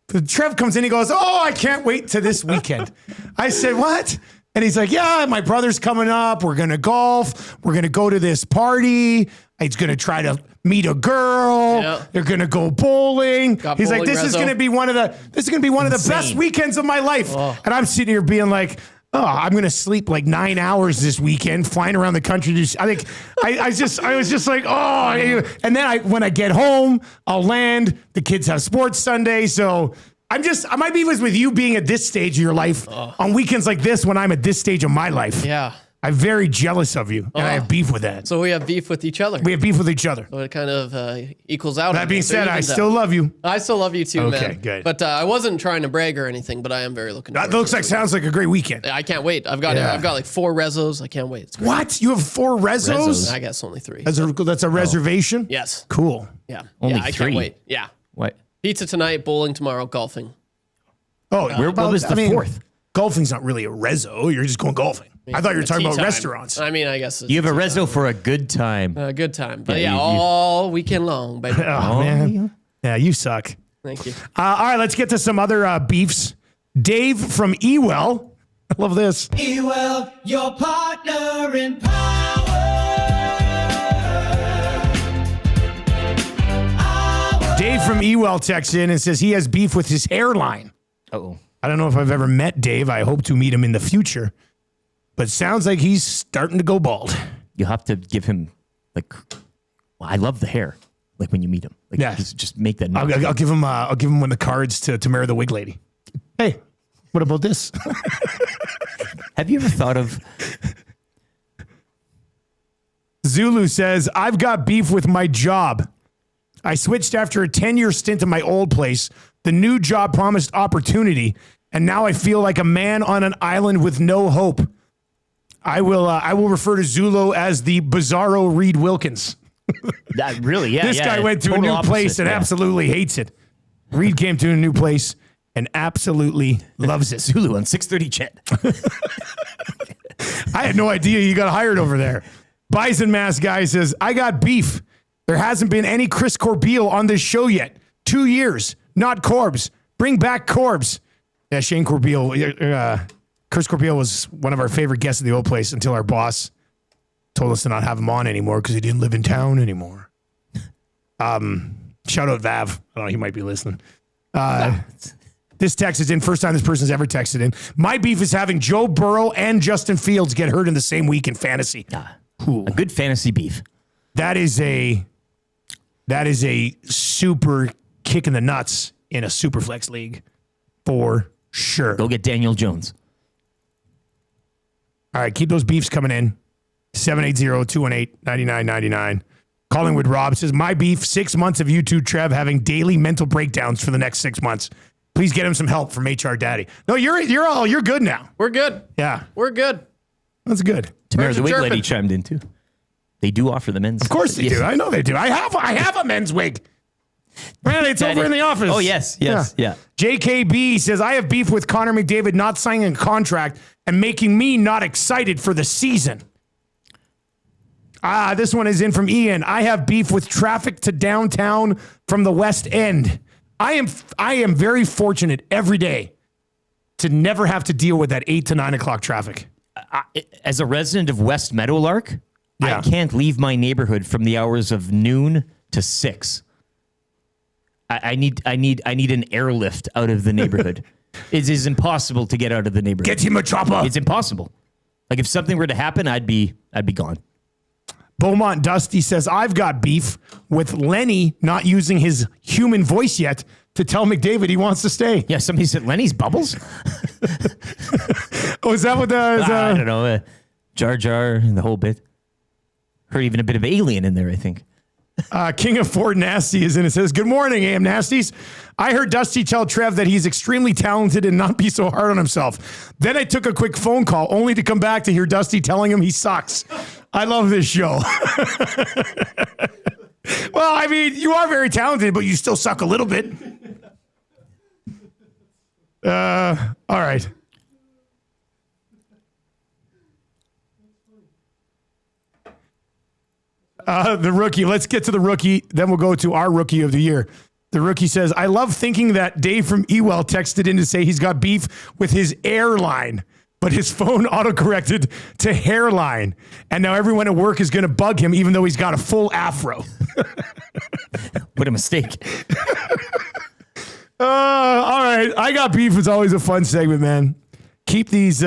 But Trev comes in, he goes, oh, I can't wait to this weekend. I said, what? And he's like, yeah, my brother's coming up. We're going to golf. We're going to go to this party. He's going to try to meet a girl. Yeah. They're going to go bowling. He's like, this is going to be one of the best weekends of my life. Oh. And I'm sitting here being like, oh, I'm going to sleep like 9 hours this weekend, flying around the country. I was just like, oh, and then when I get home, I'll land. The kids have sports Sunday. So my beef was with you being at this stage of your life on weekends like this when I'm at this stage of my life. Yeah. I'm very jealous of you, and I have beef with that. So we have beef with each other. We have beef with each other. So it kind of equals out. That being said, I still love you. I still love you too, man. Okay, good. But I wasn't trying to brag or anything, but I am very looking forward That sounds like a great weekend. I can't wait. I've got like 4 rezos. I can't wait. It's great. What? You have 4 rezos? I guess only 3. That's a reservation? Yes. Cool. Yeah. Only I 3? can't wait. Yeah. What? Pizza tonight, bowling tomorrow, golfing. Oh, what was the 4th? Golfing's not really a rezo. You're just going golfing. I thought you were talking about restaurants. I mean, I guess You have a rezo for a good time. A good time. But all weekend long, baby. Oh, man. Yeah, you suck. Thank you. All right, let's get to some other beefs. Dave from Ewell. I love this. Ewell, your partner in power. Dave from Ewell texts in and says he has beef with his hairline. Uh-oh. I don't know if I've ever met Dave. I hope to meet him in the future. But it sounds like he's starting to go bald. You have to give him, I love the hair. Like when you meet him. Just make that note. I'll give him one of the cards to marry the wig lady. Hey, what about this? Have you ever thought of... Zulu says, I've got beef with my job. I switched after a 10-year stint at my old place. The new job promised opportunity, and now I feel like a man on an island with no hope. I will refer to Zulu as the bizarro Reed Wilkins. That really, yeah. This guy went to a new place and absolutely hates it. Reed came to a new place and absolutely loves it. Zulu on 630 Chet. I had no idea you got hired over there. Bison Mask guy says, I got beef. There hasn't been any Chris Corbeil on this show yet. 2 years, not Corbs. Bring back Corbs. Yeah, Shane Corbeil. Chris Corbeil was one of our favorite guests at the old place until our boss told us to not have him on anymore because he didn't live in town anymore. Shout out Vav. I don't know, he might be listening. This text is in. First time this person's ever texted in. My beef is having Joe Burrow and Justin Fields get hurt in the same week in fantasy. A good fantasy beef. That is a super kick in the nuts in a super flex league for sure. Go get Daniel Jones. All right, keep those beefs coming in. 780-218-9999. Collingwood Rob says, my beef, 6 months of YouTube Trev having daily mental breakdowns for the next 6 months. Please get him some help from HR Daddy. No, you're good now. We're good. Yeah. We're good. That's good. Tamara, the wig lady chimed in too. They do offer the men's. Of course they do. I know they do. I have a men's wig. Man, it's over in the office. Oh, yes. Yeah. JKB says, I have beef with Connor McDavid not signing a contract and making me not excited for the season. This one is in from Ian. I have beef with traffic to downtown from the West End. I am very fortunate every day to never have to deal with that 8 to 9 o'clock traffic. As a resident of West Meadowlark, I can't leave my neighborhood from the hours of noon to 6. I need an airlift out of the neighborhood. It is impossible to get out of the neighborhood. Get him a chopper. It's impossible. Like if something were to happen, I'd be gone. Beaumont Dusty says, I've got beef with Lenny not using his human voice yet to tell McDavid he wants to stay. Yeah, somebody said Lenny's bubbles. Oh, is that what I don't know. Jar Jar and the whole bit. Heard even a bit of Alien in there, I think. King of Fort Nasty is in. It says, good morning, AM Nasties. I heard Dusty tell Trev that he's extremely talented and not be so hard on himself. Then I took a quick phone call only to come back to hear Dusty telling him he sucks. I love this show. Well, I mean, you are very talented, but you still suck a little bit. All right. The rookie. Let's get to the rookie. Then we'll go to our rookie of the year. The rookie says, I love thinking that Dave from Ewell texted in to say he's got beef with his airline, but his phone autocorrected to hairline. And now everyone at work is going to bug him even though he's got a full afro. What a mistake. All right. I got beef. It's always a fun segment, man. Keep these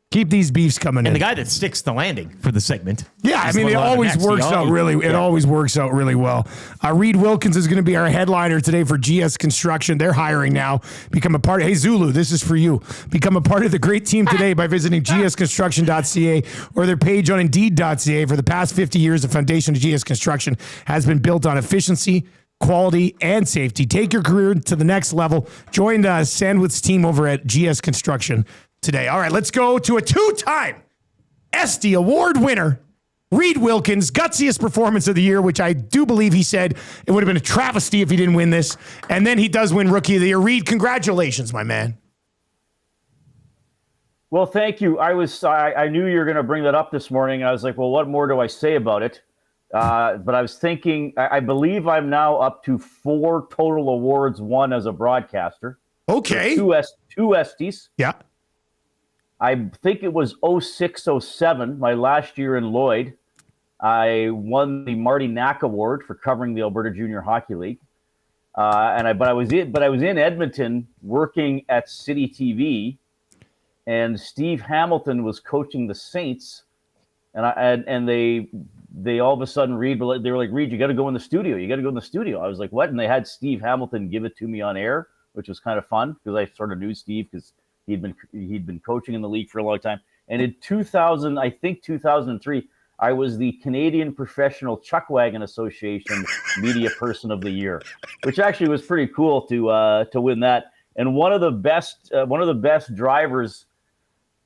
Keep these beefs coming in. And the guy that sticks the landing for the segment. Yeah, I mean, it always works out really. It always works out really well. Reid Wilkins is going to be our headliner today for GS Construction. They're hiring now. Become a part. Hey Zulu, this is for you. Become a part of the great team today by visiting gsconstruction.ca or their page on Indeed.ca. For the past 50 years, the foundation of GS Construction has been built on efficiency, quality, and safety. Take your career to the next level. Join Sandwith's team over at GS Construction today. All right, let's go to a two-time SD Award winner, Reid Wilkins, gutsiest performance of the year, which I do believe he said it would have been a travesty if he didn't win this. And then he does win Rookie of the Year. Reid, congratulations, my man. Well, thank you. I knew you were going to bring that up this morning. I was like, well, what more do I say about it? But I was thinking, I believe I'm now up to 4 total awards won as a broadcaster. Okay. Two Esties. Yeah. I think it was 06-07, my last year in Lloyd. I won the Marty Knack Award for covering the Alberta Junior Hockey League. But I was in Edmonton working at City TV, and Steve Hamilton was coaching the Saints, and they all of a sudden they were like, Reid, you got to go in the studio. You got to go in the studio. I was like, what? And they had Steve Hamilton give it to me on air, which was kind of fun because I sort of knew Steve because he'd been coaching in the league for a long time. And in 2003, I was the Canadian Professional Chuckwagon Association Media Person of the Year, which actually was pretty cool to win that. And one of the best drivers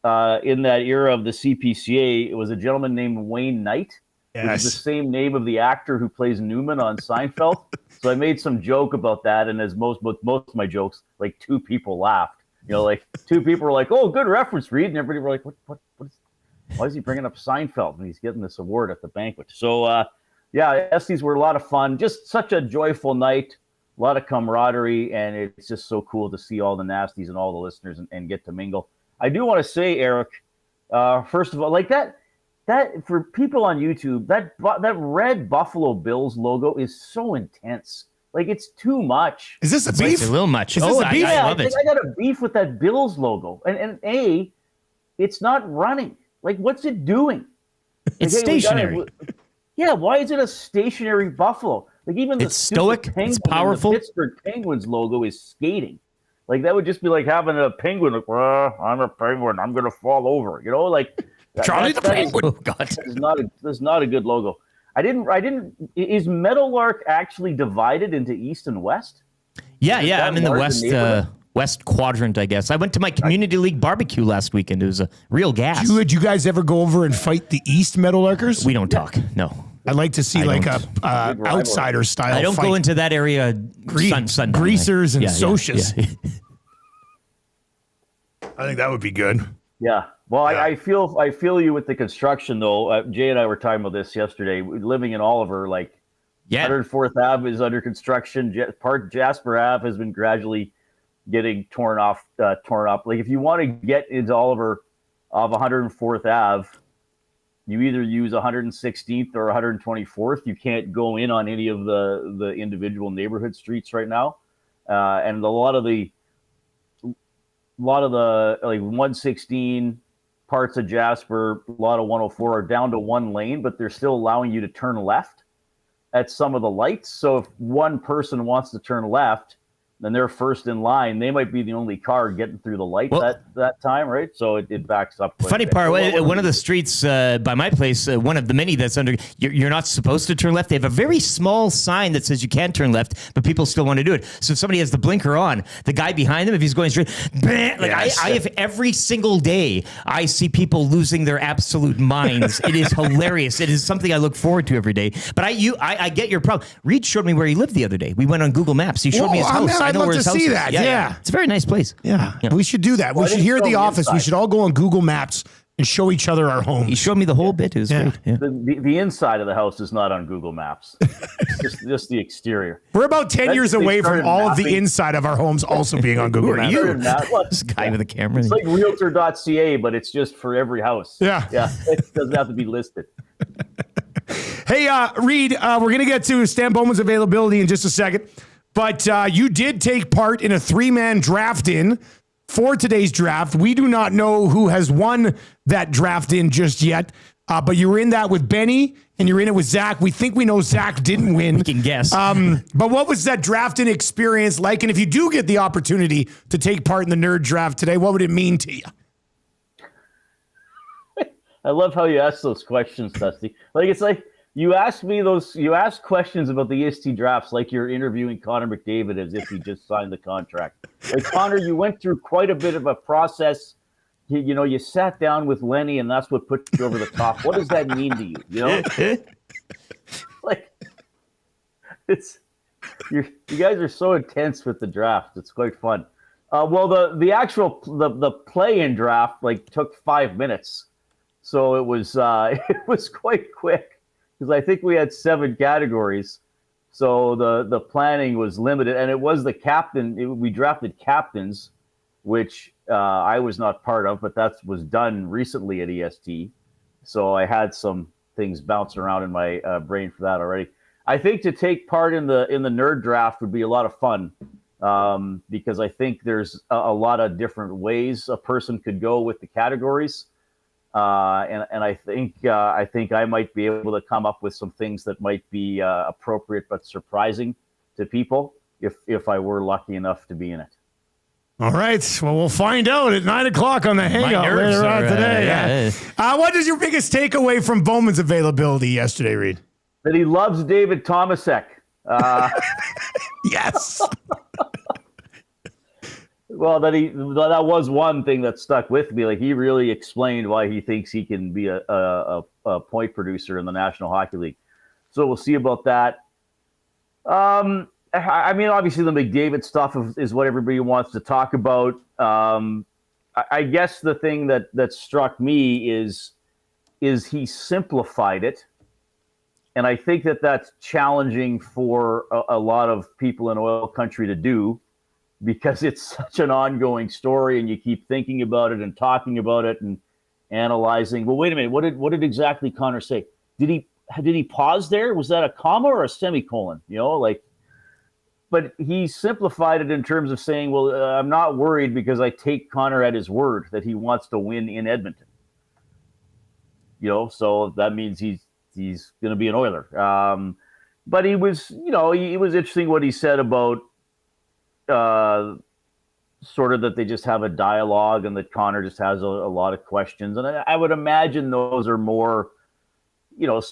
in that era of the CPCA was a gentleman named Wayne Knight, which is the same name of the actor who plays Newman on Seinfeld. So I made some joke about that, and as most of my jokes, like 2 people laughed. You know, like 2 people were like, "Oh, good reference, Reid," and everybody were like, why is he bringing up Seinfeld and he's getting this award at the banquet? So, Esties were a lot of fun. Just such a joyful night, a lot of camaraderie, and it's just so cool to see all the nasties and all the listeners and get to mingle. I do want to say, Eric, first of all, like that for people on YouTube, that red Buffalo Bills logo is so intense. Like, it's too much. Is this a beef? It's a little much. Is this a beef? I love it. I got a beef with that Bills logo. And it's not running. Like, what's it doing? It's stationary. Why is it a stationary buffalo? Like, even the it's stoic, it's powerful. The Pittsburgh Penguins logo is skating. Like, that would just be like having a penguin. Like, well, I'm a penguin. I'm going to fall over. You know, like Charlie the Penguin. Oh God, that's not a good logo. I didn't. Is Meadowlark actually divided into East and West? Yeah. I'm in the west quadrant, I guess. I went to my community league barbecue last weekend. It was a real gas. Did you guys ever go over and fight the East Meadowlarkers? We don't talk. No. I'd like to see like a outsider style. I don't fight. go into that area. Sundown. Greasers and socias. Yeah. I think that would be good. Yeah. Well, yeah. I feel you with the construction though. Jay and I were talking about this yesterday. Living in Oliver, 104th Ave is under construction. Part Jasper Ave has been gradually getting torn up. Like, if you want to get into Oliver of 104th Ave, you either use 116th or 124th. You can't go in on any of the individual neighborhood streets right now, and a lot of the like 116 parts of Jasper, a lot of 104 are down to 1 lane, but they're still allowing you to turn left at some of the lights. So if one person wants to turn left, then they're first in line. They might be the only car getting through the lights that time, right? So it backs up. Funny part, one of the streets by my place, one of the many that's under, you're not supposed to turn left. They have a very small sign that says you can turn left, but people still want to do it. So if somebody has the blinker on, the guy behind them, if he's going straight, I have every single day, I see people losing their absolute minds. It is hilarious. It is something I look forward to every day. But I get your problem. Reid showed me where he lived the other day. We went on Google Maps. He showed me his house. I'd love to see that. Yeah. It's a very nice place. Yeah. We should do that. We should here at the office. We should all go on Google Maps and show each other our homes. He showed me the whole bit. It was great. Yeah. The inside of the house is not on Google Maps. It's just the exterior. We're about 10 years away from all of the inside of our homes also being on Google Maps. This guy with a camera. It's like realtor.ca, but it's just for every house. Yeah. It doesn't have to be listed. Hey, Reid, we're going to get to Stan Bowman's availability in just a second. But you did take part in a 3-man draft-in for today's draft. We do not know who has won that draft in just yet, but you were in that with Benny and you're in it with Zach. We think we know Zach didn't win. We can guess. But what was that drafting experience like? And if you do get the opportunity to take part in the nerd draft today, what would it mean to you? I love how you ask those questions, Dusty. Like, it's like you ask questions about the EST drafts like you're interviewing Connor McDavid as if he just signed the contract. Like, Connor, you went through quite a bit of a process. You sat down with Lenny, and that's what put you over the top. What does that mean to you? You know, like, you guys are so intense with the draft. It's quite fun. Well, the actual play-in draft took 5 minutes, so it was quite quick because I think we had 7 categories. So the planning was limited, and it was the captain. We drafted captains, which I was not part of, but that was done recently at EST. So I had some things bounce around in my brain for that already. I think to take part in the nerd draft would be a lot of fun because I think there's a lot of different ways a person could go with the categories. And I think I might be able to come up with some things that might be appropriate but surprising to people if I were lucky enough to be in it. All right. Well, we'll find out at 9 o'clock on the Hangout later on today. What is your biggest takeaway from Bowman's availability yesterday, Reed? That he loves David Tomasek. Yes. Well, that was one thing that stuck with me. Like, he really explained why he thinks he can be a point producer in the National Hockey League. So we'll see about that. I mean, obviously the McDavid stuff is what everybody wants to talk about. I guess the thing that struck me is he simplified it. And I think that's challenging for a lot of people in oil country to do because it's such an ongoing story and you keep thinking about it and talking about it and analyzing. Well, wait a minute. What did exactly Connor say? Did he pause there? Was that a comma or a semicolon? But he simplified it in terms of saying, well, I'm not worried because I take Connor at his word that he wants to win in Edmonton. So that means he's going to be an Oiler. But he was, it was interesting what he said about sort of that they just have a dialogue and that Connor just has a lot of questions. And I would imagine those are more,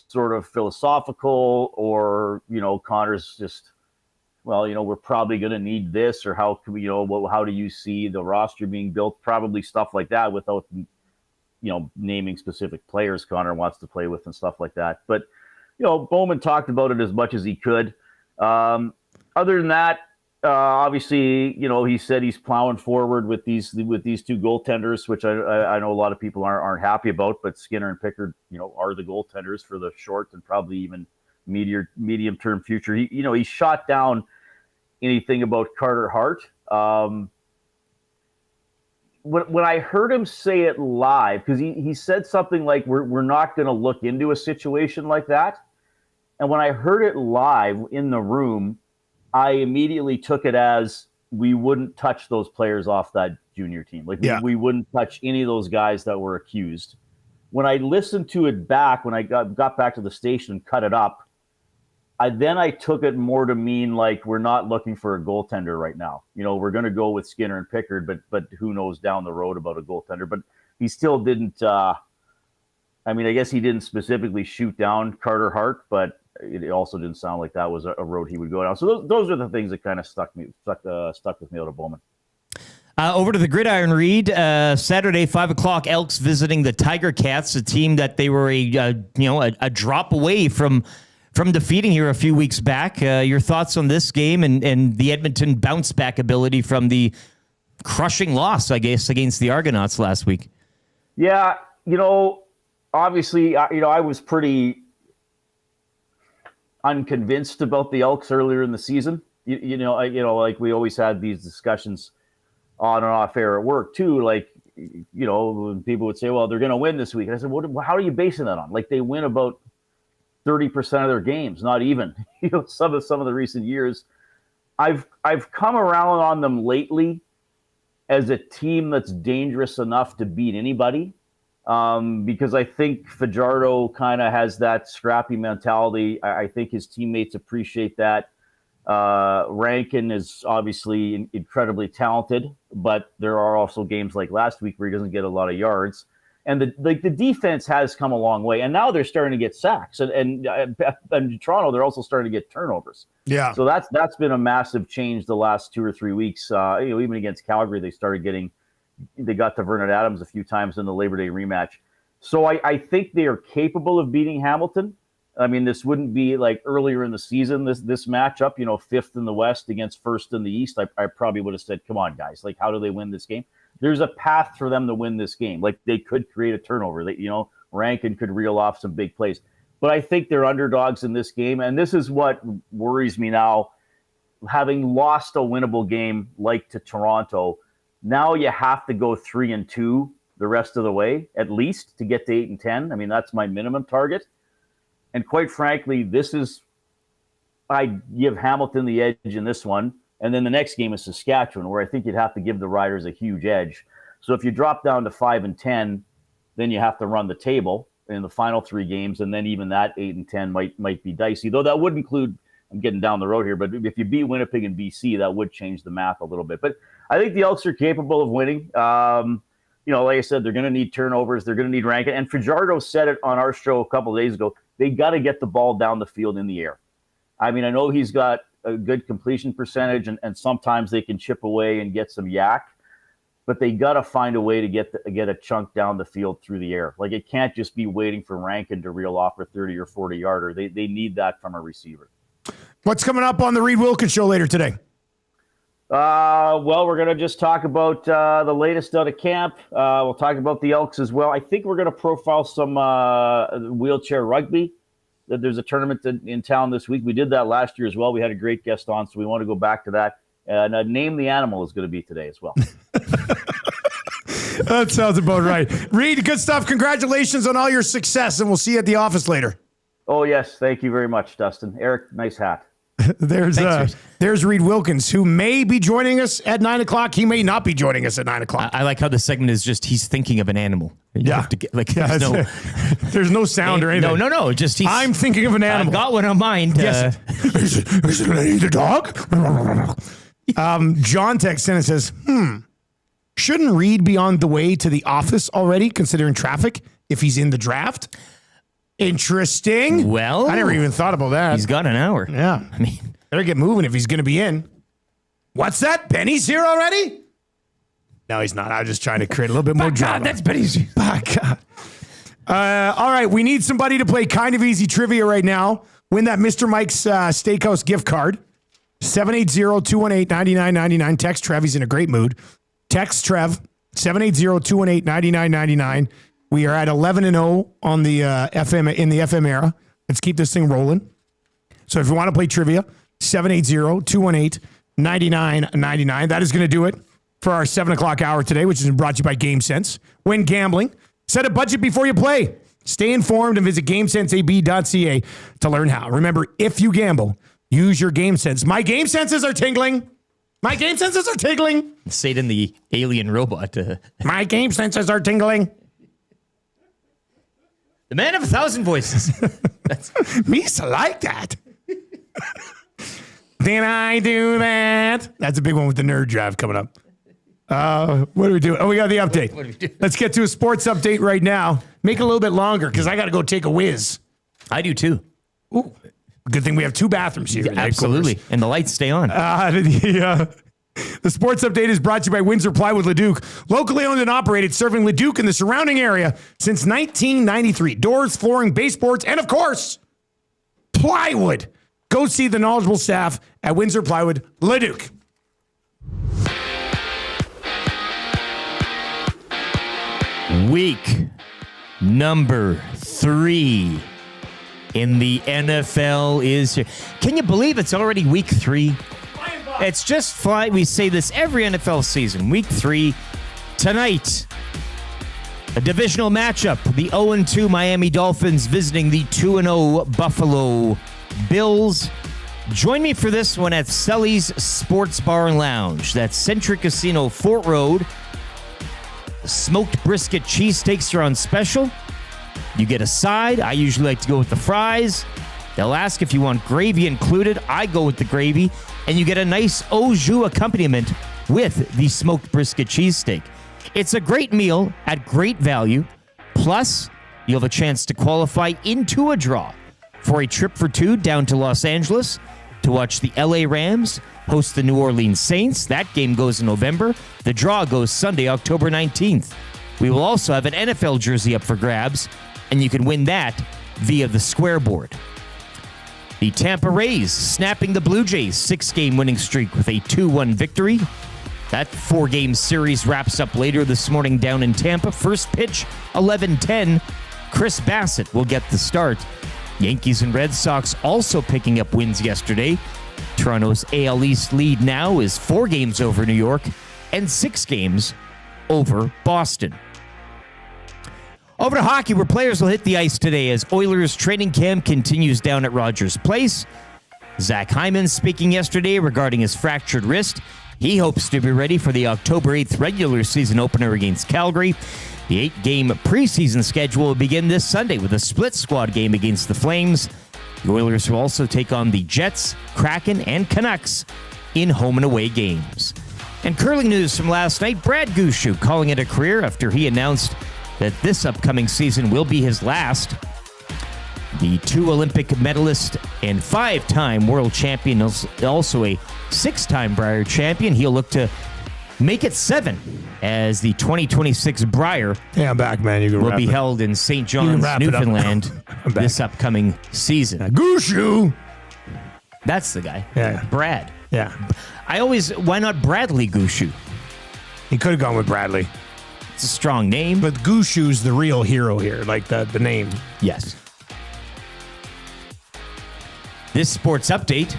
sort of philosophical or, Connor's just, well, we're probably going to need this, or how can we, how do you see the roster being built? Probably stuff like that without, naming specific players Connor wants to play with and stuff like that. But, Bowman talked about it as much as he could. Other than that, obviously, he said he's plowing forward with these 2 goaltenders, which I know a lot of people aren't happy about, but Skinner and Pickard, are the goaltenders for the short and probably even medium term future. He shot down anything about Carter Hart. When I heard him say it live, because he said something like we're not going to look into a situation like that, and when I heard it live in the room, I immediately took it as we wouldn't touch those players off that junior team. We wouldn't touch any of those guys that were accused. When I listened to it back, when I got back to the station and cut it up, I took it more to mean like we're not looking for a goaltender right now. We're going to go with Skinner and Pickard, but who knows down the road about a goaltender. But he still didn't. I guess he didn't specifically shoot down Carter Hart, but it also didn't sound like that was a road he would go down. So those are the things that kind of stuck with me out of Bowman. Over to the gridiron, Reed. Saturday, 5 o'clock. Elks visiting the Tiger Cats, a team that they were a drop away from defeating here a few weeks back. Your thoughts on this game and the Edmonton bounce back ability from the crushing loss, I guess, against the Argonauts last week? Yeah, obviously, I was pretty unconvinced about the Elks earlier in the season. Like we always had these discussions on and off air at work too. Like, when people would say, well, they're going to win this week. And I said, how are you basing that on? Like, they win about 30% of their games, not even. Some of the recent years, I've come around on them lately as a team that's dangerous enough to beat anybody. Because I think Fajardo kind of has that scrappy mentality. I think his teammates appreciate that. Rankin is obviously incredibly talented, but there are also games like last week where he doesn't get a lot of yards. And the defense has come a long way, and now they're starting to get sacks. And in Toronto, they're also starting to get turnovers. Yeah. So that's been a massive change the last 2 or 3 weeks. Even against Calgary, they got to Vernon Adams a few times in the Labor Day rematch. So I think they are capable of beating Hamilton. I mean, this wouldn't be like earlier in the season, this matchup, 5th in the West against 1st in the East. I probably would have said, come on, guys, like, how do they win this game? There's a path for them to win this game. Like, they could create a turnover. Rankin could reel off some big plays. But I think they're underdogs in this game. And this is what worries me now. Having lost a winnable game like to Toronto, now you have to go 3-2 the rest of the way, at least, to get to 8-10. I mean, that's my minimum target. And quite frankly, I give Hamilton the edge in this one. And then the next game is Saskatchewan, where I think you'd have to give the Riders a huge edge. So if you drop down to 5-10, then you have to run the table in the final 3 games. And then even that 8-10 might be dicey, though that would include, I'm getting down the road here, but if you beat Winnipeg and BC, that would change the math a little bit. But I think the Elks are capable of winning. Like I said, they're going to need turnovers. They're going to need Rankin. And Fajardo said it on our show a couple of days ago. They got to get the ball down the field in the air. I mean, I know he's got a good completion percentage, and sometimes they can chip away and get some yak, but they got to find a way to get a chunk down the field through the air. Like, it can't just be waiting for Rankin to reel off a 30 or 40 yarder. They need that from a receiver. What's coming up on the Reid Wilkins show later today? Well, we're going to just talk about the latest out of camp. We'll talk about the Elks as well. I think we're going to profile some wheelchair rugby. There's a tournament in town this week. We did that last year as well. We had a great guest on, so we want to go back to that. And Name the Animal is going to be today as well. That sounds about right. Reid, good stuff. Congratulations on all your success, and we'll see you at the office later. Oh, yes. Thank you very much, Dustin. Eric, nice hat. There's Reid Wilkins, who may be joining us at 9 o'clock. He may not be joining us at 9 o'clock. I like how the segment is just he's thinking of an animal. You have to get, there's no sound or anything. No. Just I'm thinking of an animal. I've got one on mind. Yes. Is it the dog? John texts in and says, shouldn't Reid be on the way to the office already, considering traffic, if he's in the draft? Interesting. Well, I never even thought about that. He's got an hour. Yeah. I mean, better get moving if he's going to be in. What's that? Benny's here already? No, he's not. I was just trying to create a little bit more drama. God, that's Benny's. God. All right. We need somebody to play kind of easy trivia right now. Win that Mr. Mike's Steakhouse gift card. 780-218-9999. Text Trev. He's in a great mood. Text Trev. 780-218-9999. We are at 11-0 on the FM in the FM era. Let's keep this thing rolling. So if you want to play trivia, 780-218-9999. That is going to do it for our 7 o'clock hour today, which is brought to you by GameSense. When gambling, set a budget before you play. Stay informed and visit GameSenseAB.ca to learn how. Remember, if you gamble, use your GameSense. My game senses are tingling. My game senses are tingling. Say it in the alien robot. My game senses are tingling. The man of 1,000 voices. Me used to like that. Did I do that? That's a big one with the nerd drive coming up. What do we do? Oh, we got the update. What do we do? Let's get to a sports update right now. Make it a little bit longer because I got to go take a whiz. I do too. Ooh. Good thing we have 2 bathrooms here. Yeah, absolutely. And the lights stay on. The sports update is brought to you by Windsor Plywood Leduc. Locally owned and operated, serving Leduc and the surrounding area since 1993. Doors, flooring, baseboards, and of course, plywood. Go see the knowledgeable staff at Windsor Plywood Leduc. Week number 3 in the NFL is here. Can you believe it's already week 3? It's just fly. We say this every NFL season. Week 3 tonight. A divisional matchup. The 0-2 Miami Dolphins visiting the 2-0 Buffalo Bills. Join me for this one at Sully's Sports Bar and Lounge. That's Centric Casino, Fort Road. Smoked brisket cheesesteaks are on special. You get a side. I usually like to go with the fries. They'll ask if you want gravy included. I go with the gravy. And you get a nice au jus accompaniment with the smoked brisket cheesesteak. It's a great meal at great value. Plus, you'll have a chance to qualify into a draw for a trip for two down to Los Angeles to watch the LA Rams host the New Orleans Saints. That game goes in November. The draw goes Sunday, October 19th. We will also have an NFL jersey up for grabs, and you can win that via the Square Board. The Tampa Rays snapping the Blue Jays' 6-game winning streak with a 2-1 victory. That 4-game series wraps up later this morning down in Tampa. First pitch, 11:10. Chris Bassett will get the start. Yankees and Red Sox also picking up wins yesterday. Toronto's AL East lead now is 4 games over New York and 6 games over Boston. Over to hockey, where players will hit the ice today as Oilers training camp continues down at Rogers Place. Zach Hyman speaking yesterday regarding his fractured wrist. He hopes to be ready for the October 8th regular season opener against Calgary. The 8-game preseason schedule will begin this Sunday with a split squad game against the Flames. The Oilers will also take on the Jets, Kraken, and Canucks in home and away games. And curling news from last night, Brad Gooooooood calling it a career after he announced that this upcoming season will be his last. The 2 Olympic medalist and 5-time world champion, also a 6-time Brier champion. He'll look to make it 7 as the 2026 Brier I'm back, man. You can will be held in St. John's, Newfoundland this upcoming season. Gooooooood. That's the guy. Yeah. Brad. Yeah. Why not Bradley Gooooooood? He could have gone with Bradley. It's a strong name. But Gooooooood's the real hero here, like the name. Yes. This sports update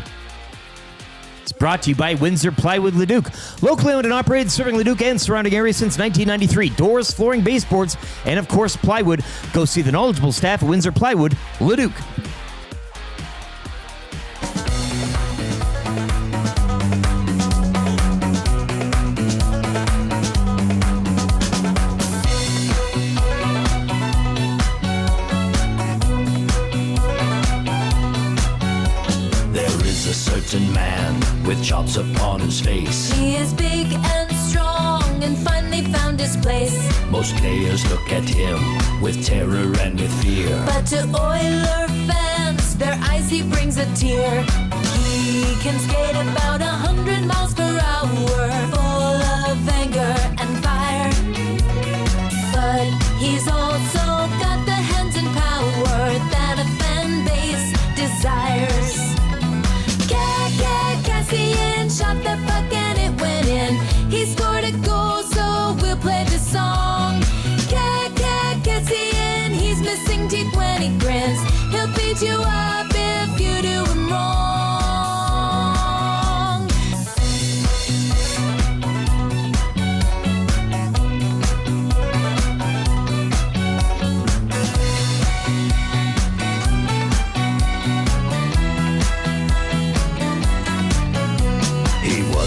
is brought to you by Windsor Plywood Leduc. Locally owned and operated, serving Leduc and surrounding areas since 1993. Doors, flooring, baseboards, and of course plywood. Go see the knowledgeable staff at Windsor Plywood Leduc. Man with chops upon his face. He is big and strong and finally found his place. Most players look at him with terror and with fear. But to Oiler fans, their eyes he brings a tear. He can skate about 100 miles per hour, full of anger and fire. But he's also got the hands and power that a fan base desires. Cassian shot the puck and it went in. He scored a goal, so we'll play the song. Cassian, he's missing teeth when he grins. He'll beat you up if you do him wrong.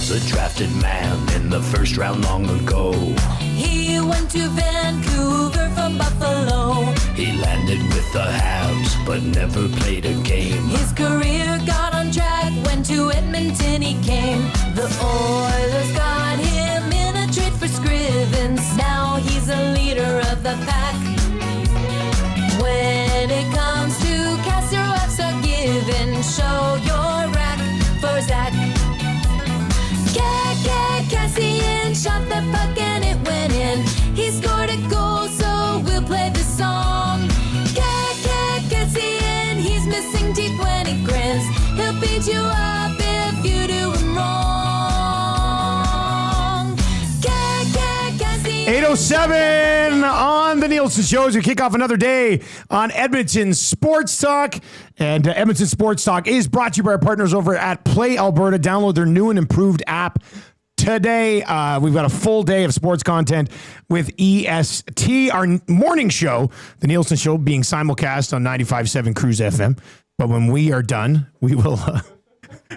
A drafted man in the first round long ago. He went to Vancouver from Buffalo. He landed with the Habs, but never played a game. His career got on track when to Edmonton he came. The Oilers got him in a trade for Scrivens. Now he's a leader of the pack. When it comes to cast your refs are given, show your rack for Zach. Cassian shot the puck and it went in. He scored a goal, so we'll play the song. Cassian, he's missing teeth when he grins. He'll beat you up if you do him wrong. 8:07 on the Nielson Show as we kick off another day on Edmonton Sports Talk. And Edmonton Sports Talk is brought to you by our partners over at Play Alberta. Download their new and improved app today. We've got a full day of sports content with EST. Our morning show, the Nielson Show, being simulcast on 95.7 Cruise FM. But when we are done, we will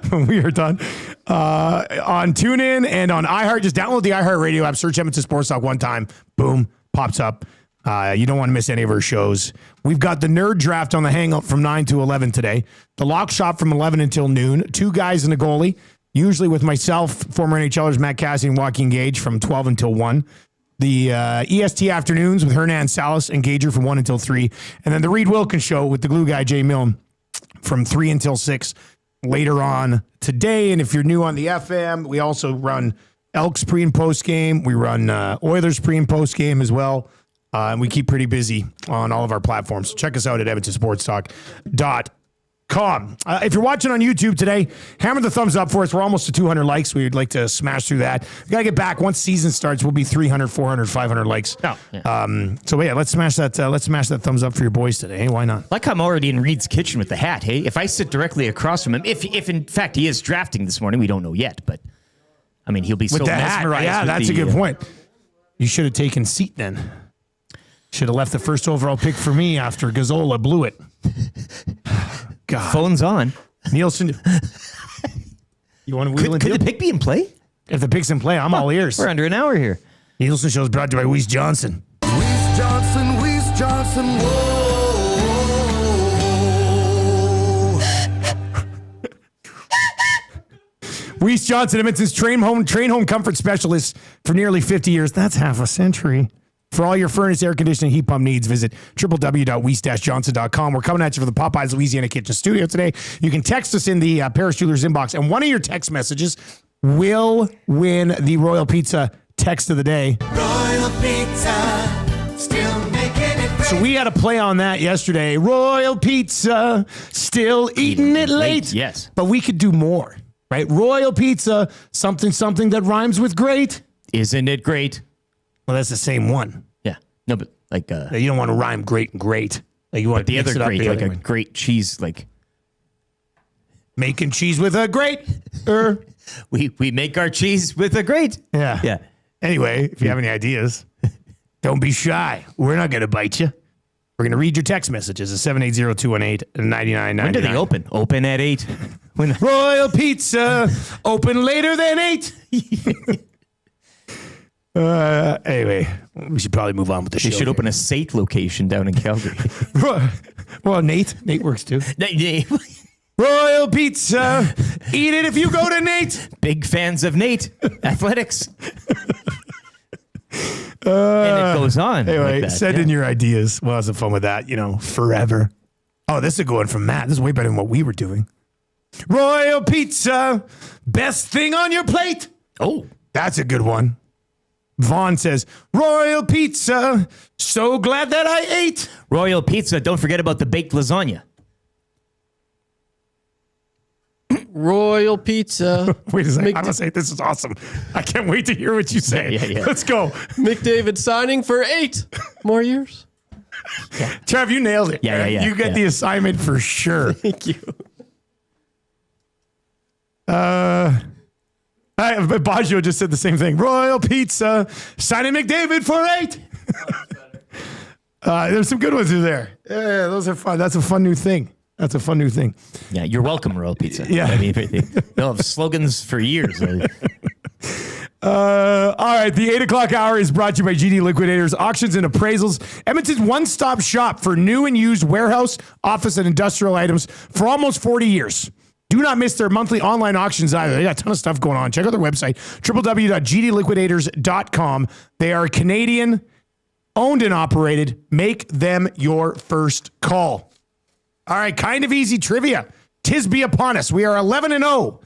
when we are done. On TuneIn and on iHeart, just download the iHeart Radio app, search Edmonton Sports Talk one time. Boom, pops up. You don't want to miss any of our shows. We've got the Nerd Draft on the Hangout from 9 to 11 today. The Lock Shop from 11 until noon. 2 guys and a goalie, usually with myself, former NHLers Matt Cassidy and Joaquin Gage from 12 until 1. The EST Afternoons with Hernan Salas and Gager from 1 until 3. And then the Reid Wilkins Show with the glue guy, Jay Milne, from 3 until 6 later on today. And if you're new on the FM, we also run Elks pre and post game. We run Oilers pre and post game as well. And we keep pretty busy on all of our platforms. Check us out at EdmontonSportsTalk.com. If you're watching on YouTube today, hammer the thumbs up for us. We're almost to 200 likes. We'd like to smash through that. We got to get back. Once season starts, we'll be 300, 400, 500 likes. Oh, yeah. So yeah, let's smash that thumbs up for your boys today. Hey, why not? Like I'm already in Reed's kitchen with the hat. Hey, if I sit directly across from him, if in fact he is drafting this morning, we don't know yet, but I mean, he'll be with so mesmerized. Yeah, that's a good point. You should have taken seat then. Should have left the first overall pick for me after Gazzola blew it. God. Phone's on. Nielson. You want to wheel and Could the pick be in play? If the pick's in play, I'm all ears. We're under an hour here. Nielson Show is brought to you by Weiss Johnson. Weiss Johnson, whoa. Weiss Johnson, Edmonton's train home comfort specialist for nearly 50 years. That's half a century. For all your furnace, air conditioning, heat pump needs, visit www.weiss-johnson.com. We're coming at you from the Popeyes Louisiana Kitchen Studio today. You can text us in the Paris Jewelers inbox, and one of your text messages will win the Royal Pizza text of the day. Royal Pizza, still making it great. So we had a play on that yesterday. Royal Pizza, still eating it late. Yes. But we could do more, right? Royal Pizza, something that rhymes with great. Isn't it great? Well, that's the same one. Yeah. No, but like you don't want to rhyme great and great. Like you want the to other great, like a great cheese, like making cheese with a grate. We make our cheese with a grate. Yeah. Yeah. Anyway, if you have any ideas, don't be shy. We're not going to bite you. We're going to read your text messages at 780-218-9999. When do they open? Open at 8. When Royal Pizza, open later than 8. Anyway, we should probably move on with the show. They should open a Sate location down in Calgary. Well, Nate works too. Royal Pizza, eat it if you go to Nate. Big fans of Nate Athletics. And it goes on. Anyway, like that. send in your ideas. We'll have some fun with that, forever. Oh, this is a good one from Matt. This is way better than what we were doing. Royal Pizza, best thing on your plate. Oh, that's a good one. Vaughn says, Royal Pizza, so glad that I ate. Royal Pizza, don't forget about the baked lasagna. Royal Pizza. Wait a second. I'm going to say this is awesome. I can't wait to hear what you say. Yeah. Let's go. McDavid signing for 8 more years. Yeah. Trev, you nailed it. Yeah. You get the assignment for sure. Thank you. Baggio just said the same thing. Royal Pizza, signing McDavid for 8. There's some good ones in there. Yeah, those are fun. That's a fun new thing. Yeah, you're welcome, Royal Pizza. Yeah. I mean, they'll have slogans for years. All right, the 8 o'clock hour is brought to you by GD Liquidators, Auctions and Appraisals, Edmonton's one-stop shop for new and used warehouse, office, and industrial items for almost 40 years. Do not miss their monthly online auctions either. They got a ton of stuff going on. Check out their website, www.gdliquidators.com. They are Canadian, owned and operated. Make them your first call. All right, kind of easy trivia. Tis be upon us. We are 11-0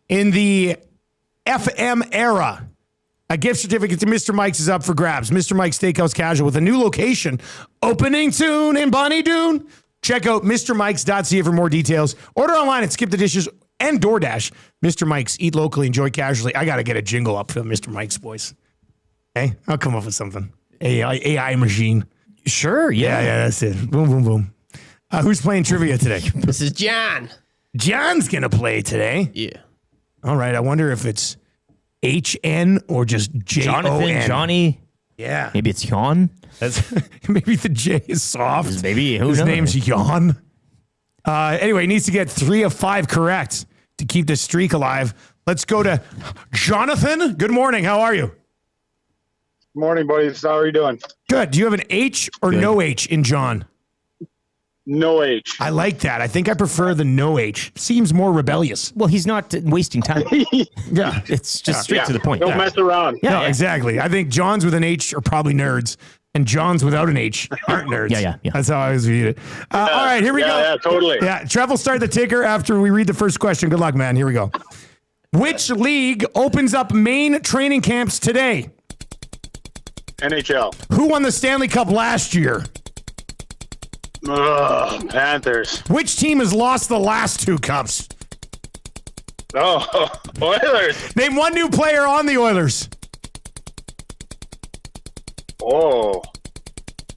in the FM era. A gift certificate to Mr. Mike's is up for grabs. Mr. Mike's Steakhouse Casual with a new location opening soon in Bonnie Doon. Check out MrMikes.ca for more details. Order online at Skip the Dishes and DoorDash. Mr. Mike's, eat locally, enjoy casually. I got to get a jingle up for Mr. Mike's voice. Hey, I'll come up with something. AI machine. Sure, yeah, that's it. Boom, boom, boom. Who's playing trivia today? This is John. John's going to play today. Yeah. All right, I wonder if it's HN or just Jon. Jonathan, Johnny. Yeah. Maybe it's Jon. Maybe the J is soft. Maybe his name's Jon. Anyway, he needs to get 3 of 5 correct to keep this streak alive. Let's go to Jonathan. Good morning. How are you? Morning, boys. How are you doing? Good. Do you have an H or no H in John? No H. I like that. I think I prefer the no H. Seems more rebellious. Well, he's not wasting time. Yeah. It's just straight to the point. Don't mess around. Yeah, no, exactly. I think Johns with an H are probably nerds, and Johns without an H aren't nerds. Yeah. That's how I always viewed it. All right, here we go. Yeah, totally. Yeah, Trev will start the ticker after we read the first question. Good luck, man. Here we go. Which league opens up main training camps today? NHL. Who won the Stanley Cup last year? Panthers. Which team has lost the last 2 cups? Oh, Oilers. Name one new player on the Oilers. Oh,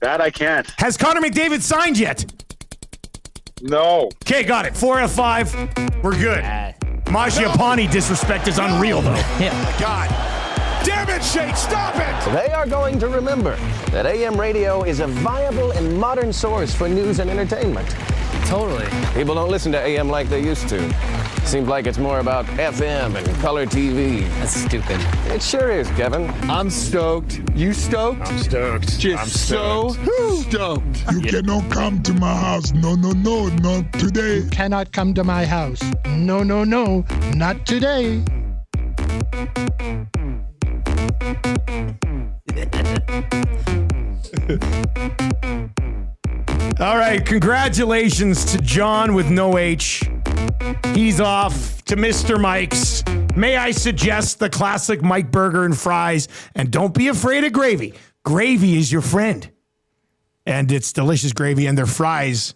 that I can't. Has Connor McDavid signed yet? No. Okay, got it. 4 out of 5. We're good. Mangiapane disrespect is unreal, though. Yeah. God. Damn it, Shake, stop it! They are going to remember that AM radio is a viable and modern source for news and entertainment. Totally. People don't listen to AM like they used to. Seems like it's more about FM and color TV. That's stupid. It sure is, Kevin. I'm stoked. You stoked? I'm stoked. Just I'm stoked. stoked. You cannot come to my house. No, not today. You cannot come to my house. No, not today. All right, congratulations to John with no H. He's off to Mr. Mike's. May I suggest the classic Mike burger and fries? And don't be afraid of gravy. Gravy is your friend. And it's delicious gravy, and their fries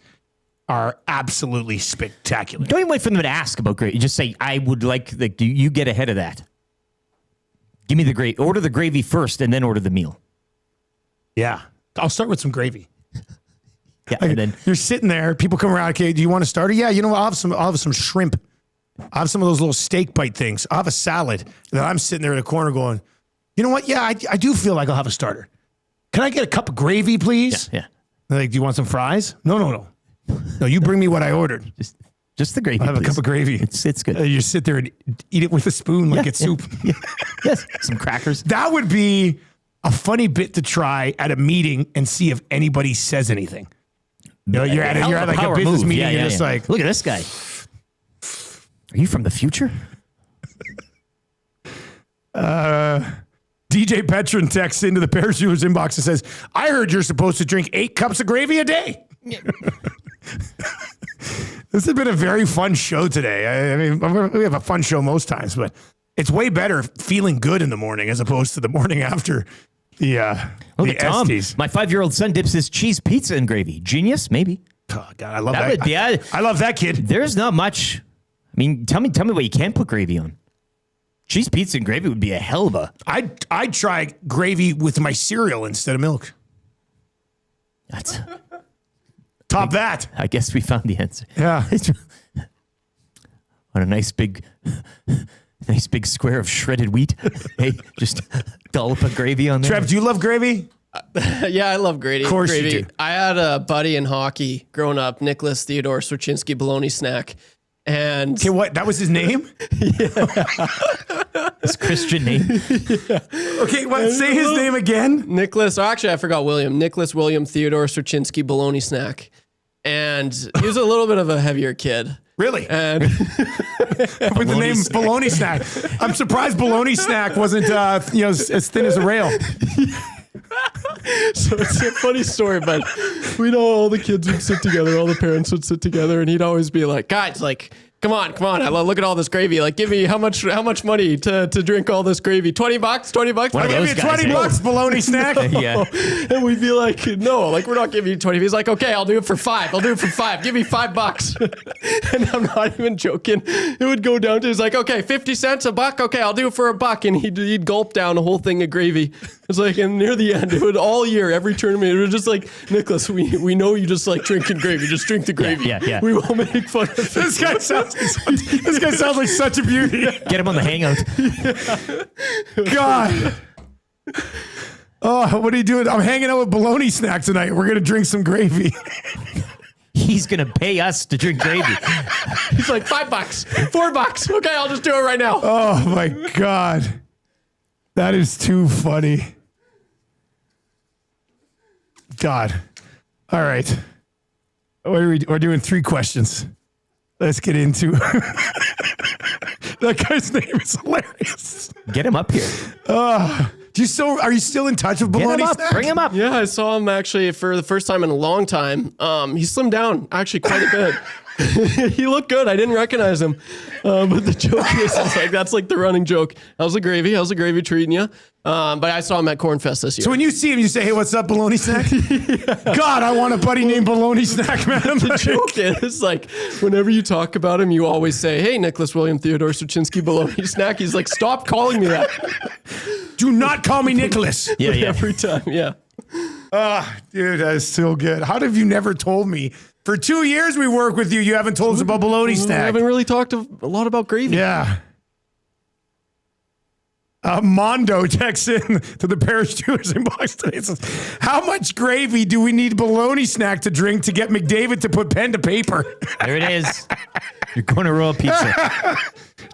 are absolutely spectacular. Don't even wait for them to ask about gravy. You just say, I would like, you get ahead of that. Give me the gravy. Order the gravy first, and then order the meal. Yeah. I'll start with some gravy. Yeah, and then you're sitting there. People come around. Okay, do you want a starter? Yeah, you know what? I'll have some shrimp. I'll have some of those little steak bite things. I'll have a salad. And then I'm sitting there in the corner going, you know what? Yeah, I do feel like I'll have a starter. Can I get a cup of gravy, please? Yeah. They're like, do you want some fries? No. No, you bring me what I ordered. Just the gravy. I'll have a cup of gravy. It's good. You sit there and eat it with a spoon like it's soup. Yes, some crackers. That would be a funny bit to try at a meeting and see if anybody says anything. You know, you're at like a business meeting and it's like, look at this guy. Are you from the future? DJ Petron texts into the Parachuters inbox and says, I heard you're supposed to drink 8 cups of gravy a day. This has been a very fun show today. I mean, we have a fun show most times, but it's way better feeling good in the morning as opposed to the morning after the Tom, STs. my 5-year-old son dips his cheese pizza in gravy. Genius, maybe. Oh, God, I love that. I love that kid. There's not much. I mean, tell me what you can't put gravy on. Cheese pizza and gravy would be a hell of a... I'd try gravy with my cereal instead of milk. That's... Top that. I guess we found the answer. Yeah. On a nice big square of shredded wheat. Hey, just dollop of gravy on there. Trev, do you love gravy? Yeah, I love gravy. Of course gravy. you do. I had a buddy in hockey growing up, Nicholas Theodore Swerchinski Bologna Snack. And okay, what? That was his name? His Christian name. Yeah. Okay, what? Say his name again. Nicholas. Oh, actually, I forgot William. Nicholas William Theodore Swerchinski Bologna Snack. And he was a little bit of a heavier kid. Really? And with the name Bologna Snack. I'm surprised Bologna Snack wasn't as thin as a rail. So it's a funny story, but we know all the kids would sit together, all the parents would sit together, and he'd always be like, guys, like, come on. Look at all this gravy. Like, give me how much money to drink all this gravy? $20? $20? I'll give you $20, Bologna Snack. Yeah. And we'd be like, no, like, we're not giving you 20. He's like, okay, I'll do it for $5. Give me $5. And I'm not even joking. It would go down to, he's like, okay, 50 cents, $1. Okay, I'll do it for $1. And he'd gulp down a whole thing of gravy. It's like, and near the end, it would all year, every tournament, it was just like, Nicholas, we know you just like drinking gravy. Just drink the gravy. Yeah. We won't make fun of it. This guy sounds like such a beauty. Get him on the hangout. God. Oh, what are you doing? I'm hanging out with Bologna Snack tonight. We're going to drink some gravy. he's going to pay us to drink gravy. He's like, $5, $4. Okay, I'll just do it right now. Oh my God. That is too funny. God. All right. We're doing 3 questions. Let's get into that guy's name is hilarious. Get him up here. Are you still in touch with Bologna Snack? Bring him up. Yeah, I saw him actually for the first time in a long time. He slimmed down actually quite a bit. He looked good. I didn't recognize him. But the joke is like, that's like the running joke. How's the gravy? How's the gravy treating you? But I saw him at Cornfest this year. So when you see him, you say, hey, what's up, Bologna Snack? God, I want a buddy named Bologna Snack, man. The joke is like, whenever you talk about him, you always say, hey, Nicholas William Theodore Suchinski Bologna Snack. He's like, stop calling me that. Do not call me Nicholas. Yeah. Every time, yeah. Dude, that is so good. How have you never told me? For 2 years we work with you. You haven't told us about Bologna Snack. I haven't really talked a lot about gravy. Yeah. Mondo texts in to the Parish Steelers inbox today. It says, how much gravy do we need Bologna Snack to drink to get McDavid to put pen to paper? There it is. Your corner roll pizza.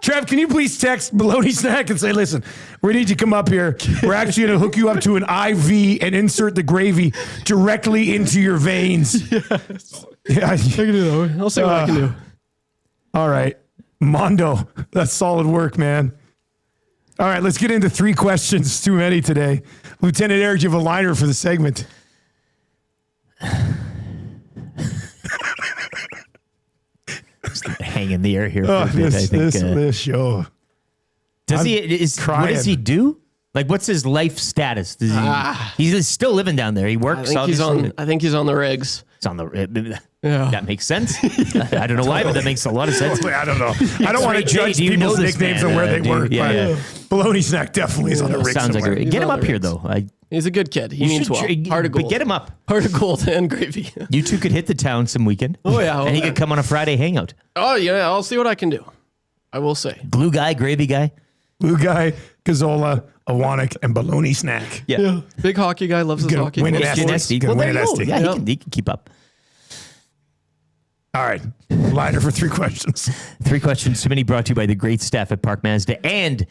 Trev, can you please text Bologna Snack and say, listen, we need you to come up here. We're actually going to hook you up to an IV and insert the gravy directly into your veins. Yes. Yeah, I can do that. I'll see what I can do. All right. Mondo, that's solid work, man. All right, let's get into 3 questions. Too many today. Lieutenant Eric, you have a liner for the segment. Just hang in the air here for a bit, I think. This show. What does he do? Like, what's his life status? Does he's still living down there. He works. I think he's on the rigs. It's on the. Yeah. That makes sense. I don't know why, but that makes a lot of sense. I don't know. I don't want to judge people's nicknames and where they work. Yeah. Bologna Snack definitely is on the rig Sounds somewhere. like get him up here, though. He's a good kid. He means well. Heart of gold. But get him up. Heart of gold and gravy. You two could hit the town some weekend. Oh, yeah. And he could come on a Friday hangout. Oh, yeah. I'll see what I can do. I will say. Blue guy, gravy guy. Blue guy, Gazzola, Awanik, and Bologna Snack. Yeah. Big hockey guy, loves his hockey. Win an Nasty. Well, there you go. Yeah, he can keep up. All right. Liner for 3 questions. 3 questions too many, brought to you by the great staff at Park Mazda and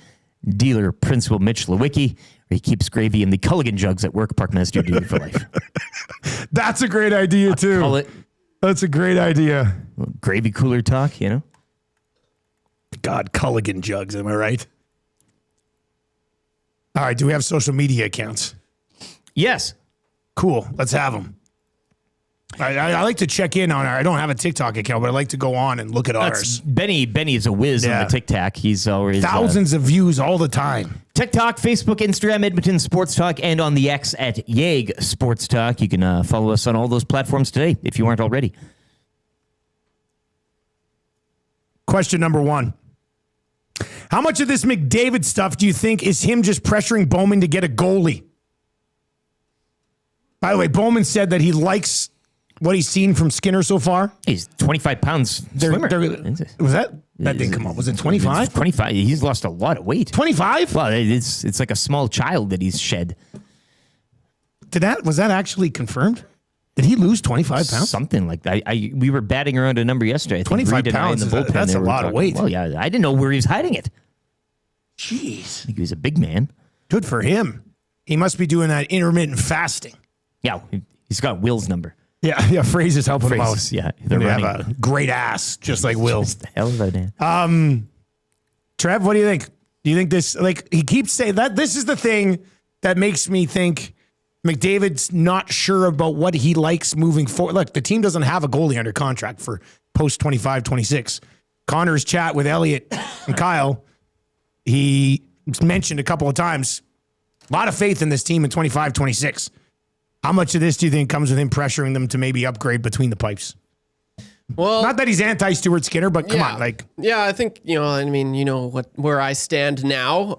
dealer Principal Mitch Lewicki, where he keeps gravy in the Culligan jugs at work. Park Mazda, dealer for life. That's a great idea, too. Call it That's a great idea. Gravy cooler talk, you know? God, Culligan jugs, am I right? All right, do we have social media accounts? Yes. Cool, let's have them. I like to check in on our. I don't have a TikTok account, but I like to go on and look at ours. Benny is a whiz on the TikTok. He's always thousands of views all the time. TikTok, Facebook, Instagram, Edmonton Sports Talk, and on the X at Yeg Sports Talk. You can follow us on all those platforms today if you aren't already. Question number 1. How much of this McDavid stuff do you think is him just pressuring Bowman to get a goalie? By the way, Bowman said that he likes what he's seen from Skinner so far. He's 25 pounds swimmer. Was that didn't come up? Was it 25? 25. He's lost a lot of weight. 25? Well, it's like a small child that he's shed. Was that actually confirmed? Did he lose 25 pounds? Something like that. We were batting around a number yesterday. I think 25 Reid and pounds, in the bullpen, that's a lot of weight. Well, yeah, I didn't know where he was hiding it. Jeez. I think he was a big man. Good for him. He must be doing that intermittent fasting. Yeah, he's got Will's number. Yeah, Fraser's helping him out. Yeah, they have a great ass, just like Will. Just the hell of a man. Trev, what do you think? Do you think this, like, he keeps saying that this is the thing that makes me think McDavid's not sure about what he likes moving forward. Look, the team doesn't have a goalie under contract for post 25-26. Connor's chat with Elliot and Kyle, he mentioned a couple of times, a lot of faith in this team in 25-26. How much of this do you think comes with him pressuring them to maybe upgrade between the pipes? Well, not that he's anti-Stuart Skinner, but come on, like. Yeah, I think, where I stand now.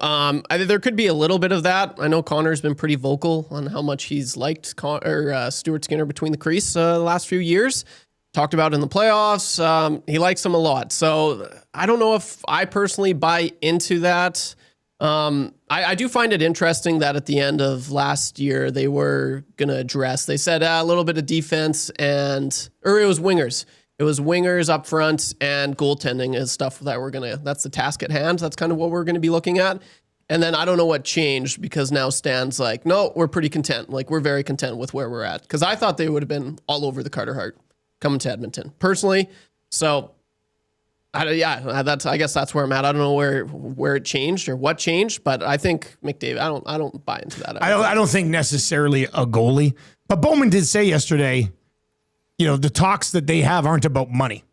There could be a little bit of that. I know Connor's been pretty vocal on how much he's liked Stuart Skinner between the crease the last few years. Talked about in the playoffs. He likes him a lot. So I don't know if I personally buy into that. I do find it interesting that at the end of last year, they were going to address, they said a little bit of defense or it was wingers. It was wingers up front and goaltending is stuff that that's the task at hand. That's kind of what we're going to be looking at. And then I don't know what changed because now Stan's like, no, we're pretty content. Like, we're very content with where we're at. Because I thought they would have been all over the Carter Hart coming to Edmonton, personally. So, I guess that's where I'm at. I don't know where it changed or what changed, but I think McDavid, I don't buy into that. I don't think necessarily a goalie. But Bowman did say yesterday, the talks that they have aren't about money.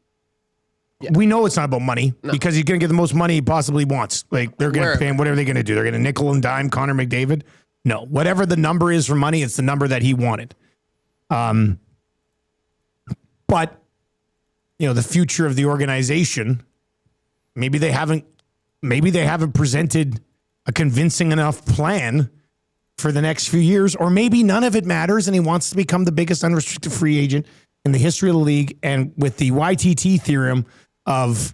Yeah. We know it's not about money because he's going to get the most money he possibly wants. Like, they're going to pay him. What are they going to do? They're going to nickel and dime Connor McDavid? No. Whatever the number is for money, it's the number that he wanted. But, the future of the organization, maybe they haven't presented a convincing enough plan for the next few years, or maybe none of it matters and he wants to become the biggest unrestricted free agent in the history of the league. And with the YTT theorem of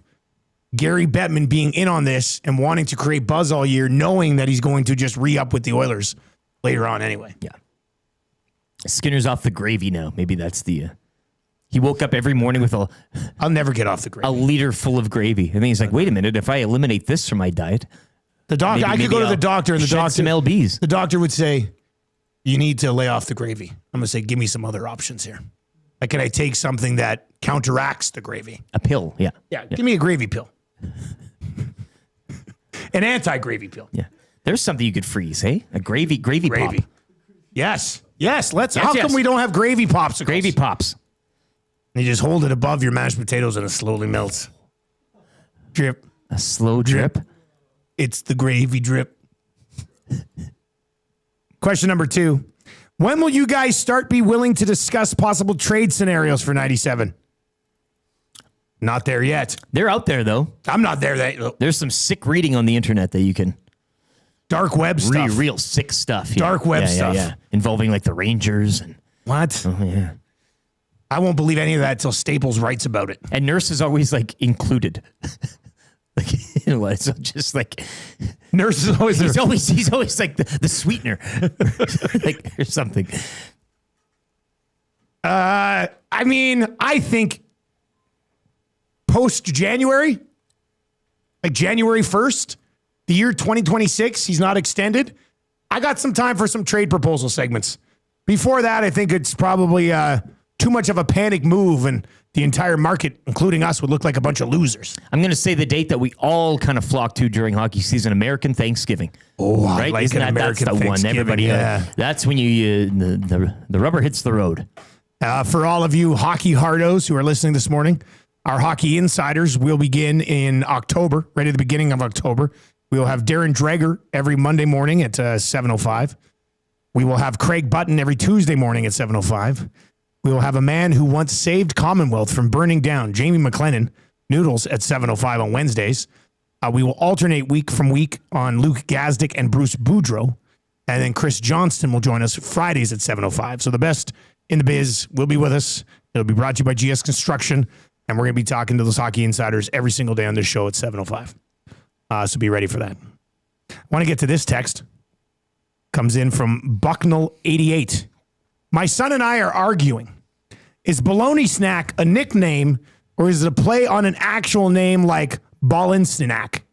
Gary Bettman being in on this and wanting to create buzz all year, knowing that he's going to just re-up with the Oilers later on anyway. Yeah. Skinner's off the gravy now. Maybe that's the... He woke up every morning with I'll never get off the gravy. A liter full of gravy. And then he's like, wait a minute, if I eliminate this from my diet... I could go to the doctor and the doctor... some LBs. The doctor would say, you need to lay off the gravy. I'm going to say, give me some other options here. Like, can I take something that counteracts the gravy? A pill, yeah. Yeah, give me a gravy pill. An anti-gravy pill. Yeah. There's something you could freeze, hey? A gravy pop. Yes. How come we don't have gravy popsicles? Gravy pops. And you just hold it above your mashed potatoes and it slowly melts. Drip. A slow drip. It's the gravy drip. Question number 2. When will you guys be willing to discuss possible trade scenarios for 97? Not there yet. They're out there, though. I'm not there. There's some sick reading on the internet that you can... Dark web stuff. Real sick stuff. Yeah. Dark web stuff. Yeah. Involving, like, the Rangers. And what? Oh, yeah. I won't believe any of that until Staples writes about it. And Nurse is always, like, included. So just like Nurse is always he's always like the sweetener, like or something. I think post January, like January 1st, the year 2026, he's not extended. I got some time for some trade proposal segments. Before that, I think it's probably too much of a panic move and the entire market, including us, would look like a bunch of losers. I'm going to say the date that we all kind of flock to during hockey season, American Thanksgiving. Oh, right? I like Isn't that, American that's the one. Everybody, that's when the rubber hits the road. For all of you hockey hardos who are listening this morning, our hockey insiders will begin in October, right at the beginning of October. We will have Darren Dreger every Monday morning at 7:05. We will have Craig Button every Tuesday morning at 7:05. We will have a man who once saved Commonwealth from burning down, Jamie McLennan, Noodles at 7:05 on Wednesdays. We will alternate week from week on Luke Gazdick and Bruce Boudreau. And then Chris Johnston will join us Fridays at 7:05. So the best in the biz will be with us. It'll be brought to you by GS Construction. And we're going to be talking to those hockey insiders every single day on this show at 7:05. So be ready for that. I want to get to this text. Comes in from Bucknell88. My son and I are arguing. Is Bologna Snack a nickname or is it a play on an actual name like Ballin Snack?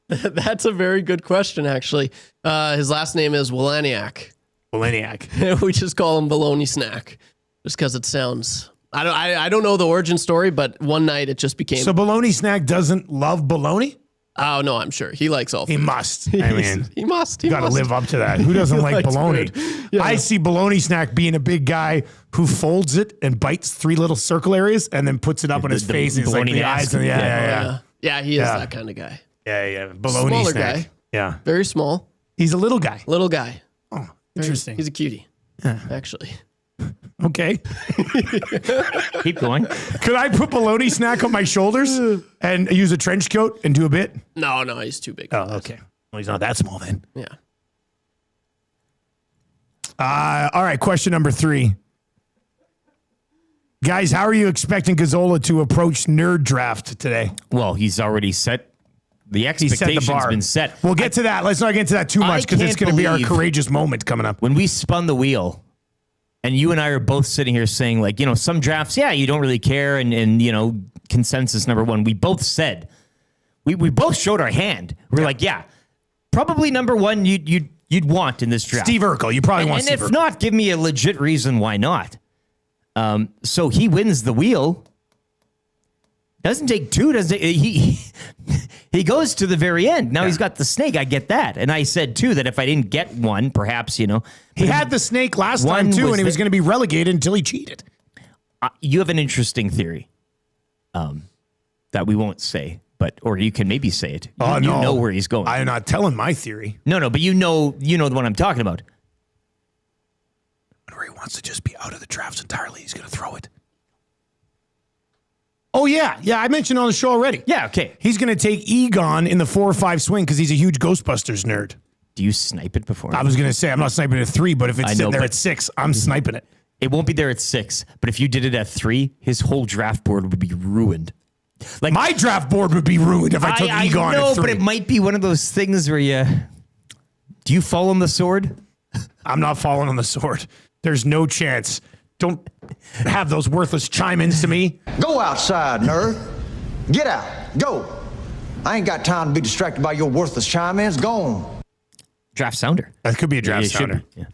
That's a very good question, actually. His last name is Wolaniak. Wolaniak. We just call him Bologna Snack just because it sounds... I don't know the origin story, but one night it just became... So Bologna Snack doesn't love bologna? Oh, no, I'm sure. He likes all food. He must. I mean, he must. Got to live up to that. Who doesn't like bologna? Yeah. I see Bologna Snack being a big guy who folds it and bites 3 little circle areas and then puts it up on his face. And it's like the eyes. And Yeah, he is that kind of guy. Yeah. Bologna Smaller Snack. guy. Yeah. Very small. He's a little guy. Little guy. Oh, interesting. He's a cutie. Yeah. Actually. Okay. Keep going. Could I put Bologna Snack on my shoulders and use a trench coat and do a bit? No, he's too big. Oh, okay. Well, he's not that small then. Yeah. All right, question number 3. Guys, how are you expecting Gazzola to approach Nerd Draft today? Well, he's already set The expectation's been set. We'll get to that. Let's not get into that too much because it's going to be our courageous moment coming up. When we spun the wheel, and you and I are both sitting here saying, like, some drafts, you don't really care, and consensus number one. We both said, we both showed our hand. We're like, probably number one you'd want in this draft. Steve Urkel. You probably want Steve Urkel. And if not, give me a legit reason why not. So he wins the wheel. Doesn't take two. He goes to the very end. Now he's got the snake. I get that. And I said, too, that if I didn't get one, perhaps, He had the snake last time, too, and he was going to be relegated until he cheated. You have an interesting theory that we won't say, or you can maybe say it. You know where he's going. I'm not telling my theory. No, but you know the one I'm talking about. Where he wants to just be out of the drafts entirely. He's going to throw it. Oh, yeah. Yeah, I mentioned on the show already. Yeah, okay. He's going to take Egon in the 4 or 5 swing because he's a huge Ghostbusters nerd. Do you snipe it before? I was going to say, I'm not sniping it at 3, but if it's sitting there at 6, I'm sniping it. It won't be there at 6, but if you did it at 3, his whole draft board would be ruined. Like my draft board would be ruined if I took Egon at 3. But it might be one of those things where do you fall on the sword? I'm not falling on the sword. There's no chance. Don't have those worthless chime-ins to me. Go outside, nerd. Get out. Go. I ain't got time to be distracted by your worthless chime-ins. Go on. Draft sounder. That could be a draft sounder. Yeah.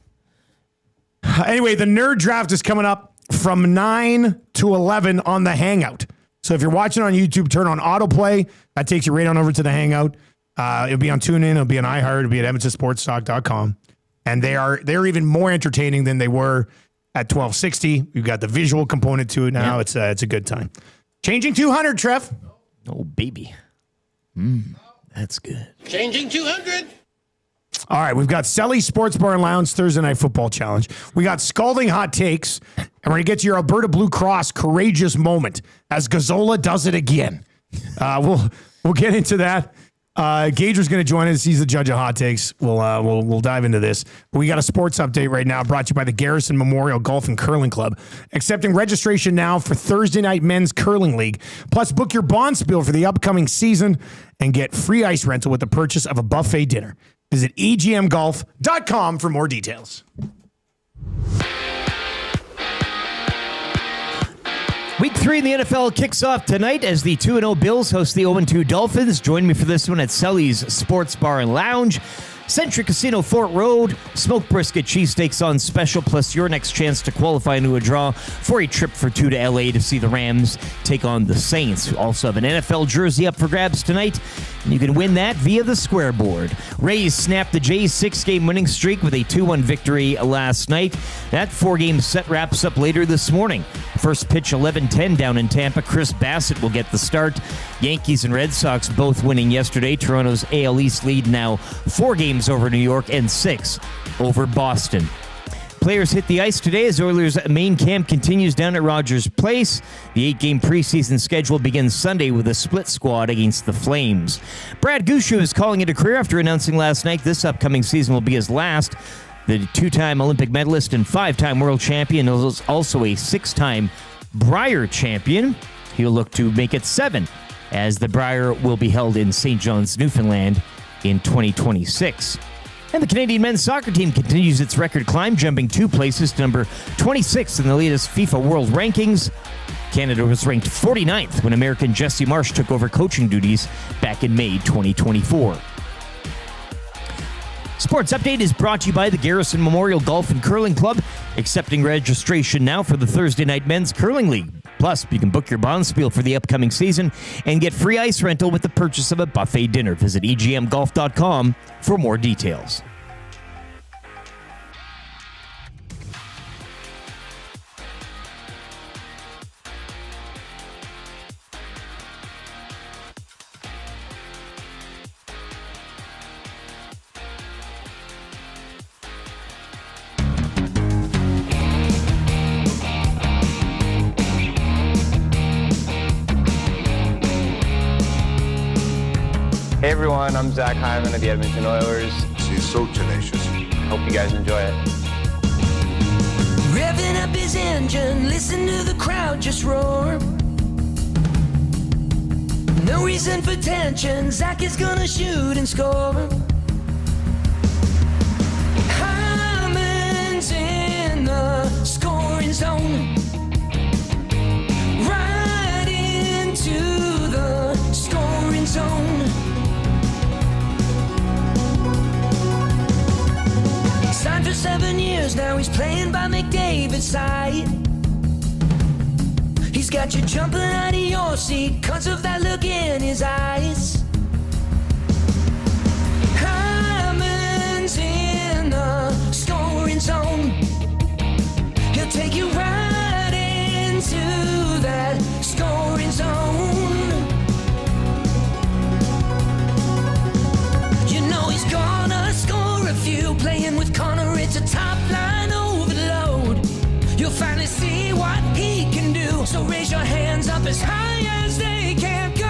Anyway, the nerd draft is coming up from 9 to 11 on the Hangout. So if you're watching on YouTube, turn on autoplay. That takes you right on over to the Hangout. It'll be on TuneIn. It'll be on iHeart. It'll be at EdmontonSportsTalk.com. And they're even more entertaining than they were at 1260. We've got the visual component to it now. It's a good time. Changing 200, Trev. Oh, baby. That's good. Changing 200. All right, we've got Selly Sports Bar and Lounge Thursday Night Football Challenge. We got Scalding Hot Takes, and we're going to get to your Alberta Blue Cross courageous moment as Gazzola does it again. We'll get into that. Gager's going to join us. He's the judge of hot takes. We'll dive into this. But we got a sports update right now brought to you by the Garrison Memorial Golf and Curling Club. Accepting registration now for Thursday night men's curling league. Plus, book your bond spiel for the upcoming season and get free ice rental with the purchase of a buffet dinner. Visit egmgolf.com for more details. Week 3 in the NFL kicks off tonight as the 2-0 Bills host the 0-2 Dolphins. Join me for this one at Selly's Sports Bar and Lounge. Century Casino Fort Road, smoked brisket cheesesteaks on special, plus your next chance to qualify into a draw for a trip for 2 to LA to see the Rams take on the Saints. We also have an NFL jersey up for grabs tonight, and you can win that via the scoreboard. Rays snapped the Jays' 6-game winning streak with a 2-1 victory last night. That 4-game set wraps up later this morning. First pitch 11:10 down in Tampa. Chris Bassett will get the start. Yankees and Red Sox both winning yesterday. Toronto's AL East lead now 4 games over New York and 6 over Boston. Players hit the ice today as Oilers' main camp continues down at Rogers Place. The 8-game preseason schedule begins Sunday with a split squad against the Flames. Brad Gushue is calling it a career after announcing last night this upcoming season will be his last. The 2-time Olympic medalist and 5-time world champion is also a 6-time Brier champion. He'll look to make it 7 as the Brier will be held in St. John's, Newfoundland in 2026. And the Canadian men's soccer team continues its record climb, jumping 2 places to number 26 in the latest FIFA World Rankings. Canada was ranked 49th when American Jesse Marsh took over coaching duties back in May 2024. Sports Update is brought to you by the Garrison Memorial Golf and Curling Club, accepting registration now for the Thursday Night Men's Curling League. Plus, you can book your bond spiel for the upcoming season and get free ice rental with the purchase of a buffet dinner. Visit egmgolf.com for more details. Hey everyone, I'm Zach Hyman of the Edmonton Oilers. She's so tenacious. Hope you guys enjoy it. Revving up his engine, listen to the crowd just roar. No reason for tension. Zach is gonna shoot and score. Hyman's in the scoring zone. Right into the scoring zone. Signed for 7 years, now he's playing by McDavid's side. He's got you jumping out of your seat 'cause of that look in his eyes. Hyman's in the scoring zone. He'll take you right into that scoring zone. You know he's gonna score a few. Playing with Connor, it's a top line overload. You'll finally see what he can do. So raise your hands up as high as they can go.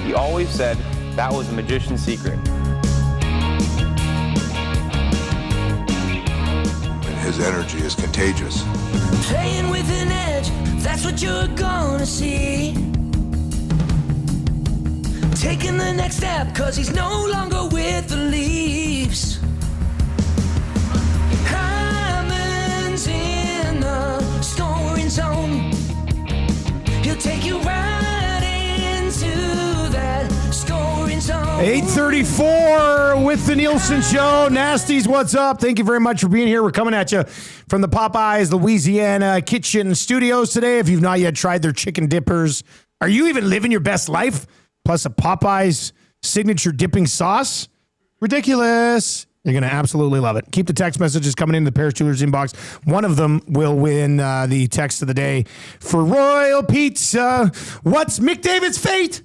He always said that was a magician's secret. His energy is contagious. Playing with an edge, that's what you're gonna see. Taking the next step, 'cause he's no longer with the Leafs. Hyman's in the scoring zone. He'll take you right into that scoring zone. 8:34 with the Nielson Show. Nasties, what's up? Thank you very much for being here. We're coming at you from the Popeyes Louisiana Kitchen Studios today. If you've not yet tried their chicken dippers, are you even living your best life? Plus a Popeyes signature dipping sauce? Ridiculous. You're going to absolutely love it. Keep the text messages coming into the Paris Jewelers inbox. One of them will win the text of the day for Royal Pizza. What's McDavid's fate?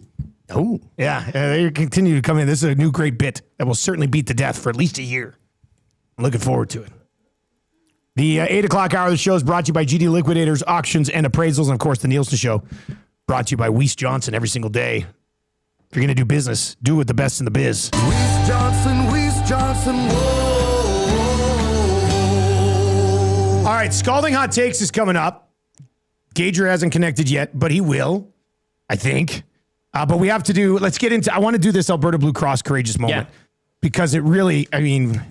Oh, yeah. They continue to come in. This is a new great bit that will certainly beat the death for at least a year. I'm looking forward to it. The 8 o'clock hour of the show is brought to you by GD Liquidators, Auctions, and Appraisals. And, of course, the Nielsen Show brought to you by Weiss Johnson every single day. If you're going to do business, do it with the best in the biz. Weiss Johnson, whoa. All right, Scalding Hot Takes is coming up. Gager hasn't connected yet, but he will, I think. But we have to do, let's get into, I want to do this Alberta Blue Cross courageous moment. Yeah. Because it really, I mean,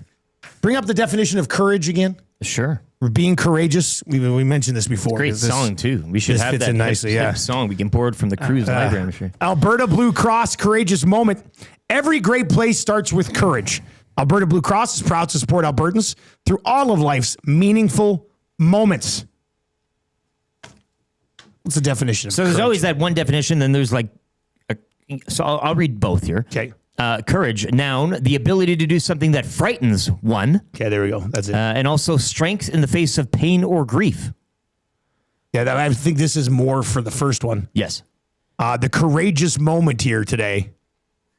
bring up the definition of courage again. Sure. Being courageous. We mentioned this before. Great song, too. We should have that nicely, song. We can board from the cruise library, I'm sure. Alberta Blue Cross courageous moment. Every great place starts with courage. Alberta Blue Cross is proud to support Albertans through all of life's meaningful moments. What's the definition of So there's courage? always that one definition, then there's like, so I'll read both here. Okay. Courage, noun, the ability to do something that frightens one. Okay, there we go. That's it. And also strength in the face of pain or grief. Yeah, I think this is more for the first one. Yes. The courageous moment here today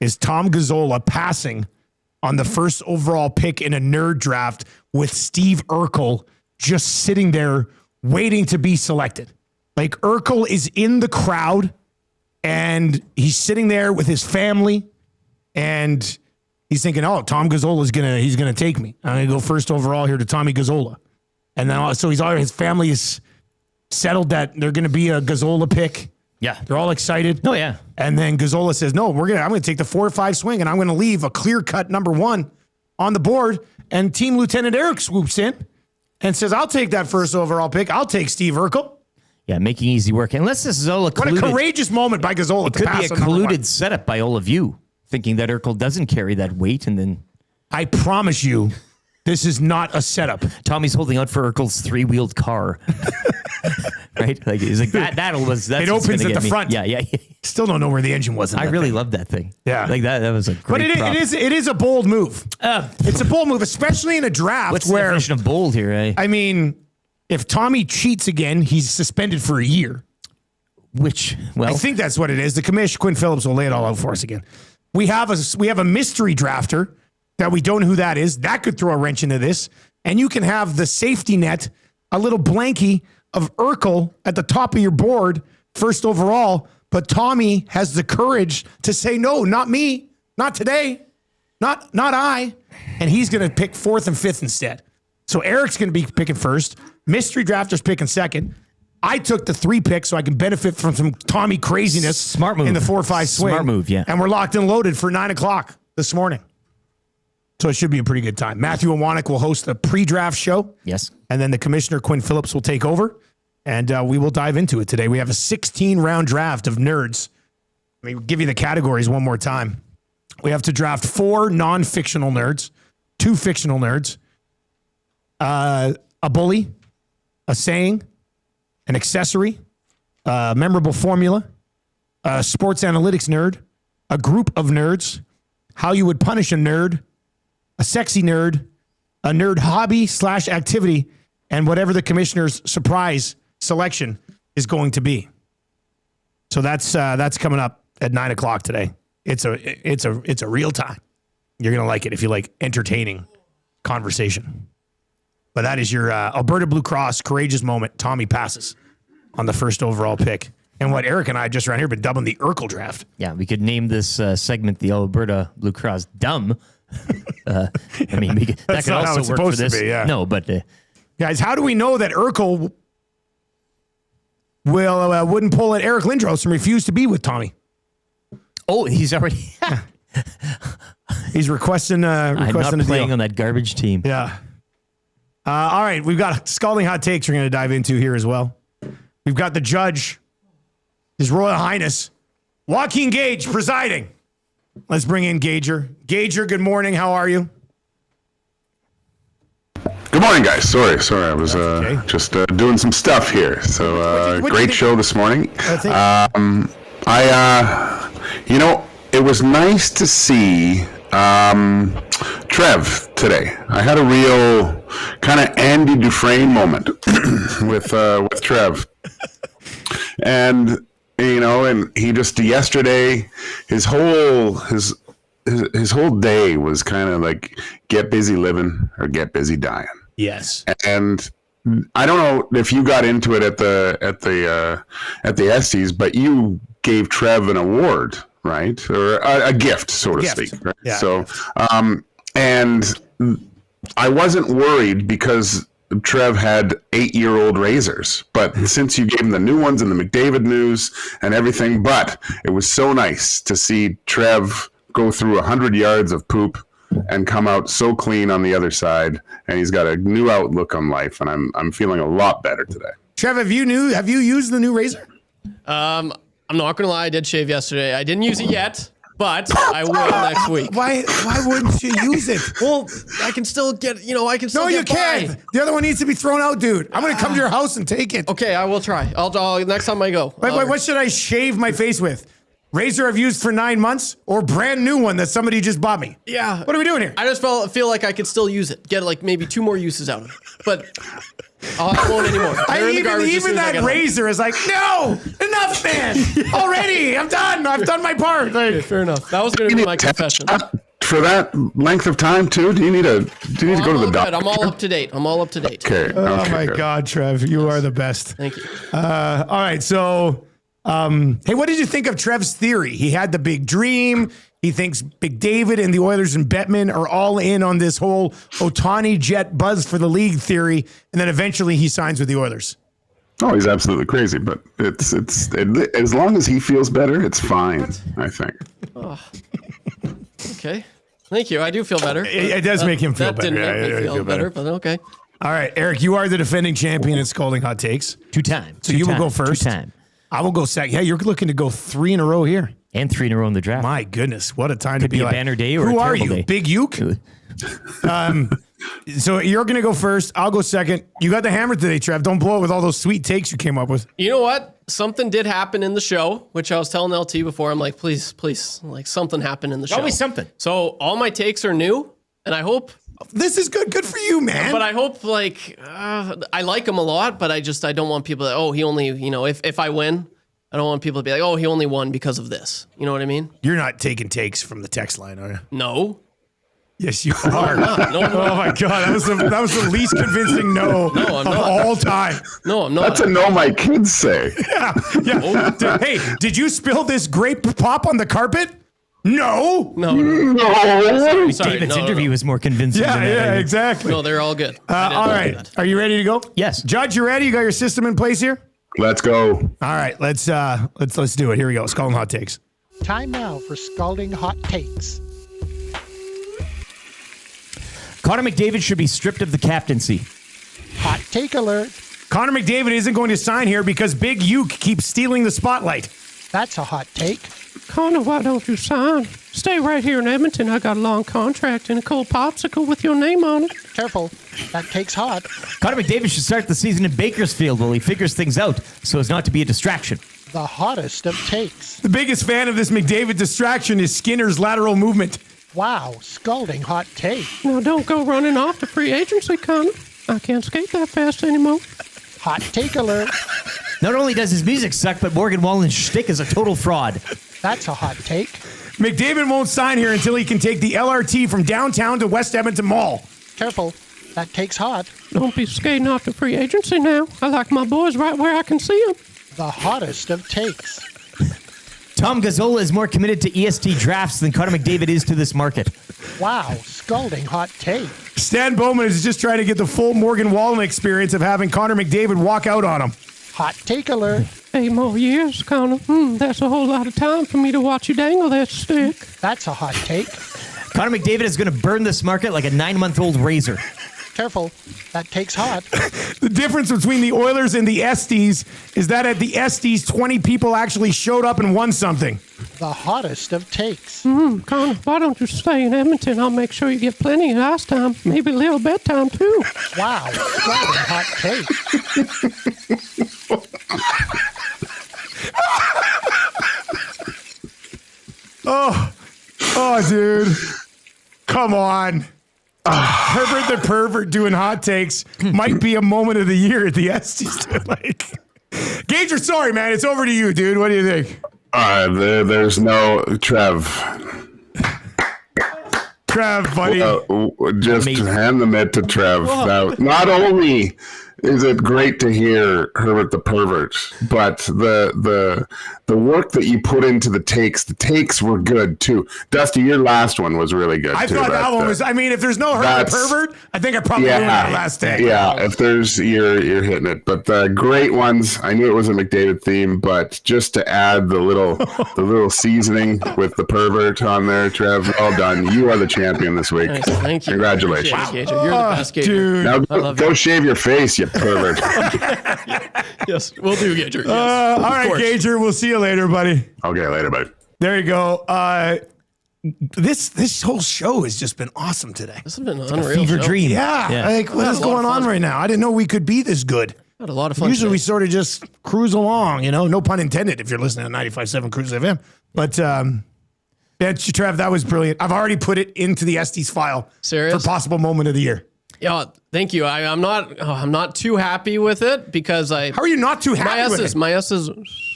is Tom Gazzola passing on the first overall pick in a nerd draft with Steve Urkel just sitting there waiting to be selected. Like Urkel is in the crowd and he's sitting there with his family and he's thinking, oh, Tom Gazzola's he's gonna take me. I'm gonna go first overall here to Tommy Gazzola. And then so his family is settled that they're gonna be a Gazzola pick. Yeah. They're all excited. Oh, yeah. And then Gazzola says, no, I'm gonna take the 4 or 5 swing and I'm gonna leave a clear-cut number 1 on the board. And Team Lieutenant Eric swoops in and says, I'll take that first overall pick. I'll take Steve Urkel. Yeah, making easy work. Unless this is all a What a courageous moment by Gazzola. It could be a colluded setup by all of you, thinking that Urkel doesn't carry that weight, and then I promise you, this is not a setup. Tommy's holding out for Urkel's 3-wheeled car. Right? Like he's like that's it opens at the front. Yeah. Still don't know where the engine was. I really love that thing. Yeah. Like that was a great But prop. it is a bold move. It's a bold move, especially in a draft What's where the definition of bold here, eh? I mean, if Tommy cheats again, he's suspended for a year. Which, I think that's what it is. The commish, Quinn Phillips, will lay it all out for us again. We have a mystery drafter that we don't know who that is. That could throw a wrench into this. And you can have the safety net, a little blankie of Urkel at the top of your board, first overall, but Tommy has the courage to say, no, not me, not today, not I. And he's going to pick 4th and 5th instead. So Eric's going to be picking first. Mystery drafter's picking second. I took the 3 picks so I can benefit from some Tommy craziness. Smart move. In the 4-5 swing. Smart move, yeah. And we're locked and loaded for 9 o'clock this morning. So it should be a pretty good time. Matthew Iwanek will host a pre-draft show. Yes. And then the commissioner, Quinn Phillips, will take over. And we will dive into it today. We have a 16-round draft of nerds. Let me give you the categories one more time. We have to draft 4 non-fictional nerds, 2 fictional nerds, a bully, a saying, an accessory, a memorable formula, a sports analytics nerd, a group of nerds, how you would punish a nerd, a sexy nerd, a nerd hobby / activity, and whatever the commissioner's surprise selection is going to be. So that's coming up at 9 o'clock today. It's a real time. You're gonna like it if you like entertaining conversation. But that is your Alberta Blue Cross courageous moment. Tommy passes on the first overall pick. And what Eric and I just around here been dubbing the Urkel draft. Yeah, we could name this segment the Alberta Blue Cross dumb. I mean, that could also work for this. Be, yeah. No, but guys, how do we know that Urkel wouldn't pull at Eric Lindros and refuse to be with Tommy? Oh, he's already. He's requesting. I'm not a playing deal. on that garbage team. Yeah. All right, we've got scalding hot takes we're going to dive into here as well. We've got the judge, His Royal Highness, Joaquin Gage, presiding. Let's bring in Gager. Gager, good morning. How are you? Good morning, guys. Sorry. I was just doing some stuff here. So great show this morning. It was nice to see Trev today. I had a real kind of Andy Dufresne moment with Trev, and he just yesterday his whole day was kind of like get busy living or get busy dying. Yes, and I don't know if you got into it at the Esties, but you gave Trev an award. Right, or a gift, so to speak. Right? Yeah, so, and I wasn't worried because Trev had 8-year-old razors, but since you gave him the new ones and the McDavid news and everything, but it was so nice to see Trev go through 100 yards of poop and come out so clean on the other side, and he's got a new outlook on life, and I'm feeling a lot better today. Trev, have you used the new razor? I'm not gonna lie, I did shave yesterday. I didn't use it yet, but I will next week. Why wouldn't you use it? Well, I can still get, I can still No, get you can't. The other one needs to be thrown out, dude. I'm gonna come to your house and take it. Okay, I will try. I'll next time I go. Wait, what should I shave my face with? Razor I've used for 9 months or brand new one that somebody just bought me? Yeah. What are we doing here? I just feel like I could still use it. Get like maybe 2 more uses out of it. But I won't anymore. Even that razor is like, no, enough, man. Already, I'm done. I've done my part. Okay, fair enough. That was going to be my confession. For that length of time, too? Do you need to go to the doctor? I'm all up to date. Okay. Oh my good. God, Trev, you are the best. Thank you. All right, so, hey, what did you think of Trev's theory? He had the big dream. He thinks McDavid and the Oilers and Bettman are all in on this whole Ohtani jet buzz for the league theory, and then eventually he signs with the Oilers. Oh, he's absolutely crazy, but it's as long as he feels better, it's fine. I think. Oh. Okay, thank you. I do feel better. It does make him feel better. That didn't make me feel better, but okay. All right, Eric, you are the defending champion at Scalding Hot Takes. 2 times. So you will go first. 2 times. I will go second. Yeah, you're looking to go 3 in a row here. And 3 in a row in the draft. My goodness, what a time Could to be a like. banner day or Who a are terrible you, day. Big Uke? So you're going to go first. I'll go second. You got the hammer today, Trev. Don't blow it with all those sweet takes you came up with. You know what? Something did happen in the show, which I was telling LT before. I'm like, please, like something happened in the show. Always something. So all my takes are new, and I hope this is good. Good for you, man. But I hope I like him a lot, but I don't want people to, he only, if I win, I don't want people to be like, he only won because of this. You know what I mean? You're not taking takes from the text line, are you? No. Yes, you are. No, Oh my God, that was the least convincing no of all time. No, I'm not. That's a no my kids say. Yeah. Hey, did you spill this grape pop on the carpet? No. Sorry, David's interview was more convincing. Yeah, than that, I yeah, think. exactly. No, they're all good. All right. Are you ready to go? Yes. Judge, you ready? You got your system in place here? Let's go. All right, let's do it. Here we go. Scalding hot takes. Time now for Scalding Hot Takes. Connor McDavid should be stripped of the captaincy. Hot take alert. Connor McDavid isn't going to sign here because Big Uke keeps stealing the spotlight. That's a hot take. Connor, why don't you sign? Stay right here in Edmonton. I got a long contract and a cold popsicle with your name on it. Careful. That take's hot. Connor McDavid should start the season in Bakersfield while he figures things out so as not to be a distraction. The hottest of takes. The biggest fan of this McDavid distraction is Skinner's lateral movement. Wow, scalding hot take. Now, don't go running off to free agency, Connor. I can't skate that fast anymore. Hot take alert. Not only does his music suck, but Morgan Wallen's shtick is a total fraud. That's a hot take. McDavid won't sign here until he can take the LRT from downtown to West Edmonton Mall. Careful. That take's hot. Don't be skating off to free agency now. I like my boys right where I can see them. The hottest of takes. Tom Gazzola is more committed to EST drafts than Connor McDavid is to this market. Wow, scalding hot take. Stan Bowman is just trying to get the full Morgan Wallen experience of having Connor McDavid walk out on him. Hot take alert. 8 more years, Connor. That's a whole lot of time for me to watch you dangle that stick. That's a hot take. Connor McDavid is going to burn this market like a 9-month-old razor. Careful. That take's hot. The difference between the Oilers and the Esties is that at the Esties, 20 people actually showed up and won something. The hottest of takes. Connor, why don't you stay in Edmonton? I'll make sure you get plenty of ice time, maybe a little bedtime too. Wow, scalding hot take. Oh, dude. Come on. Herbert the pervert doing hot takes might be a moment of the year at the Esties. Gager, sorry, man. It's over to you, dude. What do you think? There's no Trev. Trev, buddy. Just hand the mitt to Trev. Now, not only is it great to hear Herbert the pervert, but the work that you put into the takes were good too. Dusty, your last one was really good. I thought that one was. I mean, if there's no Herbert the pervert, I think I probably ruined that last day. Yeah, if there's you're hitting it. But the great ones, I knew it was a McDavid theme, but just to add the little seasoning with the pervert on there, Trev, well done. You are the champion this week. Nice, thank you. Congratulations, Gager. You're the best, Gager. Dude. Now go shave your face, you pervert. Yes, we'll do, Gager. Yes, all right, course. Gager. We'll see you later, buddy. Okay, later, buddy. There you go. This whole show has just been awesome today. This has been an a unreal fever show. dream. Yeah. Like, what is going on right now? I didn't know we could be this good. Had a lot of fun. Usually today. we sort of just cruise along, no pun intended if you're listening to 95.7 Cruise FM. But yeah, Trev, that was brilliant. I've already put it into the Estes file. Serious? For possible moment of the year. Yeah, thank you. I'm not too happy with it because How are you not too happy with it? My S's,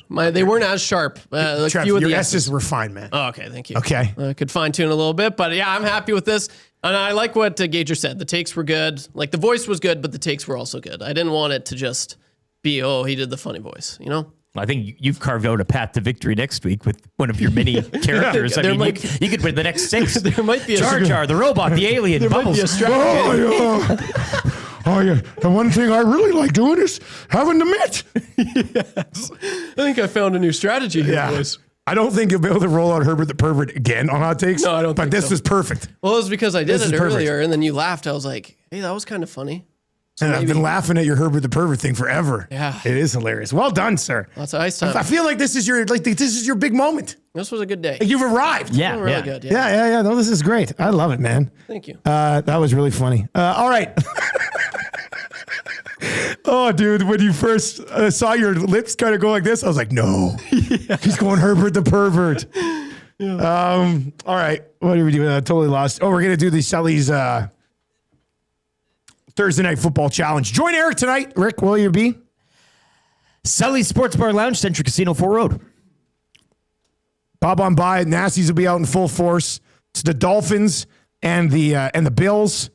they weren't as sharp. Like Trev, few of your the S's were fine, man. Oh, okay, thank you. Okay. I could fine tune a little bit, but yeah, I'm happy with this. And I like what Gager said. The takes were good. Like the voice was good, but the takes were also good. I didn't want it to just be, he did the funny voice, I think you've carved out a path to victory next week with one of your many characters. I mean, you could win the next 6. There might be a Jar Jar, the robot, the alien, there Bubbles. might be a strategy. Oh, yeah. The one thing I really like doing is having the mitt. Yes. I think I found a new strategy here, boys. I don't think you'll be able to roll out Herbert the pervert again on hot takes. No, I don't But think this so. was perfect. Well, it was because I did This it is perfect. earlier, and then you laughed. I was like, hey, that was kind of funny. So And I've maybe- been laughing at your Herbert the pervert thing forever. Yeah. It is hilarious. Well done, sir. Lots of ice time. I feel like this is your big moment. This was a good day. Like you've arrived. Yeah, Really good. Yeah. No, this is great. I love it, man. Thank you. That was really funny. All right. Oh, dude, when you first saw your lips kind of go like this, I was like, no. He's going Herbert the pervert. All right. What are we doing? I totally lost. Oh, we're going to do the Sully's Thursday Night Football Challenge. Join Eric tonight. Rick, will you be? Sully's Sports Bar Lounge, Central Casino, 4 Road. Bob on by. Nasties will be out in full force. It's the Dolphins and the Bills.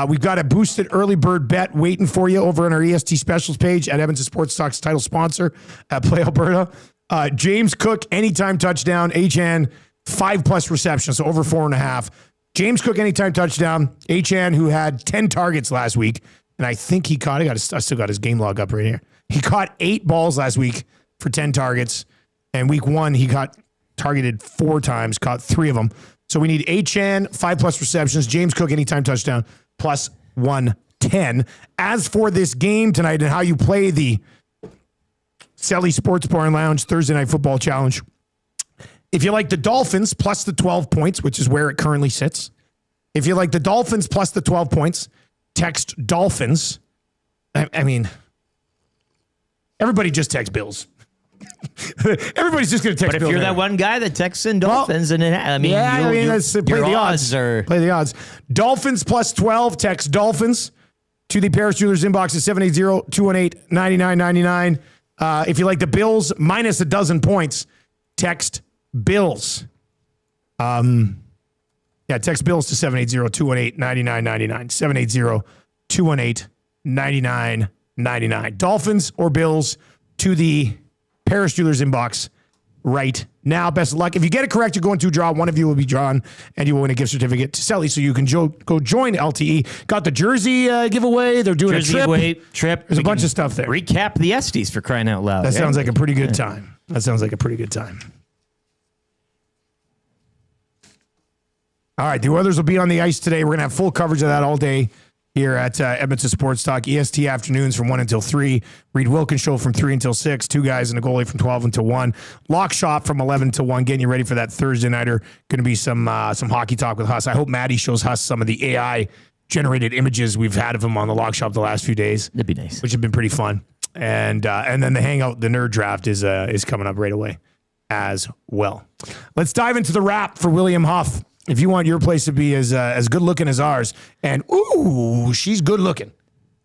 We've got a boosted early bird bet waiting for you over on our EST specials page at Edmonton Sports Talk's title sponsor at Play Alberta. James Cook, anytime touchdown. Achan, 5+ receptions, so over 4.5. James Cook, anytime touchdown. Achan, who had 10 targets last week, and I think he caught, I still got his game log up right here. He caught 8 balls last week for 10 targets, and week 1, he got targeted 4 times, caught 3 of them. So we need Achan, 5+ receptions. James Cook, anytime touchdown, plus 110. As for this game tonight and how you play the Selly Sports Bar and Lounge Thursday Night Football Challenge, if you like the Dolphins plus the 12 points, which is where it currently sits, if you like the Dolphins plus the 12 points, text Dolphins. I mean, everybody just text Bills. Everybody's just going to text Bills. But if you're that one guy that texts in Dolphins, and let's play the odds. Play the odds. Dolphins plus 12, text Dolphins to the Paris Jewelers inbox at 780-218-9999. If you like the Bills minus a dozen points, text Bills. Text Bills to 780-218-9999. 780-218-9999. Dolphins or Bills to the Paris Jewelers inbox right now. Best of luck. If you get it correct, you're going to draw. One of you will be drawn, and you will win a gift certificate to Selly, so you can go join LTE. Got the jersey giveaway. They're doing jersey a trip. There's a bunch of stuff there. Recap the Esties for crying out loud. That sounds like a pretty good time. All right, the Oilers will be on the ice today. We're going to have full coverage of that all day here at Edmonton Sports Talk. EST afternoons from 1 until 3. Reid Wilkins show from 3 until 6. 2 guys and a goalie from 12 until 1. Lock shop from 11 to 1. Getting you ready for that Thursday nighter. Going to be some hockey talk with Huss. I hope Maddie shows Huss some of the AI generated images we've had of him on the lock shop the last few days. That'd be nice. Which have been pretty fun. And then the hangout, the nerd draft is coming up right away as well. Let's dive into the wrap for William Huff. If you want your place to be as good looking as ours, and ooh, she's good looking,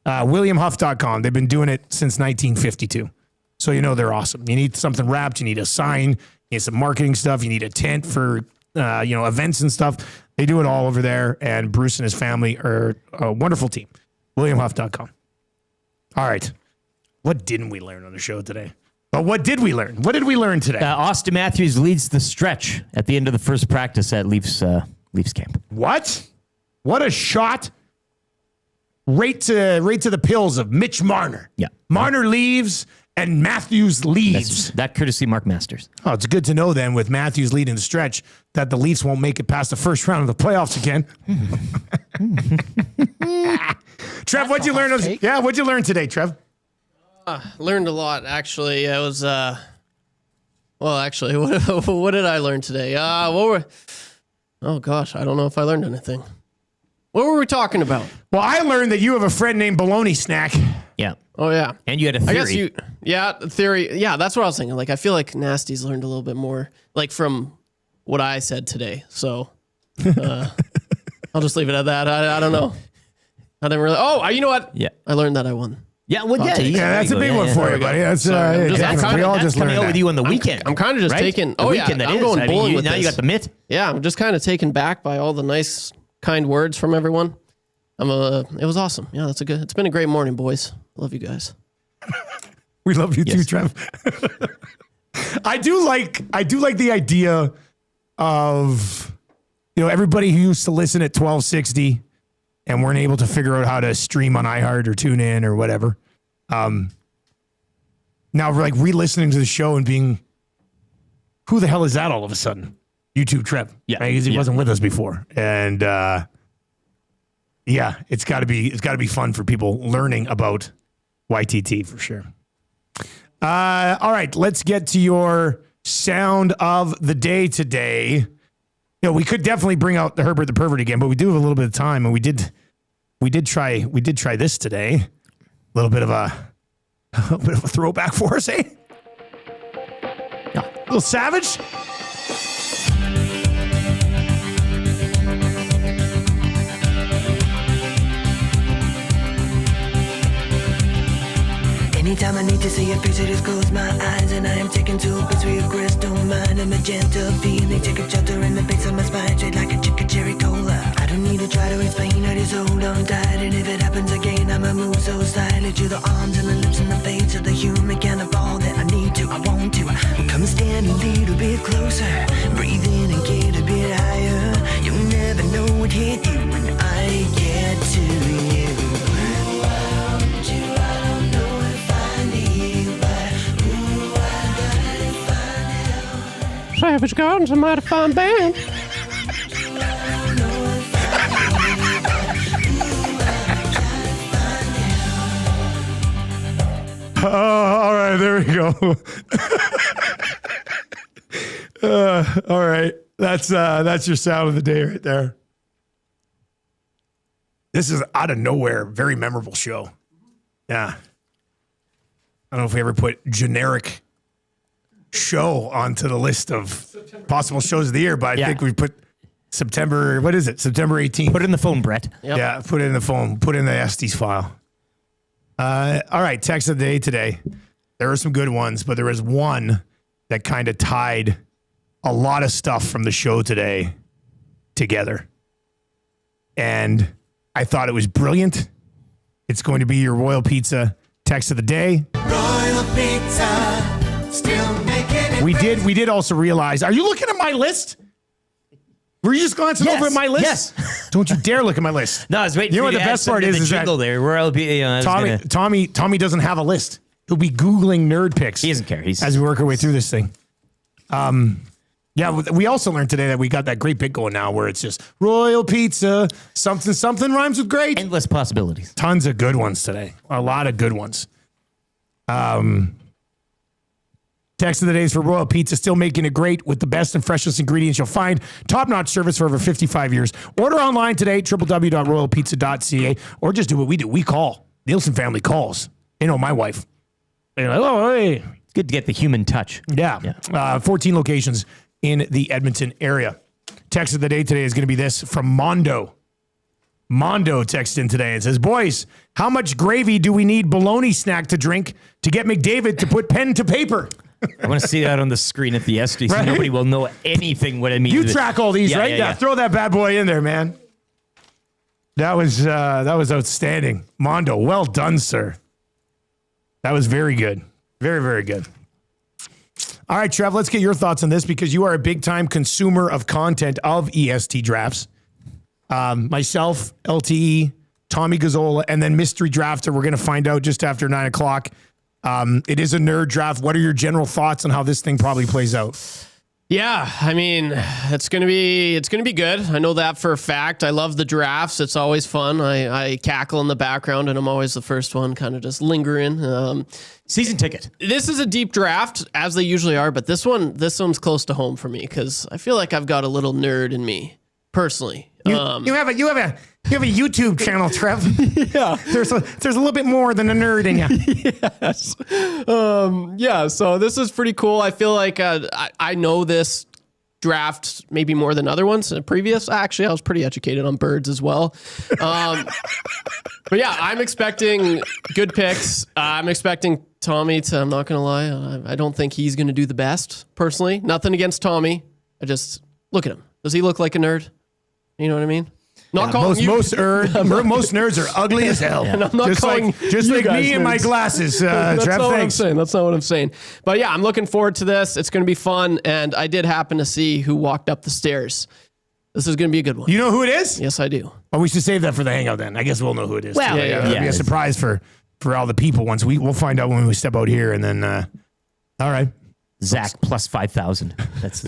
WilliamHuff.com. They've been doing it since 1952. So you know they're awesome. You need something wrapped, you need a sign, you need some marketing stuff, you need a tent for events and stuff. They do it all over there, and Bruce and his family are a wonderful team. WilliamHuff.com. All right. What didn't we learn on the show today? But what did we learn? What did we learn today? Austin Matthews leads the stretch at the end of the first practice at Leafs camp. What? What a shot! Right to the pills of Mitch Marner. Yeah, Marner leaves and Matthews leads. That courtesy Mark Masters. Oh, it's good to know then with Matthews leading the stretch that the Leafs won't make it past the first round of the playoffs again. Trev, what'd you learn? What'd you learn today, Trev? Learned a lot, actually. I was, what did I learn today? Oh gosh, I don't know if I learned anything. What were we talking about? Well, I learned that you have a friend named Baloney Snack. Yeah. Oh, yeah. And you had a theory. Theory. Yeah, that's what I was thinking. Like, I feel like Nasty's learned a little bit more, like, from what I said today. So, I'll just leave it at that. I don't know. I didn't really. Oh, you know what? Yeah. I learned that I won. Yeah, well, that's a big one for you, buddy. That's we all just learned that with you on the weekend. I'm kind of just taking. The weekend I'm going bowling with now. this. You got the mitt. Yeah, I'm just kind of taken back by all the nice, kind words from everyone. It was awesome. Yeah, it's been a great morning, boys. Love you guys. We love you too, Trev. I do like the idea of everybody who used to listen at 1260. And weren't able to figure out how to stream on iHeart or tune in or whatever. Now we're like re-listening to the show and being, who the hell is that all of a sudden? YouTube Trev. Yeah. Right? He wasn't with us before. And it's gotta be fun for people learning about YTT for sure. All right, let's get to your sound of the day today. We could definitely bring out the Herbert the Pervert again, but we do have a little bit of time, and we did try this today. A little bit of a throwback for us, eh? A little savage. Anytime I need to see your face, I just close my eyes, and I am taken to a place where your crystal mind, a magenta feeling, take a shelter in the base of my spine, straight like a chicken cherry cola. I don't so hold tight. And if it happens again, I'ma move so slightly to the arms and the lips and the face of the human kind of all that I need to, I want to. Come and stand a little bit closer, breathe in and get a bit higher. You'll never know what hit you when I get to you. Without you, I don't know if I need, but ooh, I gotta find out. Savage Garden's a mighty fine band. Oh, all right, there we go. All right, that's your sound of the day right there. This is out of nowhere, very memorable show. Yeah, I don't know if we ever put generic show onto the list of possible shows of the year, but I think we put September. What is it? September 18th. Put it in the phone, Brett. Yep. Yeah, put it in the phone. Put it in the Estes file. All right, text of the day today. There were some good ones, but there was one that kind of tied a lot of stuff from the show today together. And I thought it was brilliant. It's going to be your Royal Pizza text of the day. Royal Pizza, still making it. We did also realize, are you looking at my list? Were you just glancing over at my list? Yes. Don't you dare look at my list. No, I was waiting. You know for what you the to best add part something to is the that jingle there. Where I'll be, I was Tommy doesn't have a list. He'll be Googling nerd picks. He doesn't care. As we work our way through this thing. Yeah, we also learned today that we got that great bit going now where it's just Royal Pizza, something rhymes with great. Endless possibilities. Tons of good ones today. A lot of good ones. Text of the day is for Royal Pizza, still making it great with the best and freshest ingredients you'll find. Top-notch service for over 55 years. Order online today, www.royalpizza.ca, or just do what we do. We call. Nielson family calls. You know, my wife. They're like, oh, hey. It's good to get the human touch. Yeah. 14 locations in the Edmonton area. Text of the day today is going to be this from Mondo. Mondo texted in today and says, boys, how much gravy do we need bologna snack to drink to get McDavid to put pen to paper? I want to see that on the screen at the SDC. Right? Nobody will know anything what I mean. You track all these, right? Yeah. Throw that bad boy in there, man. That was outstanding. Mondo, well done, sir. That was very good. Very, very good. All right, Trev, let's get your thoughts on this because you are a big-time consumer of content of EST drafts. Myself, LTE, Tommy Gazzola, and then Mystery Drafter. We're going to find out just after 9 o'clock. It is a nerd draft. What are your general thoughts on how this thing probably plays out? Yeah, I mean, it's gonna be good. I know that for a fact. I love the drafts. It's always fun. I cackle in the background, and I'm always the first one, kind of just lingering. Season ticket. This is a deep draft, as they usually are, but this one's close to home for me because I feel like I've got a little nerd in me, personally. You have a YouTube channel, Trev. Yeah, there's a little bit more than a nerd in you. Yes. Yeah. So this is pretty cool. I feel like I know this draft maybe more than other ones. Previous, actually, I was pretty educated on birds as well. But yeah, I'm expecting good picks. I'm expecting Tommy to. I'm not gonna lie. I don't think he's gonna do the best personally. Nothing against Tommy. I just look at him. Does he look like a nerd? You know what I mean? Not calling you. Most nerds are ugly as hell. And I'm not just calling like me and my glasses. That's Trev, not what I'm thanks. saying. That's not what I'm saying. But yeah, I'm looking forward to this. It's going to be fun. And I did happen to see who walked up the stairs. This is going to be a good one. You know who it is? Yes, I do. Oh, we should save that for the hangout then. I guess we'll know who it is. Well, It'll be a surprise for all the people once we'll find out when we step out here. And then, all right. Zach plus 5,000. That's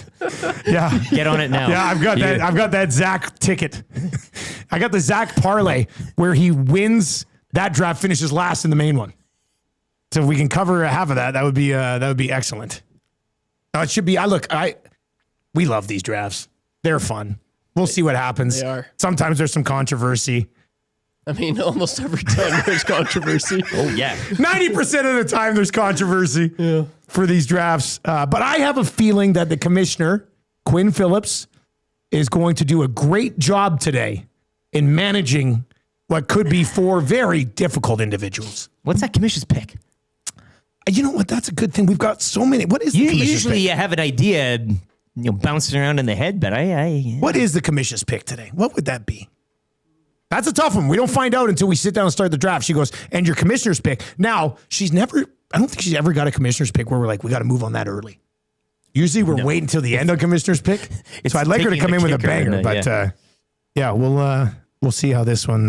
yeah. Get on it now. Yeah, I've got that Zach ticket. I got the Zach parlay where he wins that draft, finishes last in the main one. So if we can cover half of that, that would be excellent. It should be. We love these drafts. They're fun. We'll see what happens. They are. Sometimes there's some controversy. I mean, almost every time there's controversy. Oh, yeah. 90% of the time there's controversy for these drafts. But I have a feeling that the commissioner, Quinn Phillips, is going to do a great job today in managing what could be 4 very difficult individuals. What's that commissioner's pick? You know what? That's a good thing. We've got so many. What is the commissioner's usually pick? You have an idea, bouncing around in the head, but What is the commissioner's pick today? What would that be? That's a tough one. We don't find out until we sit down and start the draft. She goes, and your commissioner's pick. Now, I don't think she's ever got a commissioner's pick where we're like, we got to move on that early. Usually we're waiting until the end of commissioner's pick. So I'd like her to come in with a banger, but we'll see how this one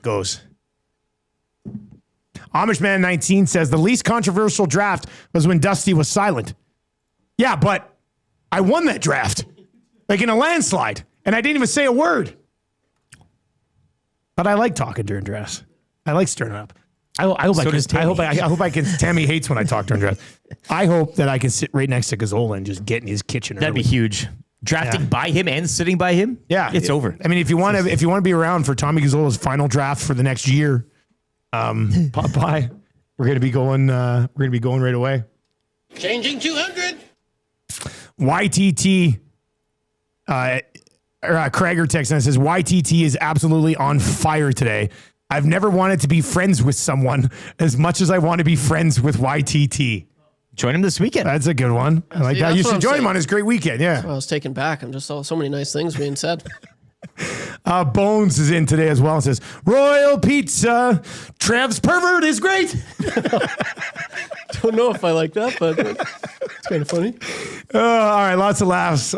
goes. Amishman 19 says the least controversial draft was when Dusty was silent. Yeah, but I won that draft, like in a landslide, and I didn't even say a word. But I like talking during drafts. I like stirring up. I hope I can. Tammy hates when I talk during draft. I hope that I can sit right next to Gazzola and just get in his kitchen. That'd be huge. Drafting by him and sitting by him. Yeah, it's over. I mean, if you want to be around for Tommy Gazzola's final draft for the next year, pop by. We're gonna be going. We're gonna be going right away. Changing 200. YTT. Krager texts and says YTT is absolutely on fire today. I've never wanted to be friends with someone as much as I want to be friends with YTT. Join him this weekend. That's a good one. I like that. You should join him on his great weekend. Yeah. That's what I was taken back. I'm just saw so many nice things being said. Bones is in today as well and says, Royal Pizza, Trev's pervert is great. Don't know if I like that, but it's kind of funny. All right, lots of laughs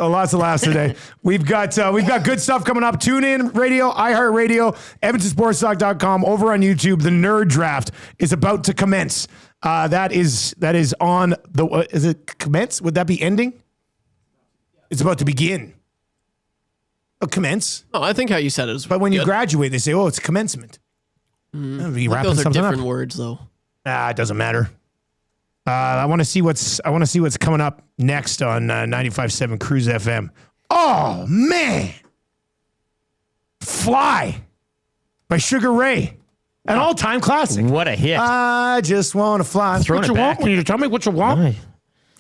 today. We've got good stuff coming up. Tune in radio, iHeartRadio, EdmontonSportsTalk.com, over on YouTube. The Nerd Draft is about to commence. That is on the. Is it commence? Would that be ending? It's about to begin. Commence. Oh, I think how you said it is. But when you graduate, they say, "Oh, it's commencement." Those are different words, though. It doesn't matter. I want to see what's coming up next on 95.7 Cruise FM. Oh man, Fly by Sugar Ray, an all-time classic. What a hit! I just want to fly. What you want? Can you tell me what you want?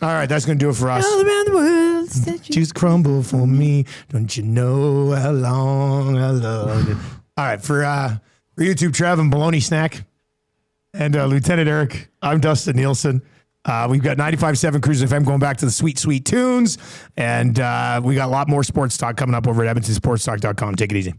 All right, that's going to do it for us. All around the world, just crumble for me. Don't you know how long I love you? All right, for YouTube Trev and Bologna Snack and Lieutenant Eric, I'm Dustin Nielsen. We've got 95.7 Cruise FM going back to the sweet, sweet tunes. And we got a lot more sports talk coming up over at EdmontonSportsTalk.com. Take it easy.